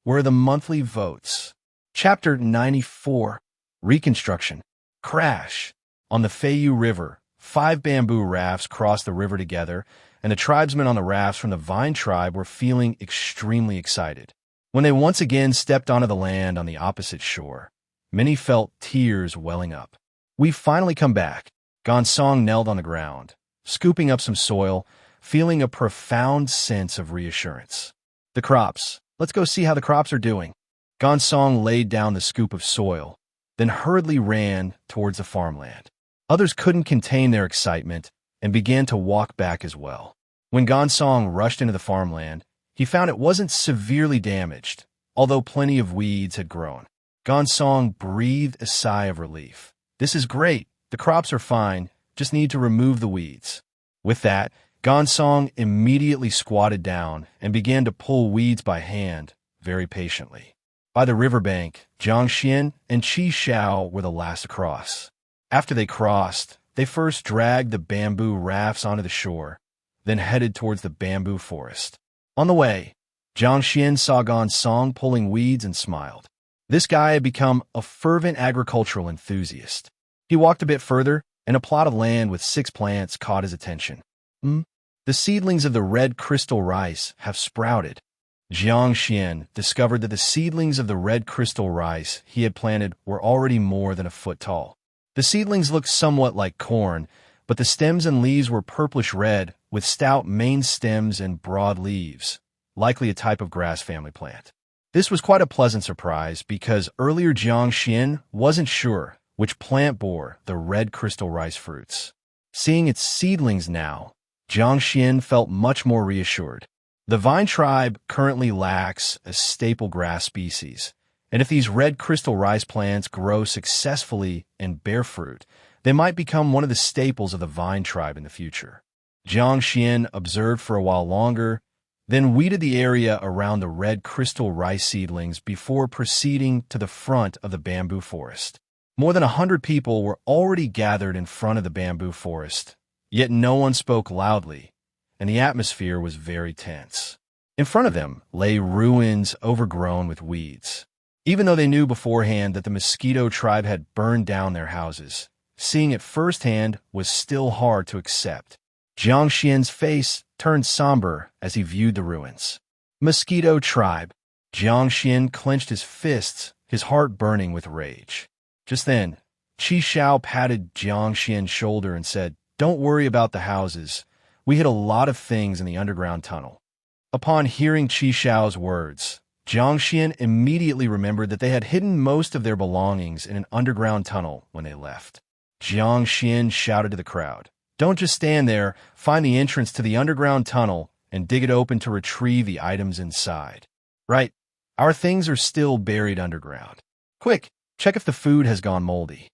A: Where are the monthly votes?" Chapter 94. Reconstruction. Crash. On the Feiyu River, 5 bamboo rafts crossed the river together, and the tribesmen on the rafts from the vine tribe were feeling extremely excited. When they once again stepped onto the land on the opposite shore, many felt tears welling up. "We've finally come back." Gonsong knelt on the ground, scooping up some soil, feeling a profound sense of reassurance. "The crops. Let's go see how the crops are doing." Gonsong laid down the scoop of soil, then hurriedly ran towards the farmland. Others couldn't contain their excitement and began to walk back as well. When Gonsong rushed into the farmland, he found it wasn't severely damaged, although plenty of weeds had grown. Gonsong breathed a sigh of relief. "This is great. The crops are fine. Just need to remove the weeds." With that, Gonsong immediately squatted down and began to pull weeds by hand, very patiently. By the riverbank, Jiang Xuan and Qi Xiao were the last to cross. After they crossed, they first dragged the bamboo rafts onto the shore, then headed towards the bamboo forest. On the way, Jiang Xuan saw Gonsong pulling weeds and smiled. This guy had become a fervent agricultural enthusiast. He walked a bit further, and a plot of land with 6 plants caught his attention. The seedlings of the red crystal rice have sprouted." Jiang Xuan discovered that the seedlings of the red crystal rice he had planted were already more than a foot tall. The seedlings looked somewhat like corn, but the stems and leaves were purplish-red with stout main stems and broad leaves, likely a type of grass family plant. This was quite a pleasant surprise because earlier Jiang Xuan wasn't sure which plant bore the red crystal rice fruits. Seeing its seedlings now, Jiang Xuan felt much more reassured. The vine tribe currently lacks a staple grass species, and if these red crystal rice plants grow successfully and bear fruit, they might become one of the staples of the vine tribe in the future. Jiang Xuan observed for a while longer, then weeded the area around the red crystal rice seedlings before proceeding to the front of the bamboo forest. More than 100 people were already gathered in front of the bamboo forest, yet no one spoke loudly, and the atmosphere was very tense. In front of them lay ruins overgrown with weeds. Even though they knew beforehand that the mosquito tribe had burned down their houses, seeing it firsthand was still hard to accept. Jiang Xuan's face turned somber as he viewed the ruins. Mosquito tribe. Jiang Xuan clenched his fists, his heart burning with rage. Just then, Qi Xiao patted Jiang Xuan's shoulder and said, "Don't worry about the houses. We hid a lot of things in the underground tunnel." Upon hearing Qi Xiao's words, Jiang Xuan immediately remembered that they had hidden most of their belongings in an underground tunnel when they left. Jiang Xuan shouted to the crowd, "Don't just stand there, find the entrance to the underground tunnel and dig it open to retrieve the items inside. Right, our things are still buried underground. Quick, check if the food has gone moldy."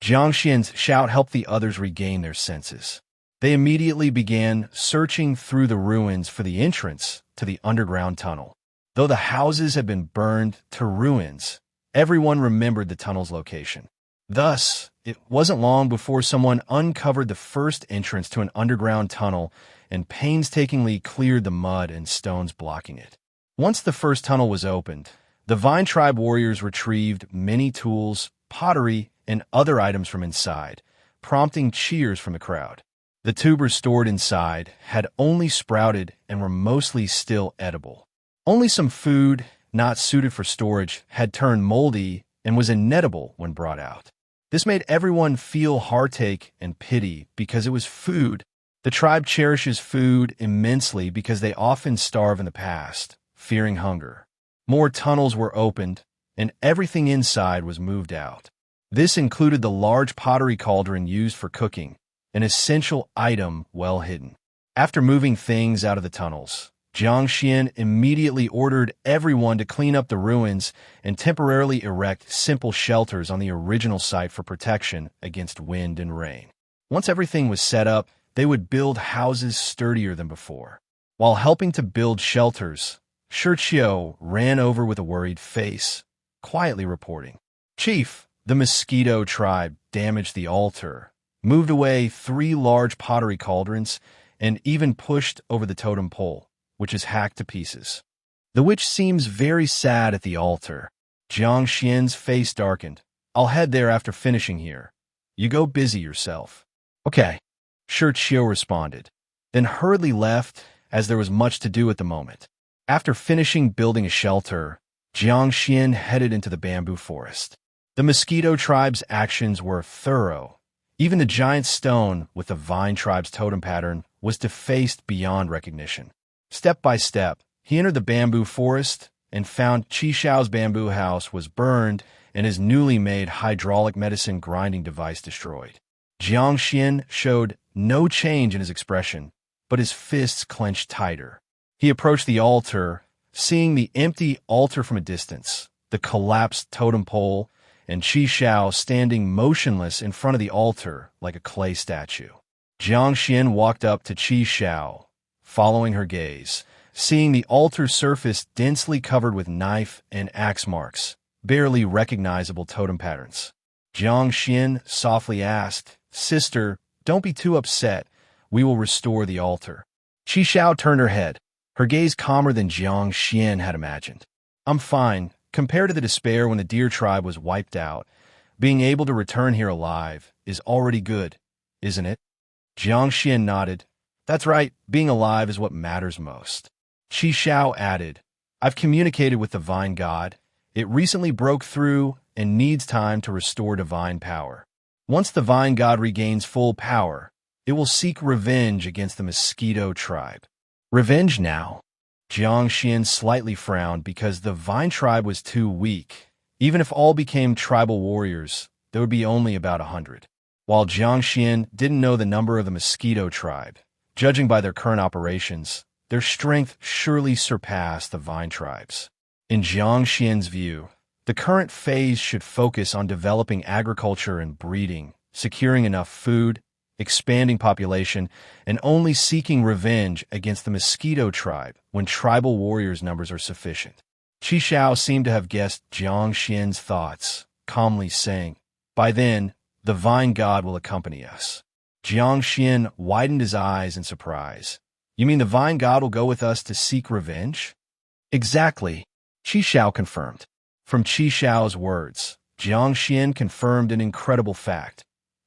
A: Jiang Xuan's shout helped the others regain their senses. They immediately began searching through the ruins for the entrance to the underground tunnel. Though the houses had been burned to ruins, everyone remembered the tunnel's location. Thus, it wasn't long before someone uncovered the first entrance to an underground tunnel and painstakingly cleared the mud and stones blocking it. Once the first tunnel was opened, the Vine Tribe warriors retrieved many tools, pottery, and other items from inside, prompting cheers from the crowd. The tubers stored inside had only sprouted and were mostly still edible. Only some food, not suited for storage, had turned moldy and was inedible when brought out. This made everyone feel heartache and pity because it was food. The tribe cherishes food immensely because they often starve in the past, fearing hunger. More tunnels were opened, and everything inside was moved out. This included the large pottery cauldron used for cooking, an essential item well hidden. After moving things out of the tunnels, Jiang Xuan immediately ordered everyone to clean up the ruins and temporarily erect simple shelters on the original site for protection against wind and rain. Once everything was set up, they would build houses sturdier than before. While helping to build shelters, Shurchio ran over with a worried face, quietly reporting, "Chief, the mosquito tribe damaged the altar, moved away 3 large pottery cauldrons, and even pushed over the totem pole, which is hacked to pieces. The witch seems very sad at the altar." Jiang Xuan's face darkened. "I'll head there after finishing here. You go busy yourself." "Okay," Shurchio responded, then hurriedly left as there was much to do at the moment. After finishing building a shelter, Jiang Xuan headed into the bamboo forest. The mosquito tribe's actions were thorough. Even the giant stone with the vine tribe's totem pattern was defaced beyond recognition. Step by step, he entered the bamboo forest and found Qi Xiao's bamboo house was burned and his newly made hydraulic medicine grinding device destroyed. Jiang Xuan showed no change in his expression, but his fists clenched tighter. He approached the altar, seeing the empty altar from a distance, the collapsed totem pole, and Qi Xiao standing motionless in front of the altar like a clay statue. Jiang Xuan walked up to Qi Xiao, following her gaze, seeing the altar surface densely covered with knife and axe marks, barely recognizable totem patterns. Jiang Xuan softly asked, "Sister, don't be too upset. We will restore the altar." Qi Xiao turned her head, her gaze calmer than Jiang Xuan had imagined. "I'm fine. Compared to the despair when the deer tribe was wiped out, being able to return here alive is already good, isn't it?" Jiang Xuan nodded. "That's right. Being alive is what matters most." Qi Xiao added, "I've communicated with the Vine God. It recently broke through and needs time to restore divine power. Once the Vine God regains full power, it will seek revenge against the mosquito tribe." "Revenge now?" Jiang Xuan slightly frowned because the Vine tribe was too weak. Even if all became tribal warriors, there would be only about 100. While Jiang Xuan didn't know the number of the mosquito tribe, judging by their current operations, their strength surely surpassed the Vine tribes. In Jiang Xuan's view, the current phase should focus on developing agriculture and breeding, securing enough food, expanding population, and only seeking revenge against the mosquito tribe when tribal warriors' numbers are sufficient. Qi Xiao seemed to have guessed Jiang Xuan's thoughts, calmly saying, "By then, the Vine God will accompany us." Jiang Xuan widened his eyes in surprise. "You mean the Vine God will go with us to seek revenge?" "Exactly," Qi Xiao confirmed. From Qi Xiao's words, Jiang Xuan confirmed an incredible fact.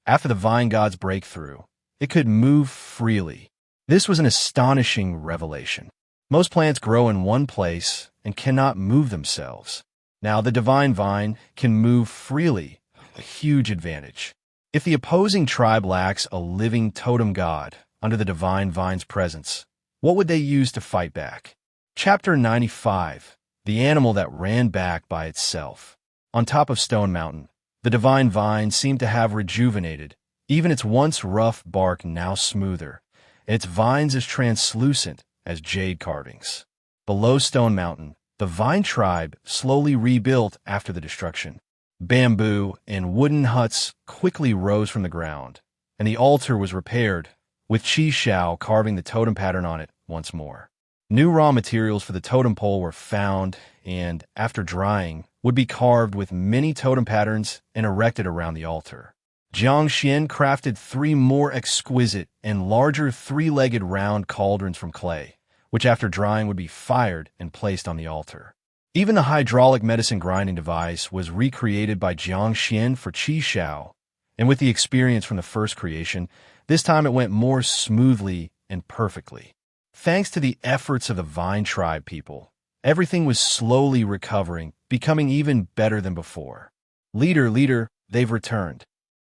A: After the Vine God's breakthrough, it could move freely. This was an astonishing revelation. Most plants grow in one place and cannot move themselves. Now the divine vine can move freely, a huge advantage. If the opposing tribe lacks a living totem god under the divine vine's presence, what would they use to fight back? Chapter 95, The Animal That Ran Back by Itself. On top of Stone Mountain, the divine vine seemed to have rejuvenated, even its once rough bark now smoother, and its vines as translucent as jade carvings. Below Stone Mountain, the vine tribe slowly rebuilt after the destruction. Bamboo and wooden huts quickly rose from the ground, and the altar was repaired, with Qi Xiao carving the totem pattern on it once more. New raw materials for the totem pole were found and, after drying, would be carved with many totem patterns and erected around the altar. Jiang Xuan crafted 3 more exquisite and larger 3-legged round cauldrons from clay, which after drying would be fired and placed on the altar. Even the hydraulic medicine grinding device was recreated by Jiang Xuan for Qi Xiao, and with the experience from the first creation, this time it went more smoothly and perfectly. Thanks to the efforts of the Vine tribe people, everything was slowly recovering, becoming even better than before. Leader, they've returned."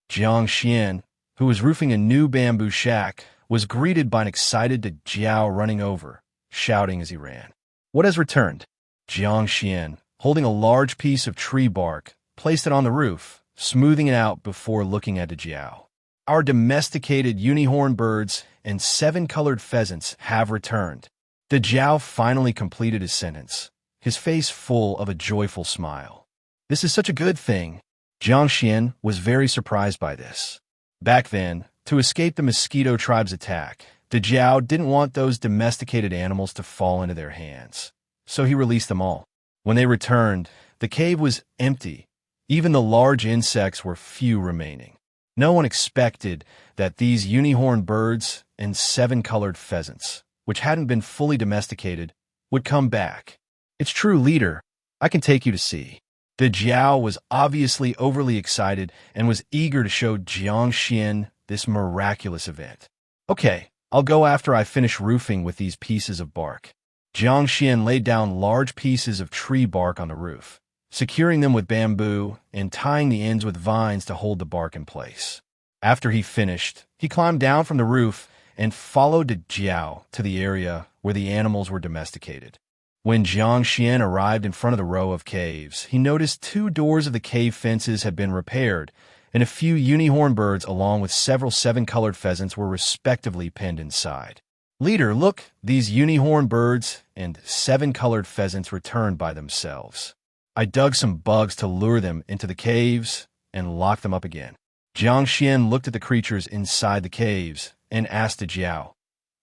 A: Jiang Xuan, who was roofing a new bamboo shack, was greeted by an excited Jiao running over, shouting as he ran. "What has returned?" Jiang Xuan, holding a large piece of tree bark, placed it on the roof, smoothing it out before looking at Jiao. "Our domesticated unicorn birds and 7-colored pheasants have returned." The Jiao finally completed his sentence, his face full of a joyful smile. "This is such a good thing." Jiang Xuan was very surprised by this. Back then, To escape the mosquito tribe's attack, Jiao didn't want those domesticated animals to fall into their hands, so he released them all. When they returned, the cave was empty. Even the large insects were few remaining. No one expected that these unicorn birds and 7-colored pheasants, which hadn't been fully domesticated, would come back. It's true, leader. I can take you to see. The Jiao was obviously overly excited and was eager to show Jiang Xuan this miraculous event. Okay, I'll go after I finish roofing with these pieces of bark. Jiang Xuan laid down large pieces of tree bark on the roof, securing them with bamboo and tying the ends with vines to hold the bark in place. After he finished, he climbed down from the roof and followed the Jiao to the area where the animals were domesticated. When Jiang Xuan arrived in front of the row of caves, he noticed 2 doors of the cave fences had been repaired, and a few unicorn birds along with several 7-colored pheasants were respectively penned inside. Leader, look, these unicorn birds and 7-colored pheasants returned by themselves. I dug some bugs to lure them into the caves and locked them up again. Jiang Xuan looked at the creatures inside the caves and asked the Jiao,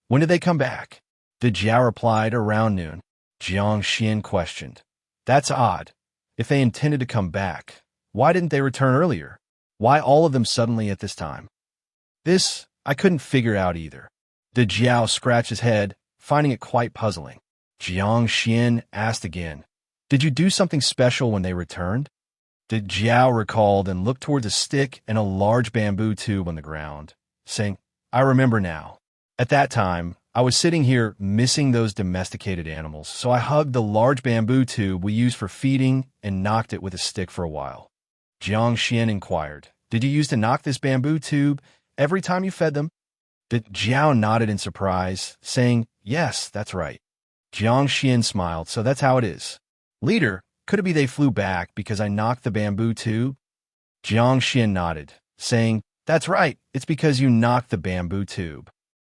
A: "When did they come back?" The Jiao replied, "Around noon." Jiang Xuan questioned, "That's odd. If they intended to come back, why didn't they return earlier? Why all of them suddenly at this time?" This I couldn't figure out either. The Jiao scratched his head, finding it quite puzzling. Jiang Xuan asked again, "Did you do something special when they returned?" The Jiao recalled and looked towards a stick and a large bamboo tube on the ground, saying, "I remember now. At that time, I was sitting here missing those domesticated animals, so I hugged the large bamboo tube we use for feeding and knocked it with a stick for a while." Jiang Xuan inquired, "Did you use to knock this bamboo tube every time you fed them?" The Jiao nodded in surprise, saying, "Yes, that's right." Jiang Xuan smiled, "So that's how it is. Leader, could it be they flew back because I knocked the bamboo tube?" Jiang Xuan nodded, saying, "That's right, it's because you knocked the bamboo tube."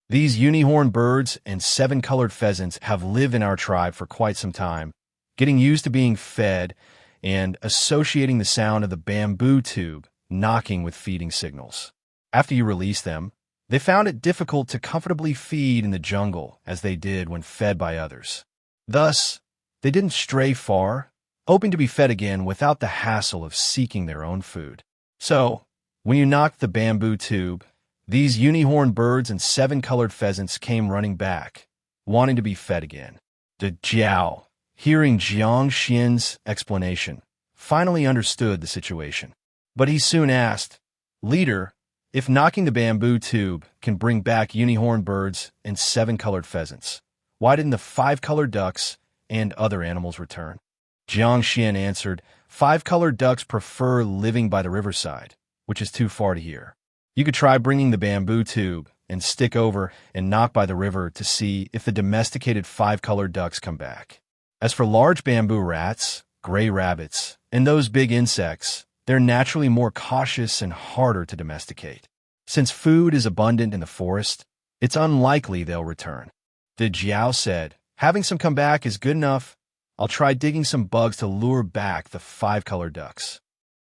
A: These unicorn birds and 7-colored pheasants have lived in our tribe for quite some time, getting used to being fed and associating the sound of the bamboo tube knocking with feeding signals. After you release them, they found it difficult to comfortably feed in the jungle as they did when fed by others. Thus, they didn't stray far, hoping to be fed again without the hassle of seeking their own food. So, when you knocked the bamboo tube, these unicorn birds and 7-colored pheasants came running back, wanting to be fed again. The Jiao, hearing Jiang Xuan's explanation, finally understood the situation. But he soon asked, "Leader, if knocking the bamboo tube can bring back unicorn birds and 7-colored pheasants, why didn't the 5-colored ducks and other animals return?" Jiang Xuan answered, "5-colored ducks prefer living by the riverside, which is too far to hear. You could try bringing the bamboo tube and stick over and knock by the river to see if the domesticated 5-colored ducks come back. As for large bamboo rats, gray rabbits, and those big insects, they're naturally more cautious and harder to domesticate. Since food is abundant in the forest, it's unlikely they'll return." The Jiao said, "Having some come back is good enough. I'll try digging some bugs to lure back the 5-colored ducks."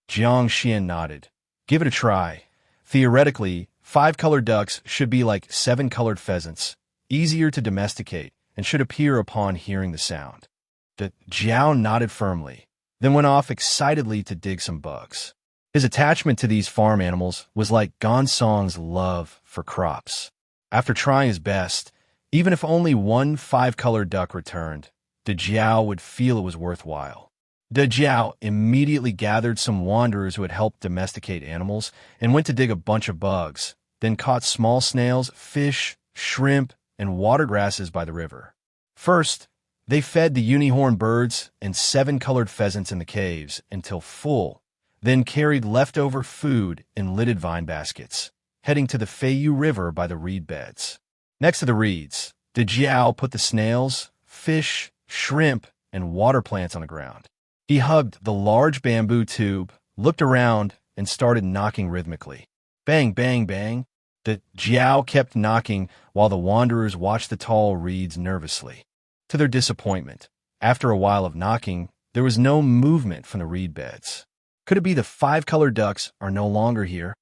A: Jiang Xuan nodded. "Give it a try. Theoretically, 5-colored ducks should be like 7-colored pheasants, easier to domesticate, and should appear upon hearing the sound." The Jiao nodded firmly, then went off excitedly to dig some bugs. His attachment to these farm animals was like Gonsong's love for crops. After trying his best, even if only one 5-colored duck returned, the Jiao would feel it was worthwhile. The Jiao immediately gathered some wanderers who had helped domesticate animals and went to dig a bunch of bugs, then caught small snails, fish, shrimp, and water grasses by the river. First, they fed the unicorn birds and 7-colored pheasants in the caves until full, then carried leftover food in lidded vine baskets, heading to the Feiyu River by the reed beds. Next to the reeds, the Jiao put the snails, fish, shrimp, and water plants on the ground. He hugged the large bamboo tube, looked around, and started knocking rhythmically. Bang, bang, bang. The Jiao kept knocking while the wanderers watched the tall reeds nervously. To their disappointment, after a while of knocking, there was no movement from the reed beds. Could it be the 5-colored ducks are no longer here?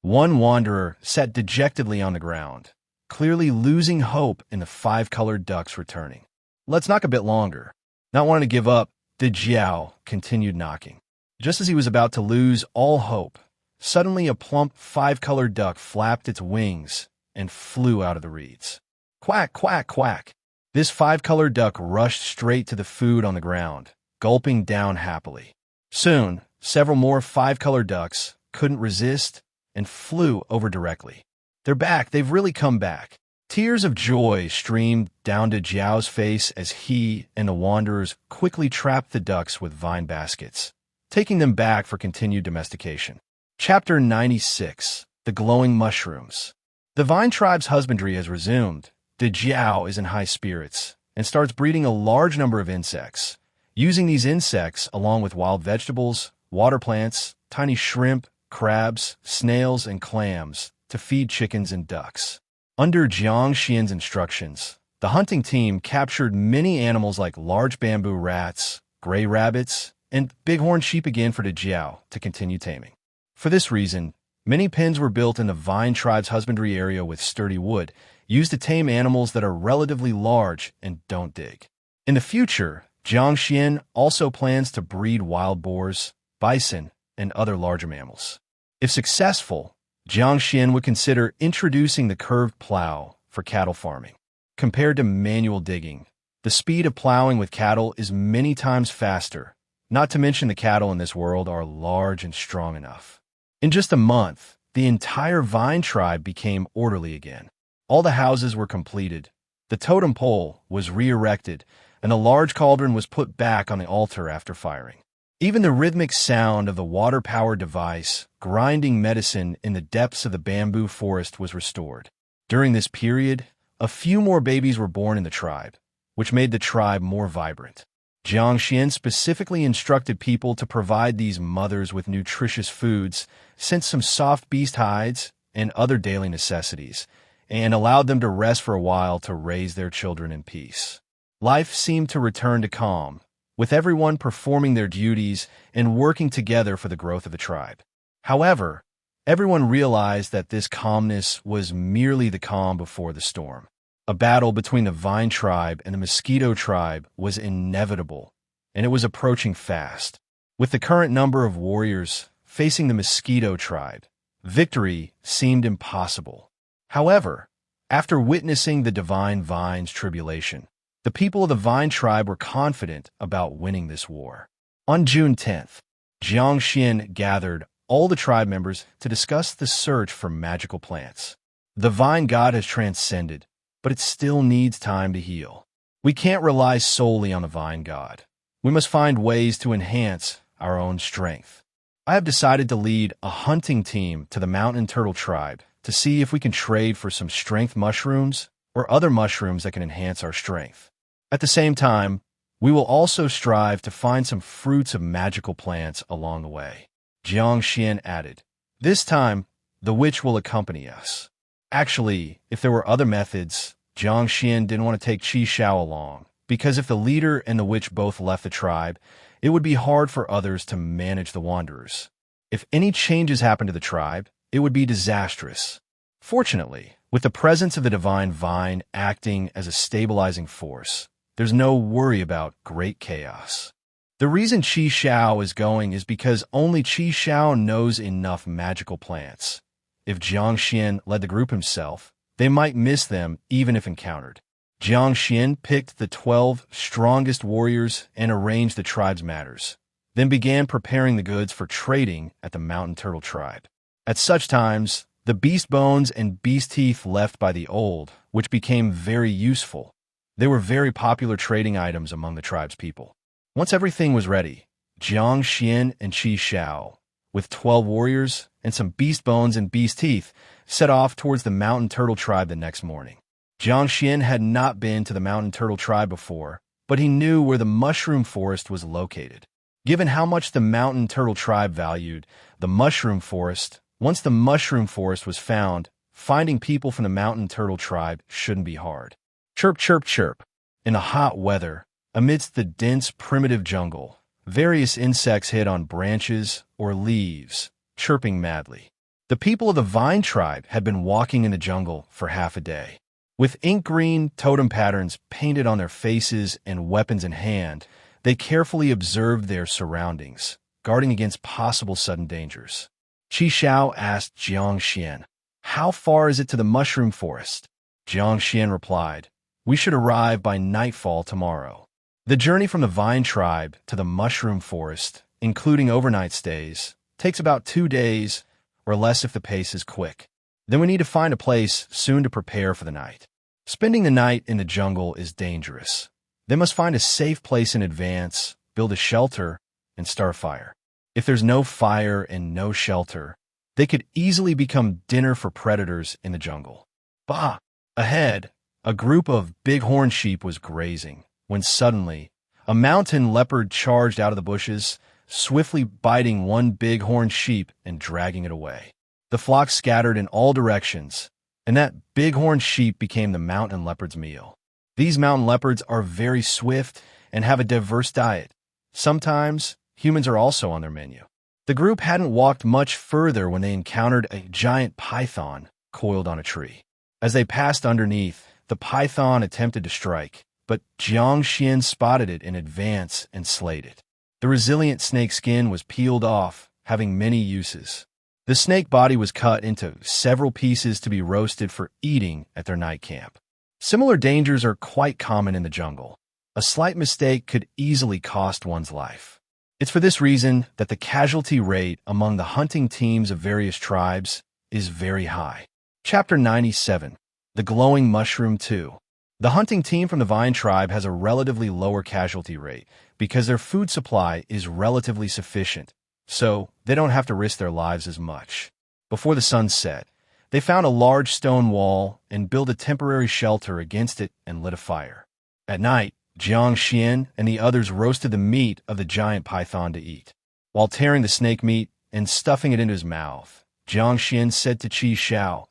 A: One wanderer sat dejectedly on the ground, clearly losing hope in the five-colored ducks returning. "Let's knock a bit longer." Not wanting to give up, the Jiao continued knocking. Just as he was about to lose all hope, suddenly a plump five-colored duck flapped its wings and flew out of the reeds. Quack, quack, quack. This five-colored duck rushed straight to the food on the ground, gulping down happily. Soon, several more five-colored ducks couldn't resist and flew over directly. "They're back, they've really come back." Tears of joy streamed down to Jiao's face as he and the wanderers quickly trapped the ducks with vine baskets, taking them back for continued domestication. Chapter 96. The Glowing Mushrooms. The vine tribe's husbandry has resumed. The Jiao is in high spirits and starts breeding a large number of insects, using these insects along with wild vegetables, water plants, tiny shrimp, crabs, snails, and clams to feed chickens and ducks. Under Jiang Xuan's instructions, the hunting team captured many animals like large bamboo rats, gray rabbits, and bighorn sheep again for the Jiao to continue taming. For this reason, many pens were built in the vine tribe's husbandry area with sturdy wood, used to tame animals that are relatively large and don't dig. In the future, Jiang Xuan also plans to breed wild boars, bison, and other larger mammals. If successful, Jiang Xuan would consider introducing the curved plow for cattle farming. Compared to manual digging, the speed of plowing with cattle is many times faster, not to mention the cattle in this world are large and strong enough. In just a month, the entire vine tribe became orderly again. All the houses were completed, the totem pole was re-erected, and the large cauldron was put back on the altar after firing. Even the rhythmic sound of the water-powered device grinding medicine in the depths of the bamboo forest was restored. During this period, a few more babies were born in the tribe, which made the tribe more vibrant. Jiang Xuan specifically instructed people to provide these mothers with nutritious foods, sent some soft beast hides and other daily necessities, and allowed them to rest for a while to raise their children in peace. Life seemed to return to calm, with everyone performing their duties and working together for the growth of the tribe. However, everyone realized that this calmness was merely the calm before the storm. A battle between the vine tribe and the mosquito tribe was inevitable, and it was approaching fast. With the current number of warriors facing the mosquito tribe, victory seemed impossible. However, after witnessing the divine vine's tribulation, the people of the vine tribe were confident about winning this war. On June 10th, Jiang Xuan gathered all the tribe members to discuss the search for magical plants. The vine god has transcended, but it still needs time to heal. We can't rely solely on the vine god. We must find ways to enhance our own strength. I have decided to lead a hunting team to the mountain turtle tribe to see if we can trade for some strength mushrooms or other mushrooms that can enhance our strength. At the same time, we will also strive to find some fruits of magical plants along the way. Jiang Xuan added, "This time, the witch will accompany us." Actually, if there were other methods, Jiang Xuan didn't want to take Qi Shao along, because if the leader and the witch both left the tribe, it would be hard for others to manage the wanderers. If any changes happened to the tribe, it would be disastrous. Fortunately, with the presence of the divine vine acting as a stabilizing force, there's no worry about great chaos. The reason Qi Shao is going is because only Qi Shao knows enough magical plants. If Jiang Xuan led the group himself, they might miss them even if encountered. Jiang Xuan picked the 12 strongest warriors and arranged the tribe's matters, then began preparing the goods for trading at the mountain turtle tribe. At such times, the beast bones and beast teeth left by the old, which became very useful. They were very popular trading items among the tribe's people. Once everything was ready, Jiang Xuan and Qi Shao, with 12 warriors and some beast bones and beast teeth, set off towards the mountain turtle tribe the next morning. Jiang Xuan had not been to the mountain turtle tribe before, but he knew where the mushroom forest was located. Given how much the mountain turtle tribe valued the mushroom forest, once the mushroom forest was found, finding people from the mountain turtle tribe shouldn't be hard. Chirp, chirp, chirp. In the hot weather, amidst the dense primitive jungle, various insects hid on branches or leaves, chirping madly. The people of the Vine tribe had been walking in the jungle for half a day. With ink-green totem patterns painted on their faces and weapons in hand, they carefully observed their surroundings, guarding against possible sudden dangers. Qi Xiao asked Jiang Xuan, "How far is it to the mushroom forest?" Jiang Xuan replied, "We should arrive by nightfall tomorrow." The journey from the Vine tribe to the mushroom forest, including overnight stays, takes about 2 days, or less if the pace is quick. Then we need to find a place soon to prepare for the night. Spending the night in the jungle is dangerous. They must find a safe place in advance, build a shelter, and start a fire. If there's no fire and no shelter, they could easily become dinner for predators in the jungle. Bah! Ahead, a group of bighorn sheep was grazing, when suddenly, a mountain leopard charged out of the bushes, swiftly biting one bighorn sheep and dragging it away. The flock scattered in all directions, and that bighorn sheep became the mountain leopard's meal. These mountain leopards are very swift and have a diverse diet. Sometimes, humans are also on their menu. The group hadn't walked much further when they encountered a giant python coiled on a tree. As they passed underneath, the python attempted to strike, but Jiang Xuan spotted it in advance and slayed it. The resilient snake skin was peeled off, having many uses. The snake body was cut into several pieces to be roasted for eating at their night camp. Similar dangers are quite common in the jungle. A slight mistake could easily cost one's life. It's for this reason that the casualty rate among the hunting teams of various tribes is very high. Chapter 97. The Glowing Mushroom 2. The hunting team from the Vine tribe has a relatively lower casualty rate because their food supply is relatively sufficient, so they don't have to risk their lives as much. Before the sun set, they found a large stone wall and built a temporary shelter against it and lit a fire. At night, Jiang Xuan and the others roasted the meat of the giant python to eat. While tearing the snake meat and stuffing it into his mouth, Jiang Xuan said to Qi Xiao,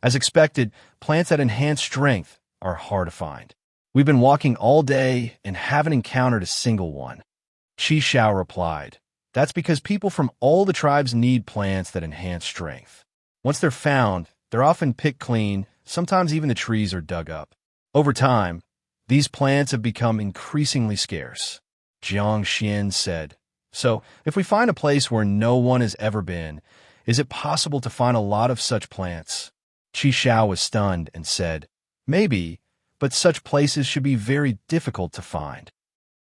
A: "As expected, plants that enhance strength are hard to find. We've been walking all day and haven't encountered a single one." Qi Xiao replied, "That's because people from all the tribes need plants that enhance strength. Once they're found, they're often picked clean, sometimes even the trees are dug up. Over time, these plants have become increasingly scarce." Jiang Xuan said, "So, if we find a place where no one has ever been, is it possible to find a lot of such plants?" Qi Xiao was stunned and said, "Maybe, but such places should be very difficult to find.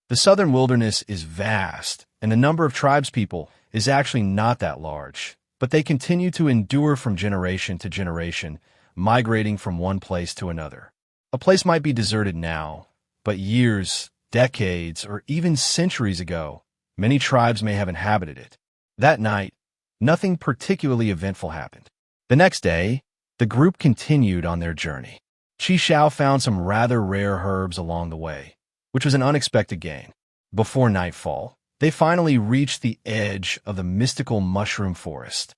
A: The southern wilderness is vast, and the number of tribespeople is actually not that large, but they continue to endure from generation to generation, migrating from one place to another. A place might be deserted now, but years, decades, or even centuries ago, many tribes may have inhabited it." That night, nothing particularly eventful happened. The next day, the group continued on their journey. Qi Xiao found some rather rare herbs along the way, which was an unexpected gain. Before nightfall, they finally reached the edge of the mystical mushroom forest.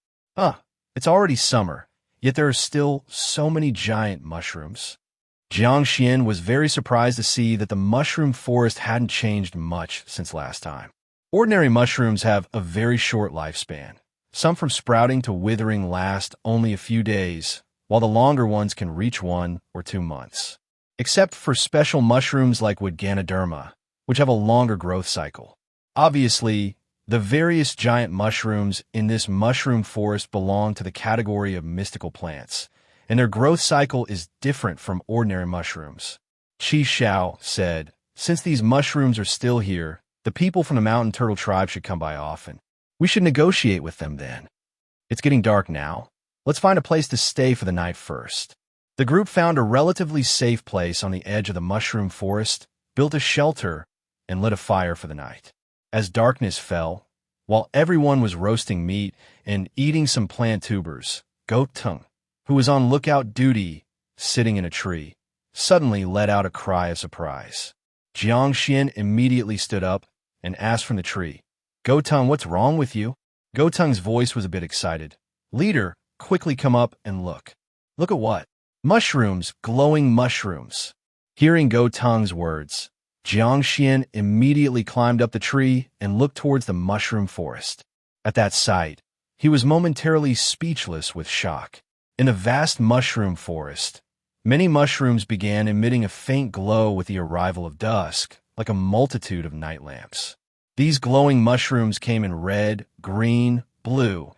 A: It's already summer, yet there are still so many giant mushrooms. Jiang Xuan was very surprised to see that the mushroom forest hadn't changed much since last time. Ordinary mushrooms have a very short lifespan. Some from sprouting to withering last only a few days, while the longer ones can reach 1 or 2 months. Except for special mushrooms like Ganoderma, which have a longer growth cycle. Obviously, the various giant mushrooms in this mushroom forest belong to the category of mystical plants, and their growth cycle is different from ordinary mushrooms. Qi Xiao said, "Since these mushrooms are still here, the people from the mountain turtle tribe should come by often. We should negotiate with them then. It's getting dark now. Let's find a place to stay for the night first." The group found a relatively safe place on the edge of the mushroom forest, built a shelter, and lit a fire for the night. As darkness fell, while everyone was roasting meat and eating some plant tubers, Goat Tongue, who was on lookout duty, sitting in a tree, suddenly let out a cry of surprise. Jiang Xuan immediately stood up and asked from the tree, "Goat Tongue, what's wrong with you?" Goat Tongue's voice was a bit excited. "Leader, quickly come up and look." "Look at what?" "Mushrooms, glowing mushrooms." Hearing Goat Tongue's words, Jiang Xuan immediately climbed up the tree and looked towards the mushroom forest. At that sight, he was momentarily speechless with shock. In the vast mushroom forest, many mushrooms began emitting a faint glow with the arrival of dusk, like a multitude of night lamps. These glowing mushrooms came in red, green, blue,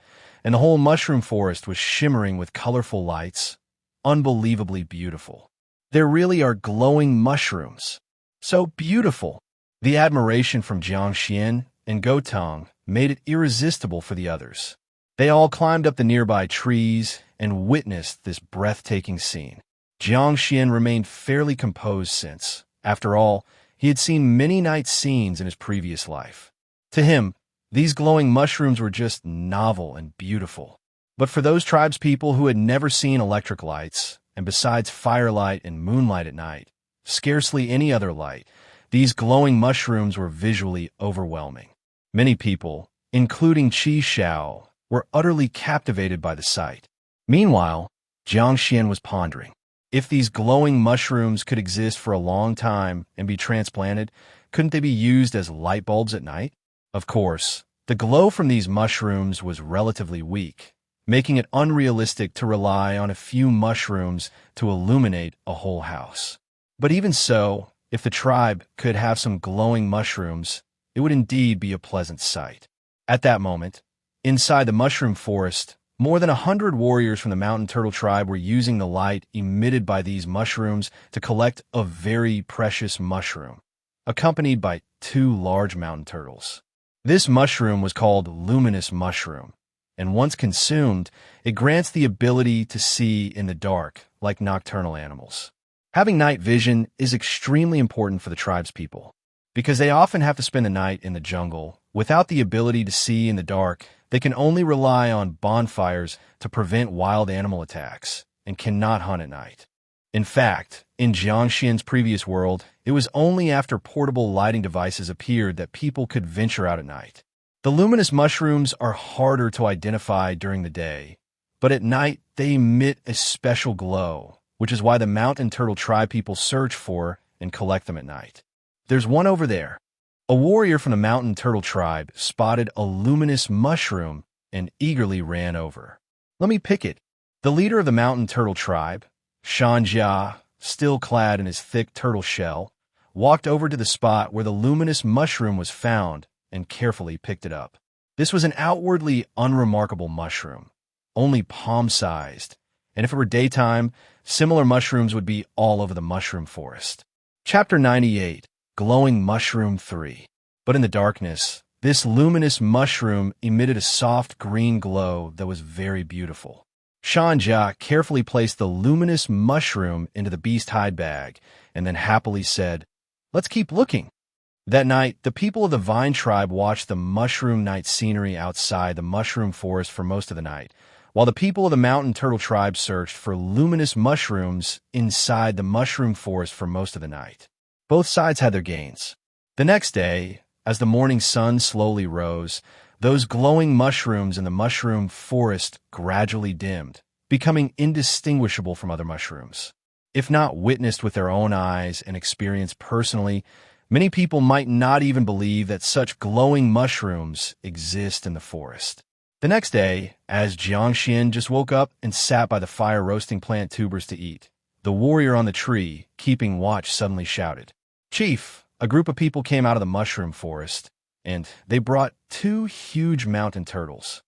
A: and the whole mushroom forest was shimmering with colorful lights, unbelievably beautiful. There really are glowing mushrooms. So beautiful! The admiration from Jiang Xuan and Gotong made it irresistible for the others. They all climbed up the nearby trees and witnessed this breathtaking scene. Jiang Xuan remained fairly composed since, after all, he had seen many night scenes in his previous life. To him, these glowing mushrooms were just novel and beautiful. But for those tribespeople who had never seen electric lights, and besides firelight and moonlight at night, scarcely any other light, these glowing mushrooms were visually overwhelming. Many people, including Qi Xiao, were utterly captivated by the sight. Meanwhile, Jiang Xuan was pondering. If these glowing mushrooms could exist for a long time and be transplanted, couldn't they be used as light bulbs at night? Of course, the glow from these mushrooms was relatively weak, making it unrealistic to rely on a few mushrooms to illuminate a whole house. But even so, if the tribe could have some glowing mushrooms, it would indeed be a pleasant sight. At that moment, inside the mushroom forest, more than 100 warriors from the mountain turtle tribe were using the light emitted by these mushrooms to collect a very precious mushroom, accompanied by 2 large mountain turtles. This mushroom was called luminous mushroom, and once consumed, it grants the ability to see in the dark like nocturnal animals. Having night vision is extremely important for the tribespeople, because they often have to spend the night in the jungle. Without the ability to see in the dark, they can only rely on bonfires to prevent wild animal attacks and cannot hunt at night. In fact, in Jiang Xuan's previous world, it was only after portable lighting devices appeared that people could venture out at night. The luminous mushrooms are harder to identify during the day, but at night they emit a special glow, which is why the mountain turtle tribe people search for and collect them at night. There's one over there. A warrior from the mountain turtle tribe spotted a luminous mushroom and eagerly ran over. Let me pick it. The leader of the mountain turtle tribe, Shan Jia, still clad in his thick turtle shell, walked over to the spot where the luminous mushroom was found and carefully picked it up. This was an outwardly unremarkable mushroom, only palm-sized, and if it were daytime, similar mushrooms would be all over the mushroom forest. Chapter 98. Glowing Mushroom 3. But in the darkness, this luminous mushroom emitted a soft green glow that was very beautiful. Shan Jia carefully placed the luminous mushroom into the beast hide bag and then happily said, "Let's keep looking." That night, the people of the Vine tribe watched the mushroom night scenery outside the mushroom forest for most of the night, while the people of the mountain turtle tribe searched for luminous mushrooms inside the mushroom forest for most of the night. Both sides had their gains. The next day, as the morning sun slowly rose, those glowing mushrooms in the mushroom forest gradually dimmed, becoming indistinguishable from other mushrooms. If not witnessed with their own eyes and experienced personally, many people might not even believe that such glowing mushrooms exist in the forest. The next day, as Jiang Xuan just woke up and sat by the fire roasting plant tubers to eat, the warrior on the tree, keeping watch, suddenly shouted, "Chief!" A group of people came out of the mushroom forest, and they brought 2 huge mountain turtles.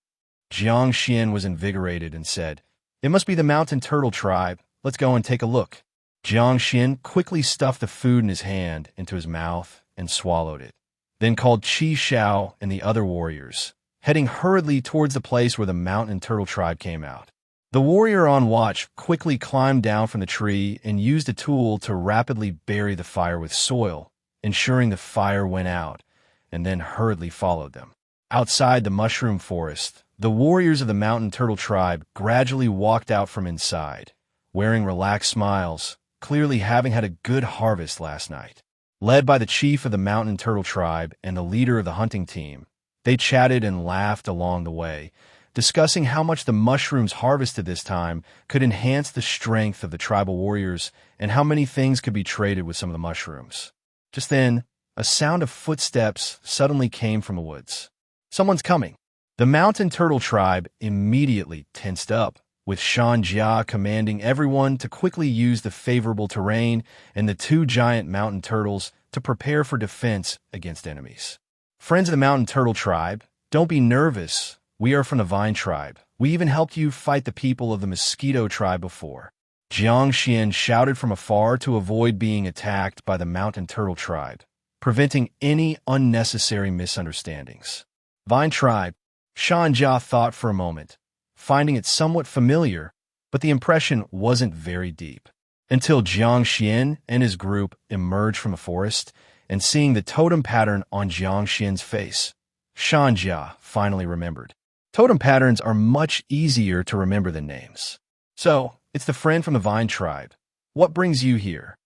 A: Jiang Xuan was invigorated and said, "It must be the mountain turtle tribe. Let's go and take a look." Jiang Xuan quickly stuffed the food in his hand into his mouth and swallowed it, then called Qi Xiao and the other warriors, heading hurriedly towards the place where the mountain turtle tribe came out. The warrior on watch quickly climbed down from the tree and used a tool to rapidly bury the fire with soil, ensuring the fire went out, and then hurriedly followed them. Outside the mushroom forest, the warriors of the mountain turtle tribe gradually walked out from inside, wearing relaxed smiles, clearly having had a good harvest last night. Led by the chief of the mountain turtle tribe and the leader of the hunting team, they chatted and laughed along the way, discussing how much the mushrooms harvested this time could enhance the strength of the tribal warriors and how many things could be traded with some of the mushrooms. Just then, a sound of footsteps suddenly came from the woods. "Someone's coming." The mountain turtle tribe immediately tensed up, with Shan Jia commanding everyone to quickly use the favorable terrain and the two giant mountain turtles to prepare for defense against enemies. Friends of the mountain turtle tribe, don't be nervous. We are from the vine tribe. We even helped you fight the people of the mosquito tribe before. Jiang Xuan shouted from afar to avoid being attacked by the mountain turtle tribe, preventing any unnecessary misunderstandings. Vine tribe, Shan Jia thought for a moment, finding it somewhat familiar, but the impression wasn't very deep. Until Jiang Xuan and his group emerged from the forest, and seeing the totem pattern on Jiang Xuan's face, Shan Jia finally remembered. Totem patterns are much easier to remember than names. So, it's the friend from the vine tribe. What brings you here?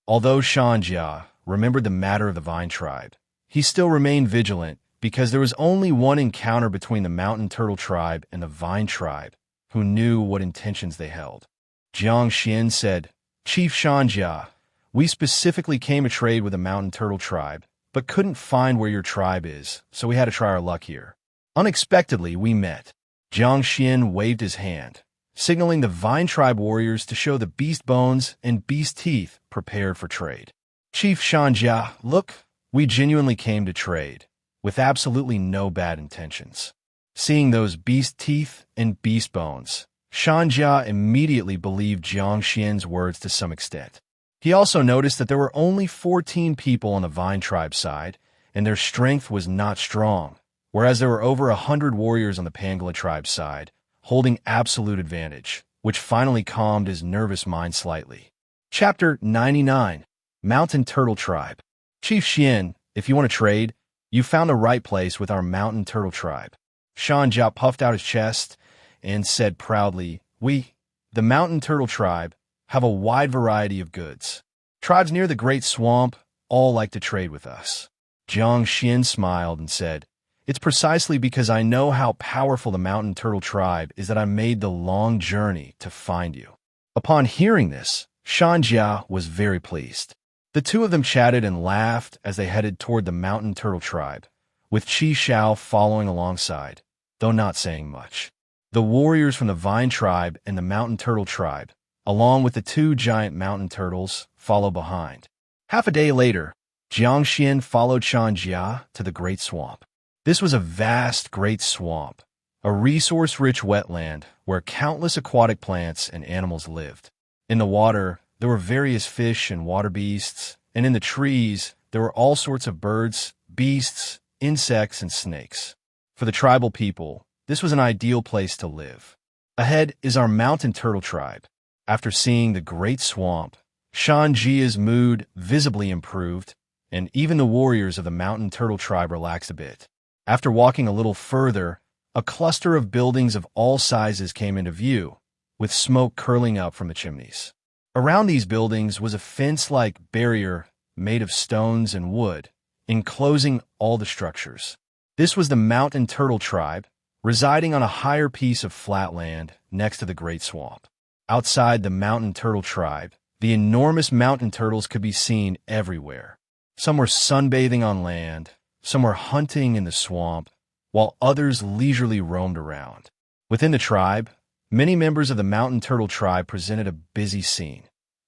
A: Although Shan Jia remembered the matter of the vine tribe, he still remained vigilant because there was only one encounter between the mountain turtle tribe and the vine tribe, who knew what intentions they held. Jiang Xuan said, Chief Shan Jia, we specifically came to trade with the mountain turtle tribe, but couldn't find where your tribe is, so we had to try our luck here. Unexpectedly, we met. Jiang Xuan waved his hand, signaling the vine tribe warriors to show the beast bones and beast teeth prepared for trade. Chief Shan Jia, look, we genuinely came to trade, with absolutely no bad intentions. Seeing those beast teeth and beast bones, Shan Jia immediately believed Jiang Xuan's words to some extent. He also noticed that there were only 14 people on the vine tribe side, and their strength was not strong, whereas there were over 100 warriors on the Pangolin tribe side, holding absolute advantage, which finally calmed his nervous mind slightly. Chapter 99, Mountain Turtle Tribe. Chief Xian, if you want to trade, you found the right place with our mountain turtle tribe. Shan Jia puffed out his chest and said proudly, we, the mountain turtle tribe, have a wide variety of goods. Tribes near the Great Swamp all like to trade with us. Jiang Xuan smiled and said, it's precisely because I know how powerful the mountain turtle tribe is that I made the long journey to find you. Upon hearing this, Shan Jia was very pleased. The two of them chatted and laughed as they headed toward the mountain turtle tribe, with Qi Shao following alongside, though not saying much. The warriors from the vine tribe and the mountain turtle tribe, along with the two giant mountain turtles, follow behind. Half a day later, Jiang Xuan followed Shan Jia to the Great Swamp. This was a vast great swamp, a resource-rich wetland where countless aquatic plants and animals lived. In the water, there were various fish and water beasts, and in the trees, there were all sorts of birds, beasts, insects, and snakes. For the tribal people, this was an ideal place to live. Ahead is our mountain turtle tribe. After seeing the great swamp, Shan Jia's mood visibly improved, and even the warriors of the mountain turtle tribe relaxed a bit. After walking a little further, a cluster of buildings of all sizes came into view, with smoke curling up from the chimneys. Around these buildings was a fence-like barrier made of stones and wood, enclosing all the structures. This was the mountain turtle tribe, residing on a higher piece of flat land next to the Great Swamp. Outside the mountain turtle tribe, the enormous mountain turtles could be seen everywhere. Some were sunbathing on land, some were hunting in the swamp, while others leisurely roamed around. Within the tribe, many members of the mountain turtle tribe presented a busy scene.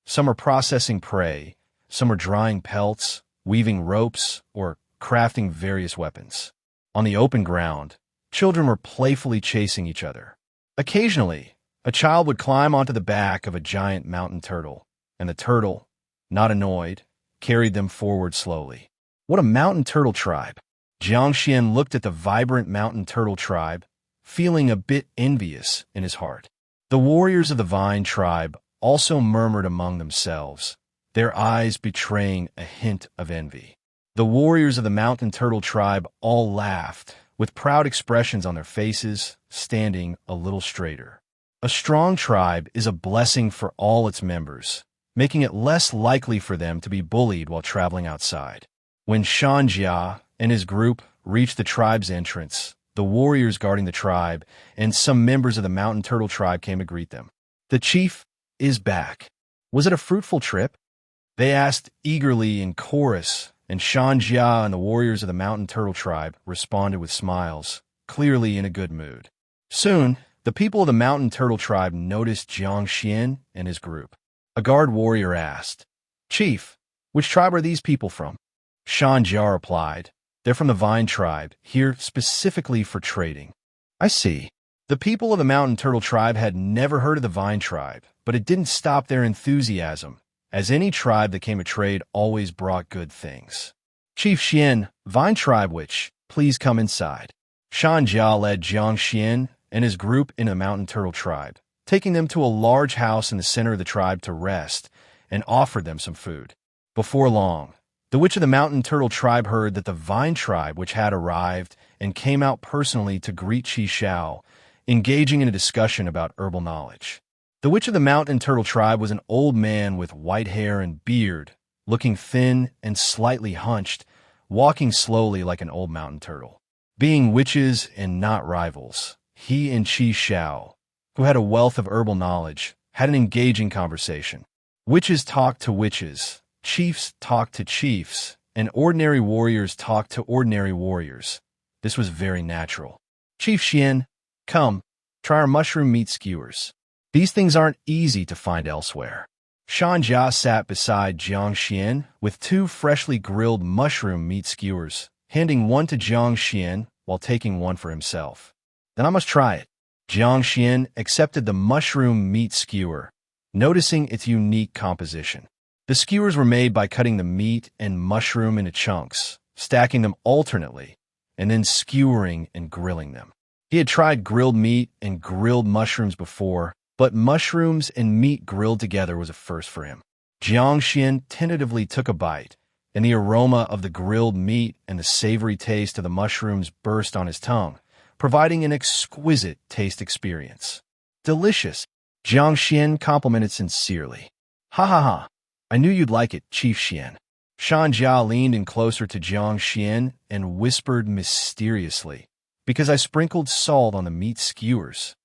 A: Some were processing prey, some were drying pelts, weaving ropes, or crafting various weapons. On the open ground, children were playfully chasing each other. Occasionally, a child would climb onto the back of a giant mountain turtle, and the turtle, not annoyed, carried them forward slowly. What a mountain turtle tribe! Jiang Xuan looked at the vibrant mountain turtle tribe, feeling a bit envious in his heart. The warriors of the vine tribe also murmured among themselves, their eyes betraying a hint of envy. The warriors of the mountain turtle tribe all laughed, with proud expressions on their faces, standing a little straighter. A strong tribe is a blessing for all its members, making it less likely for them to be bullied while traveling outside. When Shan Jia and his group reached the tribe's entrance, the warriors guarding the tribe and some members of the mountain turtle tribe came to greet them. The chief is back. Was it a fruitful trip? They asked eagerly in chorus, and Shan Jia and the warriors of the mountain turtle tribe responded with smiles, clearly in a good mood. Soon, the people of the mountain turtle tribe noticed Jiang Xuan and his group. A guard warrior asked, "Chief, which tribe are these people from?" Shan Jia replied, "They're from the vine tribe, here specifically for trading." "I see." The people of the mountain turtle tribe had never heard of the vine tribe, but it didn't stop their enthusiasm, as any tribe that came to trade always brought good things. "Chief Xian, vine tribe witch, please come inside." Shan Jia led Jiang Xuan and his group in the mountain turtle tribe, taking them to a large house in the center of the tribe to rest, and offered them some food. Before long, the witch of the mountain turtle tribe heard that the vine tribe which had arrived and came out personally to greet Qi Xiao, engaging in a discussion about herbal knowledge. The witch of the mountain turtle tribe was an old man with white hair and beard, looking thin and slightly hunched, walking slowly like an old mountain turtle. Being witches and not rivals, he and Qi Xiao, who had a wealth of herbal knowledge, had an engaging conversation. Witches talked to witches, chiefs talked to chiefs, and ordinary warriors talked to ordinary warriors. This was very natural. "Chief Xian, come, try our mushroom meat skewers. These things aren't easy to find elsewhere." Shan Jia sat beside Jiang Xuan with 2 freshly grilled mushroom meat skewers, handing one to Jiang Xuan while taking one for himself. "Then I must try it." Jiang Xuan accepted the mushroom meat skewer, noticing its unique composition. The skewers were made by cutting the meat and mushroom into chunks, stacking them alternately, and then skewering and grilling them. He had tried grilled meat and grilled mushrooms before, but mushrooms and meat grilled together was a first for him. Jiang Xuan tentatively took a bite, and the aroma of the grilled meat and the savory taste of the mushrooms burst on his tongue, providing an exquisite taste experience. "Delicious," Jiang Xuan complimented sincerely. "Ha ha ha, I knew you'd like it, Chief Xian." Shan Jia leaned in closer to Jiang Xuan and whispered mysteriously, "Because I sprinkled salt on the meat skewers."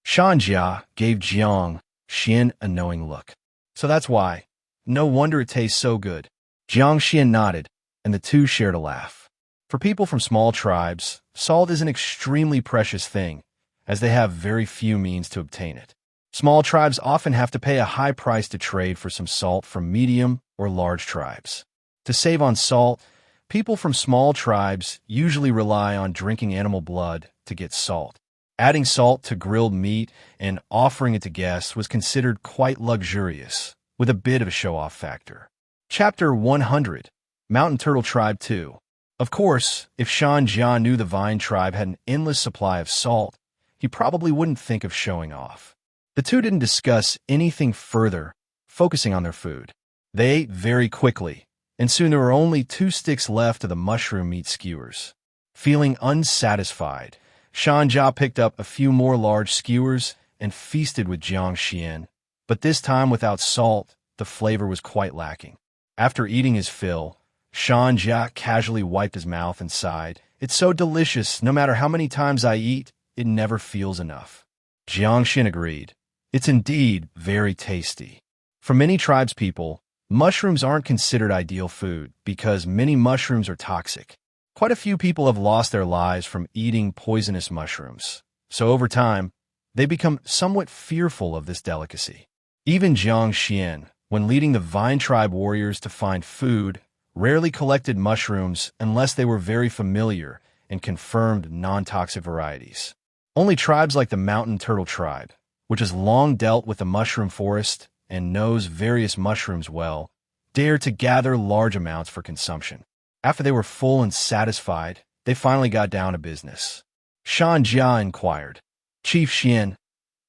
A: Shan Jia gave Jiang Xuan a knowing look. "So that's why. No wonder it tastes so good." Jiang Xuan nodded, and the two shared a laugh. For people from small tribes, salt is an extremely precious thing, as they have very few means to obtain it. Small tribes often have to pay a high price to trade for some salt from medium or large tribes. To save on salt, people from small tribes usually rely on drinking animal blood to get salt. Adding salt to grilled meat and offering it to guests was considered quite luxurious, with a bit of a show-off factor. Chapter 100, Mountain Turtle Tribe 2. Of course, if Shan Jia knew the Vine Tribe had an endless supply of salt, he probably wouldn't think of showing off. The two didn't discuss anything further, focusing on their food. They ate very quickly, and soon there were only 2 sticks left of the mushroom meat skewers. Feeling unsatisfied, Shan Jia picked up a few more large skewers and feasted with Jiang Xuan, but this time without salt, the flavor was quite lacking. After eating his fill, Shan Jia casually wiped his mouth and sighed, "It's so delicious, no matter how many times I eat, it never feels enough." Jiang Xuan agreed. "It's indeed very tasty." For many tribespeople, mushrooms aren't considered ideal food because many mushrooms are toxic. Quite a few people have lost their lives from eating poisonous mushrooms, so over time, they become somewhat fearful of this delicacy. Even Jiang Xuan, when leading the Vine Tribe warriors to find food, rarely collected mushrooms unless they were very familiar and confirmed non-toxic varieties. Only tribes like the Mountain Turtle Tribe, which has long dealt with the mushroom forest and knows various mushrooms well, dare to gather large amounts for consumption. After they were full and satisfied, they finally got down to business. Shan Jia inquired, "Chief Xian,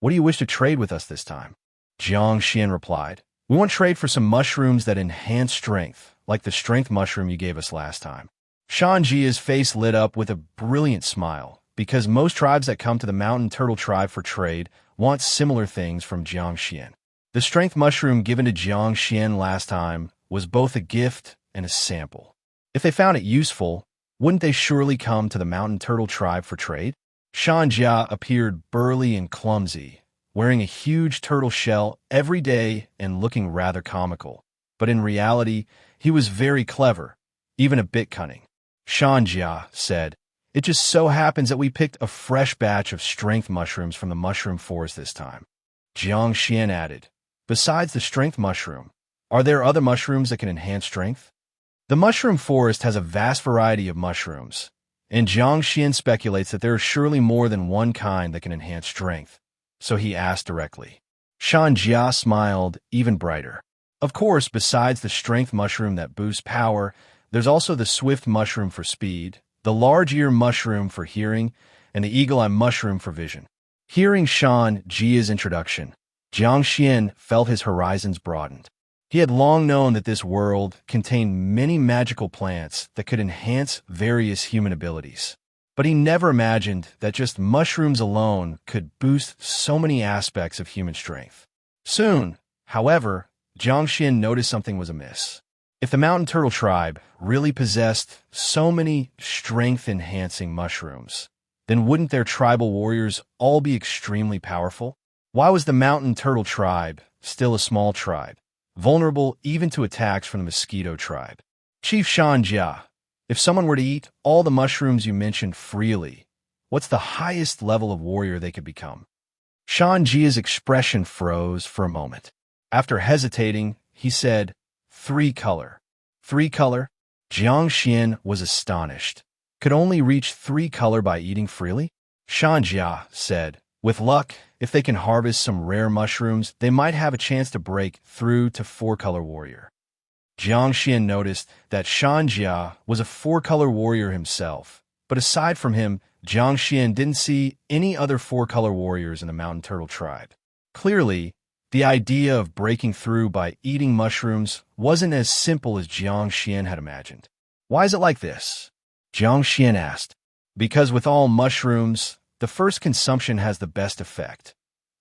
A: what do you wish to trade with us this time?" Jiang Xuan replied, "We want to trade for some mushrooms that enhance strength, like the strength mushroom you gave us last time." Shan Jia's face lit up with a brilliant smile, because most tribes that come to the Mountain Turtle Tribe for trade want similar things from Jiang Xuan. The strength mushroom given to Jiang Xuan last time was both a gift and a sample. If they found it useful, wouldn't they surely come to the Mountain Turtle Tribe for trade? Shan Jia appeared burly and clumsy, wearing a huge turtle shell every day and looking rather comical. But in reality, he was very clever, even a bit cunning. Shan Jia said, It just so happens that we picked a fresh batch of strength mushrooms from the mushroom forest this time. Jiang Xuan added, besides the strength mushroom, are there other mushrooms that can enhance strength? The mushroom forest has a vast variety of mushrooms, and Jiang Xuan speculates that there are surely more than one kind that can enhance strength, so he asked directly. Shan Jia smiled even brighter. Of course, besides the strength mushroom that boosts power, there's also the swift mushroom for speed, the large ear mushroom for hearing, and the eagle-eye mushroom for vision. Hearing Shan Jia's introduction, Jiang Xuan felt his horizons broadened. He had long known that this world contained many magical plants that could enhance various human abilities. But he never imagined that just mushrooms alone could boost so many aspects of human strength. Soon, however, Jiang Xuan noticed something was amiss. If the mountain turtle tribe really possessed so many strength-enhancing mushrooms, then wouldn't their tribal warriors all be extremely powerful? Why was the mountain turtle tribe still a small tribe, vulnerable even to attacks from the mosquito tribe? Chief Shan Jia, if someone were to eat all the mushrooms you mentioned freely, what's the highest level of warrior they could become? Shan Jia's expression froze for a moment. After hesitating, he said, 3 color. 3 color? Jiang Xuan was astonished. Could only reach 3 color by eating freely? Shan Jia said, with luck, if they can harvest some rare mushrooms, they might have a chance to break through to 4-color warrior. Jiang Xuan noticed that Shan Jia was a 4-color warrior himself, but aside from him, Jiang Xuan didn't see any other 4-color warriors in the mountain turtle tribe. Clearly, the idea of breaking through by eating mushrooms wasn't as simple as Jiang Xuan had imagined. Why is it like this? Jiang Xuan asked. Because with all mushrooms, the first consumption has the best effect.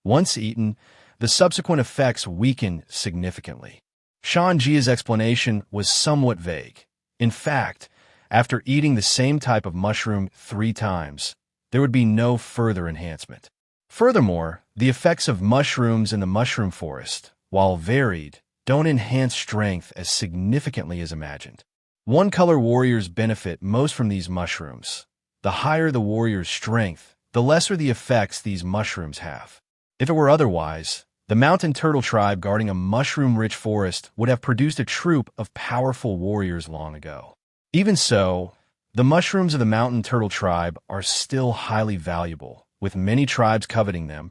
A: Once eaten, the subsequent effects weaken significantly. Shan Jia's explanation was somewhat vague. In fact, after eating the same type of mushroom 3 times, there would be no further enhancement. Furthermore, the effects of mushrooms in the mushroom forest, while varied, don't enhance strength as significantly as imagined. 1-color warriors benefit most from these mushrooms. The higher the warrior's strength, the lesser the effects these mushrooms have. If it were otherwise, the mountain turtle tribe guarding a mushroom-rich forest would have produced a troop of powerful warriors long ago. Even so, the mushrooms of the mountain turtle tribe are still highly valuable, with many tribes coveting them,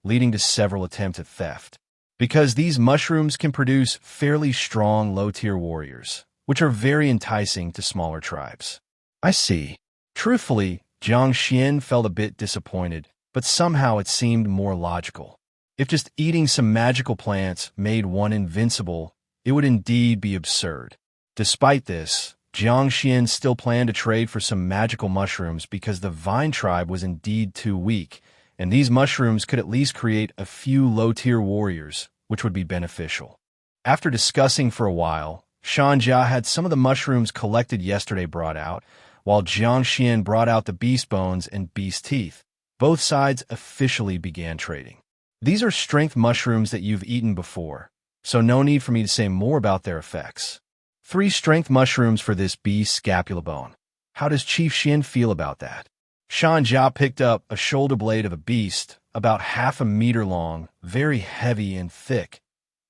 A: leading to several attempts at theft. Because these mushrooms can produce fairly strong low-tier warriors, which are very enticing to smaller tribes. I see. Truthfully, Jiang Xuan felt a bit disappointed, but somehow it seemed more logical. If just eating some magical plants made one invincible, it would indeed be absurd. Despite this, Jiang Xuan still planned to trade for some magical mushrooms because the vine tribe was indeed too weak, and these mushrooms could at least create a few low-tier warriors, which would be beneficial. After discussing for a while, Shan Jia had some of the mushrooms collected yesterday brought out, while Jiang Xuan brought out the beast bones and beast teeth. Both sides officially began trading. These are strength mushrooms that you've eaten before, so no need for me to say more about their effects. 3 strength mushrooms for this beast scapula bone. How does Chief Xuan feel about that? Shan Jia picked up a shoulder blade of a beast, about half a meter long, very heavy and thick.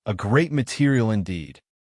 A: A great material indeed.